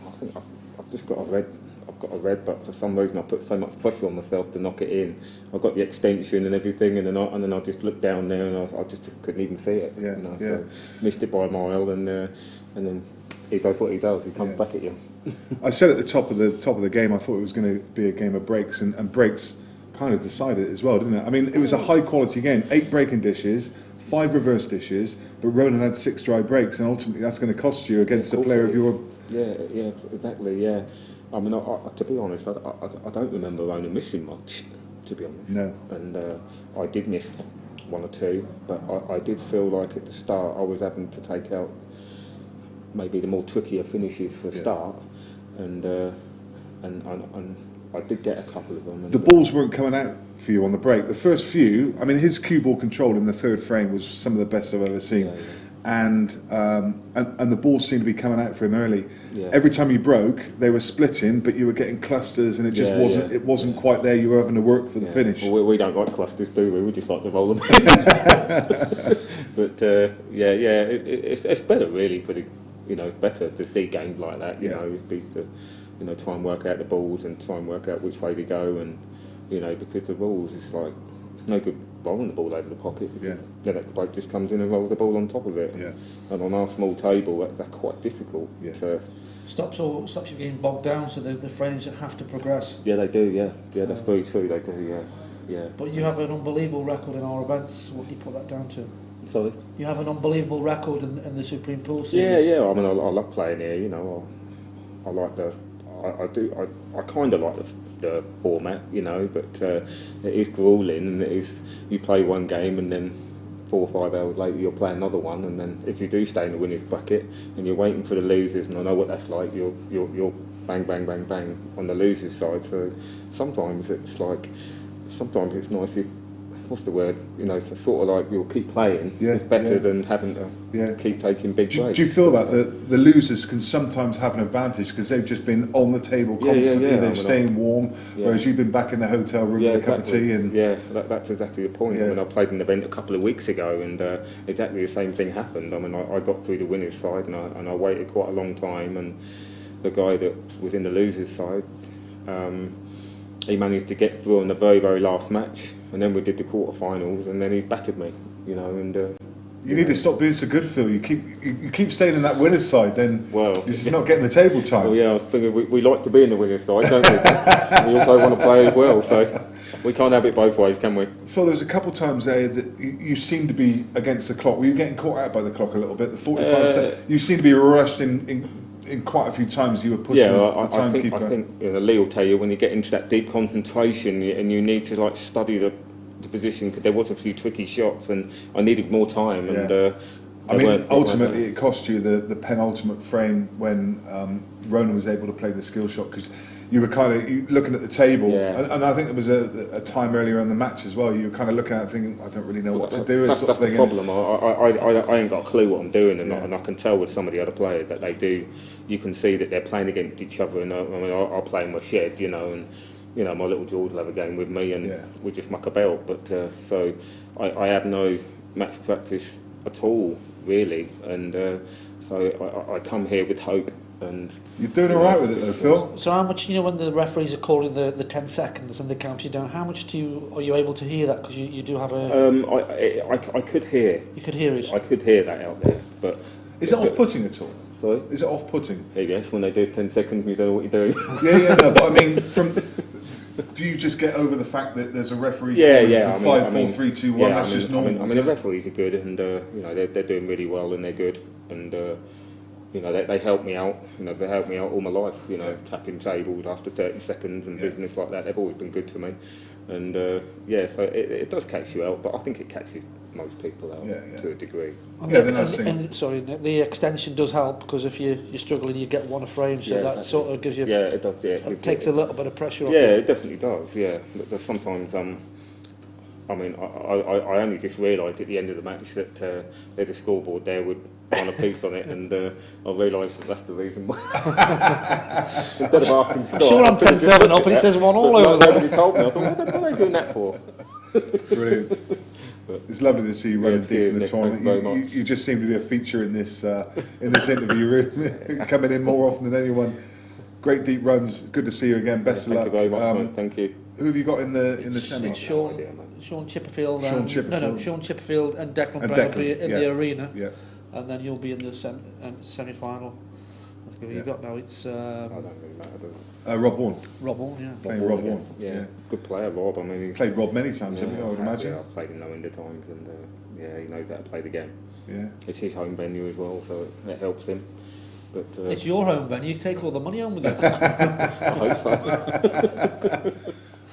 I think I've just got a red. I've got a red, but for some reason I put so much pressure on myself to knock it in. I got the extension and everything, and then I just looked down there and I just couldn't even see it. So missed it by a mile, and then he does what he does. He comes back at you. I said at the top of the game, I thought it was going to be a game of breaks, and breaks kind of decided it as well, didn't it? I mean, it was a high quality game. 8 breaking dishes, 5 reverse dishes, but Ronan had 6 dry breaks, and ultimately that's going to cost you against a player of your. Yeah, exactly. Yeah. I mean, to be honest, I don't remember Ronan missing much, to be honest. No. And I did miss 1 or 2, but I did feel like at the start I was having to take out maybe the more trickier finishes for the start, and I did get a couple of them. The balls weren't coming out for you on the break. The first few, I mean, his cue ball control in the third frame was some of the best I've ever seen. Yeah. And the balls seemed to be coming out for him early. Yeah. Every time you broke, they were splitting, but you were getting clusters, and it just wasn't quite there. You were having to work for the finish. Well, we don't like clusters, do we? We just like to roll them. But it's better really for the, you know, it's better to see games like that. You know, it beats to, you know, try and work out the balls and try and work out which way to go, and you know, because the rules, it's like it's no good rolling the ball over the pocket, because then the bloke just comes in and rolls the ball on top of it. And on our small table, that's quite difficult. Stops you getting bogged down, so there's the frames that have to progress. Yeah, they do. Yeah, that's very true. They do. Yeah. But you have an unbelievable record in our events. What do you put that down to? Sorry. You have an unbelievable record in the Supreme Pool Series. Yeah. I mean, I love playing here. You know, I like I kind of like the format, you know, but it is grueling, and it is, you play one game and then 4 or 5 hours later you'll play another one, and then if you do stay in the winner's bracket and you're waiting for the losers, and I know what that's like, you'll bang on the losers side. So sometimes it's nice if, what's the word, you know, so sort of like you'll keep playing. It's better than having to keep taking big breaks. Do you feel that the losers can sometimes have an advantage because they've just been on the table constantly, they're staying warm, whereas you've been back in the hotel room with a cup of tea? And that's exactly the point. I mean, I played an event a couple of weeks ago, and exactly the same thing happened. I mean, I got through the winners' side, and I waited quite a long time, and the guy that was in the losers' side, he managed to get through on the very, very last match, and then we did the quarterfinals, and then he battered me, you know. And you need to stop being so good, Phil. You keep staying in that winner's side, then you're just not getting the table time. Well, yeah, I think we like to be in the winner's side, don't we? We also want to play as well, so we can't have it both ways, can we? Phil, there was a couple of times there that you seemed to be against the clock. Were you getting caught out by the clock a little bit? The 45 you seemed to be rushed in quite a few times. You were pushing the timekeeper. I think you know, Lee will tell you, when you get into that deep concentration and you need to like study the position, because there was a few tricky shots and I needed more time. And I mean, ultimately it cost you the penultimate frame when Ronan was able to play the skill shot, because you were kind of looking at the table, and I think there was a time earlier in the match as well. You were kind of looking at it thinking, I don't really know what to do. That's the problem. I ain't got a clue what I'm doing, and I can tell with some of the other players that they do. You can see that they're playing against each other, and I mean, I'll play in my shed, you know, and you know, my little George will have a game with me, and we just muck about. But so I have no match practice at all, really, and so I come here with hope. And you're doing all right with it though, Phil. So how much, you know, when the referees are calling the 10 seconds and they count you down, how much are you able to hear that? Because you do have a... I could hear. You could hear it? I could hear that out there, but... Is it off-putting at all? Sorry? Is it off-putting? I guess when they do 10 seconds, you don't know what you're doing. Yeah, no, but I mean, do you just get over the fact that there's a referee? Yeah. For 5, 4, 3, 2, 1. That's just normal. I mean, the referees are good, and they're doing really well, and they're good, and they help me out. They helped me out all my life. Tapping tables after 30 seconds and business like that. They've always been good to me, and so it does catch you out, but I think it catches most people out to a degree. The extension does help, because if you're struggling, you get one a frame, so that exactly. Sort of gives you. Yeah, it does. Yeah, it takes a little bit of pressure off. Yeah, it definitely does. Yeah, but there's sometimes. I mean, I only just realised at the end of the match that there's a scoreboard there with one a piece on it, and I realised that's the reason why. Instead of asking Scott, sure I'm 10-7 up, and he says 1 all over there. Nobody told me. I thought, what are they doing that for? Brilliant. It's lovely to see you running deep in the tournament. You just seem to be a feature in this interview room, coming in more often than anyone. Great deep runs. Good to see you again. Best of luck. Thank you very much. Thank you. Who have you got in the semi? It's Sean Chipperfield. Sean Chipperfield and Declan Brown will be in the arena. Yeah. And then you'll be in the semi-final. Who you got now? It's I don't really matter, does it? Rob Warren. Rob Warren, yeah. Playing Rob Warren. Yeah. Good player, Rob. I mean, played Rob many times, haven't you? I would imagine. Yeah, I've played him no end of times, and he knows how to play the game. Yeah. It's his home venue as well, so it helps him. But it's your home venue. You take all the money home with you. I hope so.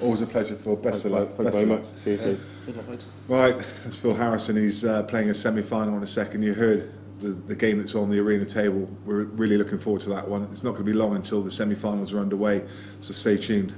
Always a pleasure, Phil. Best of luck. Thank you very much. Cheers, Right, that's Phil Harrison. He's playing a semi-final in a second. You heard the game that's on the arena table. We're really looking forward to that one. It's not going to be long until the semi-finals are underway, so stay tuned.